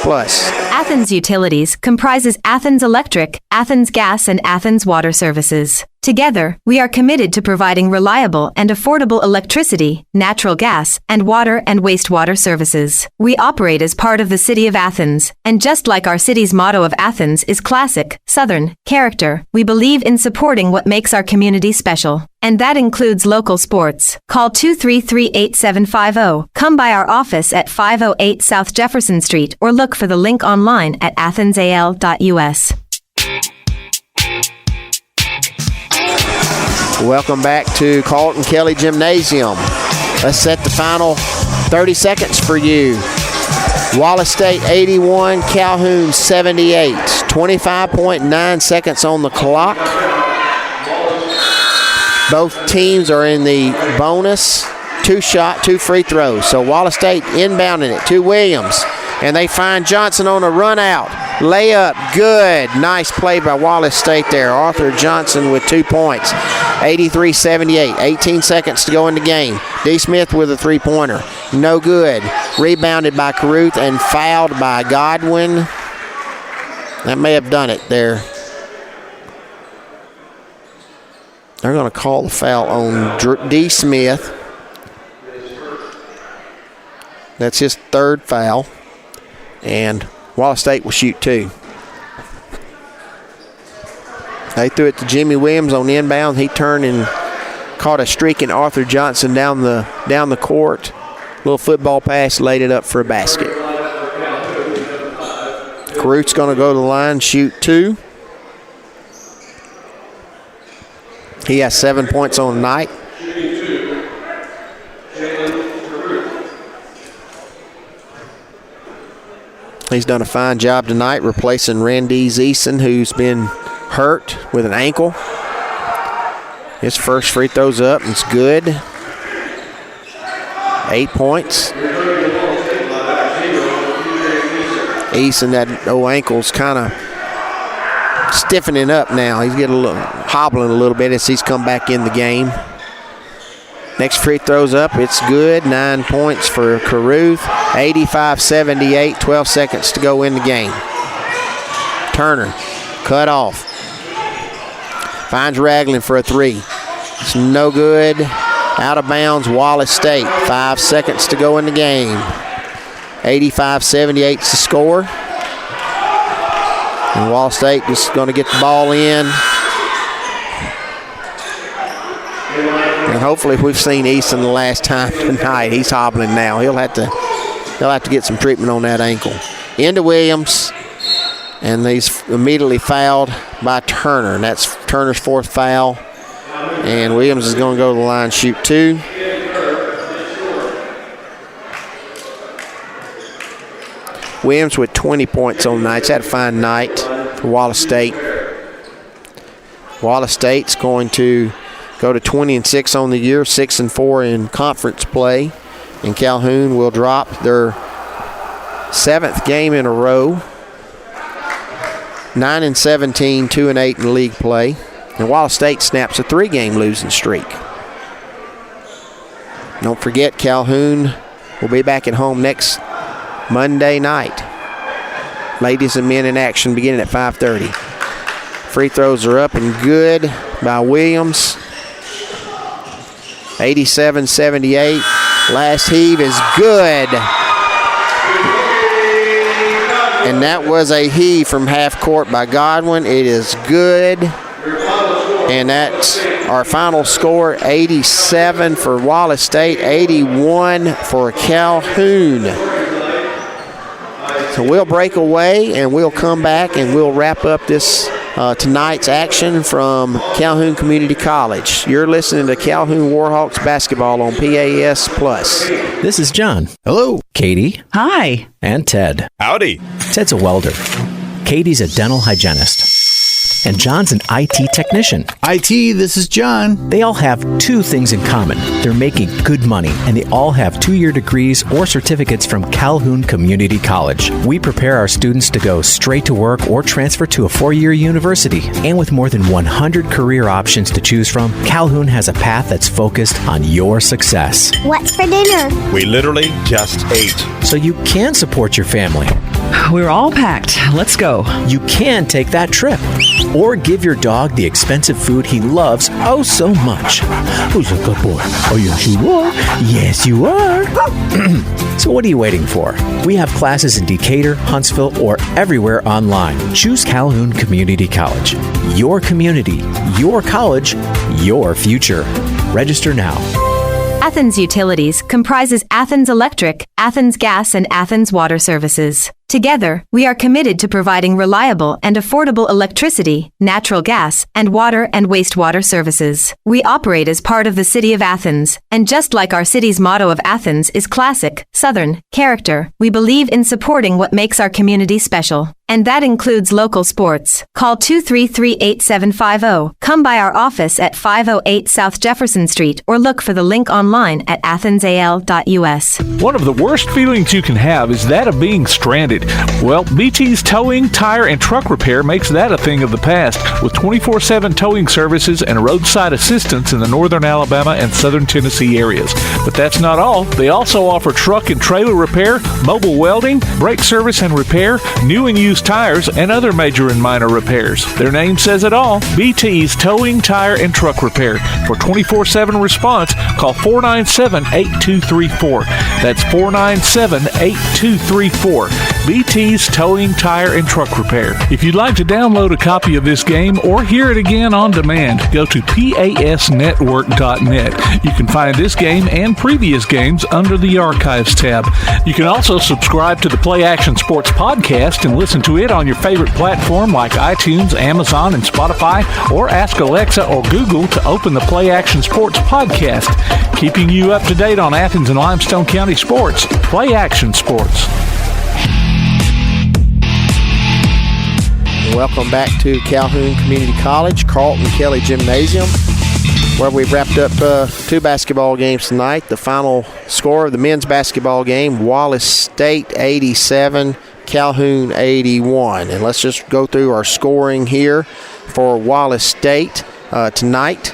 Athens Utilities comprises Athens Electric, Athens Gas, and Athens Water Services. Together, we are committed to providing reliable and affordable electricity, natural gas, and water and wastewater services. We operate as part of the City of Athens, and just like our city's motto of Athens is classic, Southern, character, we believe in supporting what makes our community special. And that includes local sports. Call 233-8750. Come by our office at 508 South Jefferson Street or look for the link online at athensal.us. Welcome back to Carlton Kelly Gymnasium. Let's set the final 30 seconds for you. Wallace State 81, Calhoun 78. 25.9 seconds on the clock. Both teams are in the bonus. 2 free throws. So Wallace State inbounding it to Williams. And they find Johnson on a run out. layup, good. Nice play by Wallace State there. Arthur Johnson with 2 points. 83-78. 18 seconds to go in the game. D. Smith with a three-pointer. No good. Rebounded by Caruth and fouled by Godwin. That may have done it there. They're going to call the foul on D. Smith. That's his third foul. And Wallace State will shoot 2. They threw it to Jimmy Williams on the inbound. He turned and caught a streaking Arthur Johnson down the court. Little football pass, laid it up for a basket. Caruth's going to go to the line, shoot 2. He has 7 points on the night. He's done a fine job tonight replacing Randy Eason, who's been hurt with an ankle. His first free throw's up, and it's good. 8 points. Eason, that old ankle's kind of stiffening up now. He's getting hobbling a little bit as he's come back in the game. Next free throw's up. It's good. 9 points for Caruth. 85-78. 12 seconds to go in the game. Turner, cut off. Finds Ragland for a 3. It's no good. Out of bounds, Wallace State. 5 seconds to go in the game. 85-78 is the score. And Wallace State just going to get the ball in. And hopefully, if we've seen Easton the last time tonight, he's hobbling now. He'll have to get some treatment on that ankle. Into Williams, and he's immediately fouled by Turner. And that's Turner's 4th foul. And Williams is going to go to the line, shoot 2. Williams with 20 points on the night. He's had a fine night for Wallace State. Wallace State's going to go to 20-6 on the year, 6-4 in conference play. And Calhoun will drop their 7th game in a row. 9-17, 2-8 in league play. And Wallace State snaps a 3-game losing streak. Don't forget, Calhoun will be back at home next Monday night. Ladies and men in action beginning at 5:30. Free throws are up and good by Williams. 87-78. Last heave is good. And that was a heave from half court by Godwin. It is good. And that's our final score, 87 for Wallace State, 81 for Calhoun. So we'll break away and we'll come back and we'll wrap up this tonight's action from Calhoun Community College. You're listening to Calhoun Warhawks basketball on PAS Plus. This is John. Hello. Katie. Hi. And Ted. Howdy. Ted's a welder. Katie's a dental hygienist. And John's an IT technician. IT, this is John. They all have 2 things in common. They're making good money, and they all have 2-year degrees or certificates from Calhoun Community College. We prepare our students to go straight to work or transfer to a 4-year university. And with more than 100 career options to choose from, Calhoun has a path that's focused on your success. What's for dinner? We literally just ate. So you can support your family. We're all packed. Let's go. You can take that trip. Or give your dog the expensive food he loves oh so much. Who's a good boy? Oh, yes, you are. Yes, you are. So what are you waiting for? We have classes in Decatur, Huntsville, or everywhere online. Choose Calhoun Community College. Your community, your college, your future. Register now. Athens Utilities comprises Athens Electric, Athens Gas, and Athens Water Services. Together, we are committed to providing reliable and affordable electricity, natural gas, and water and wastewater services. We operate as part of the City of Athens, and just like our city's motto of Athens is classic, Southern, character, we believe in supporting what makes our community special. And that includes local sports. Call 233-8750. Come by our office at 508 South Jefferson Street or look for the link online at athensal.us. One of the worst feelings you can have is that of being stranded started. Well, BT's Towing, Tire, and Truck Repair makes that a thing of the past with 24/7 towing services and roadside assistance in the northern Alabama and southern Tennessee areas. But that's not all. They also offer truck and trailer repair, mobile welding, brake service and repair, new and used tires, and other major and minor repairs. Their name says it all. BT's Towing, Tire, and Truck Repair. For 24/7 response, call 497-8234. That's 497-8234. BT's Towing, Tire, and Truck Repair. If you'd like to download a copy of this game or hear it again on demand, go to pasnetwork.net. You can find this game and previous games under the Archives tab. You can also subscribe to the Play Action Sports podcast and listen to it on your favorite platform like iTunes, Amazon, and Spotify, or ask Alexa or Google to open the Play Action Sports podcast, keeping you up to date on Athens and Limestone County sports. Play Action Sports. Welcome back to Calhoun Community College, Carlton Kelly Gymnasium, where we've wrapped up 2 basketball games tonight. The final score of the men's basketball game, Wallace State 87, Calhoun 81. And let's just go through our scoring here for Wallace State tonight.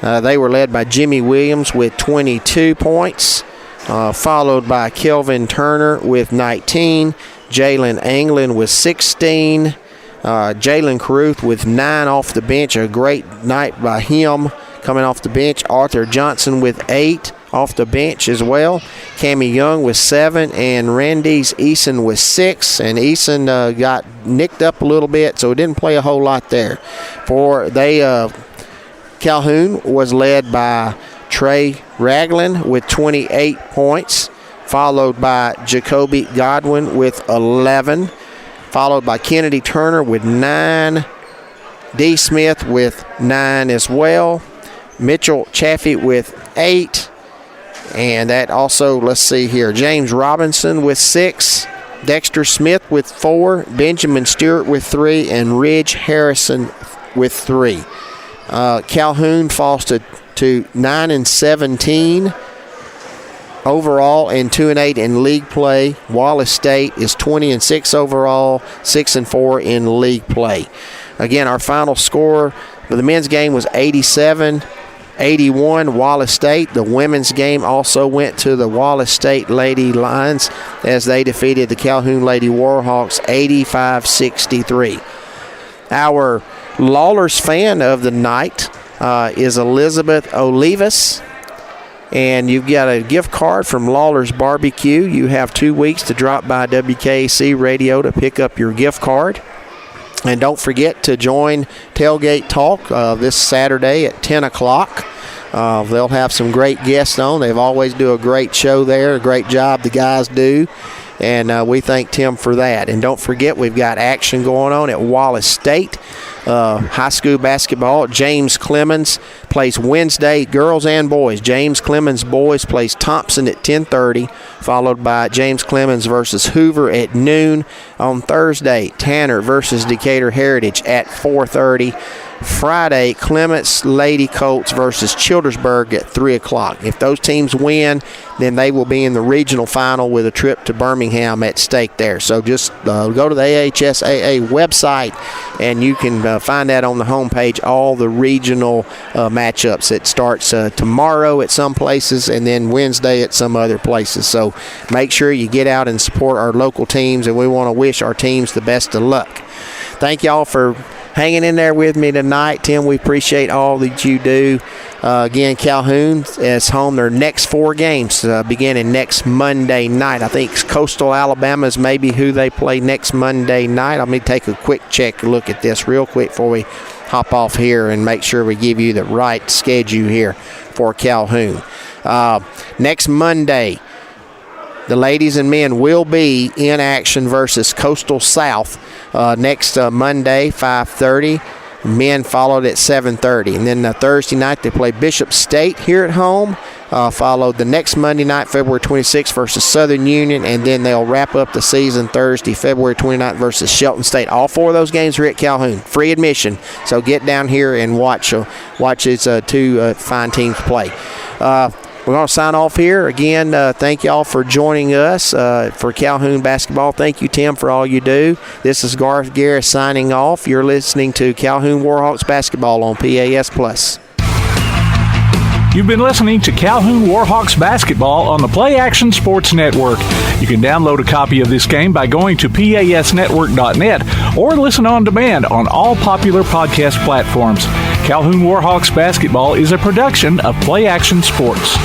They were led by Jimmy Williams with 22 points, followed by Kelvin Turner with 19, Jalen Anglin with 16, Jalen Caruth with 9 off the bench. A great night by him coming off the bench. Arthur Johnson with 8 off the bench as well. Cammie Young with 7, and Randy's Eason with 6. And Eason got nicked up a little bit, so didn't play a whole lot there. Calhoun was led by Trey Ragland with 28 points, followed by Jacoby Godwin with 11, followed by Kennedy Turner with 9, D. Smith with 9 as well, Mitchell Chaffee with 8, and that also, let's see here, James Robinson with 6, Dexter Smith with 4, Benjamin Stewart with 3, and Ridge Harrison with 3. Calhoun falls to 9-17 overall and 2-8 in league play. Wallace State is 20-6 overall, 6-4 in league play. Again, our final score for the men's game was 87-81 Wallace State. The women's game also went to the Wallace State Lady Lions as they defeated the Calhoun Lady Warhawks 85-63. Our Lawlor's fan of the night is Elizabeth Olivas, and you've got a gift card from Lawlor's Barbecue. You have 2 weeks to drop by WKC Radio to pick up your gift card. And don't forget to join Tailgate Talk this Saturday at 10 o'clock. They'll have some great guests on. They always do a great show there, a great job the guys do. And we thank Tim for that. And don't forget, we've got action going on at Wallace State. High school basketball. James Clemens plays Wednesday, girls and boys. James Clemens boys plays Thompson at 10:30, followed by James Clemens versus Hoover at noon. On Thursday, Tanner versus Decatur Heritage at 4:30. Friday, Clements Lady Colts versus Childersburg at 3 o'clock. If those teams win, then they will be in the regional final with a trip to Birmingham at stake there. So just go to the AHSAA website, and you can find that on the homepage, all the regional matchups. It starts tomorrow at some places and then Wednesday at some other places. So make sure you get out and support our local teams, and we want to wish our teams the best of luck. Thank y'all for hanging in there with me tonight. Tim, we appreciate all that you do. Again, Calhoun is home their next 4 games beginning next Monday night. I think Coastal Alabama is maybe who they play next Monday night. Let me take a quick look at this real quick before we hop off here and make sure we give you the right schedule here for Calhoun. Next Monday, the ladies and men will be in action versus Coastal South next Monday, 5:30. Men followed at 7:30. And then Thursday night, they play Bishop State here at home, followed the next Monday night, February 26th, versus Southern Union. And then they'll wrap up the season Thursday, February 29th, versus Shelton State. All 4 of those games are at Calhoun. Free admission. So get down here and watch these 2 fine teams play. we're going to sign off here. Again, thank y'all for joining us for Calhoun basketball. Thank you, Tim, for all you do. This is Garth Garris signing off. You're listening to Calhoun Warhawks basketball on PAS Plus. You've been listening to Calhoun Warhawks basketball on the Play Action Sports Network. You can download a copy of this game by going to pasnetwork.net or listen on demand on all popular podcast platforms. Calhoun Warhawks basketball is a production of Play Action Sports.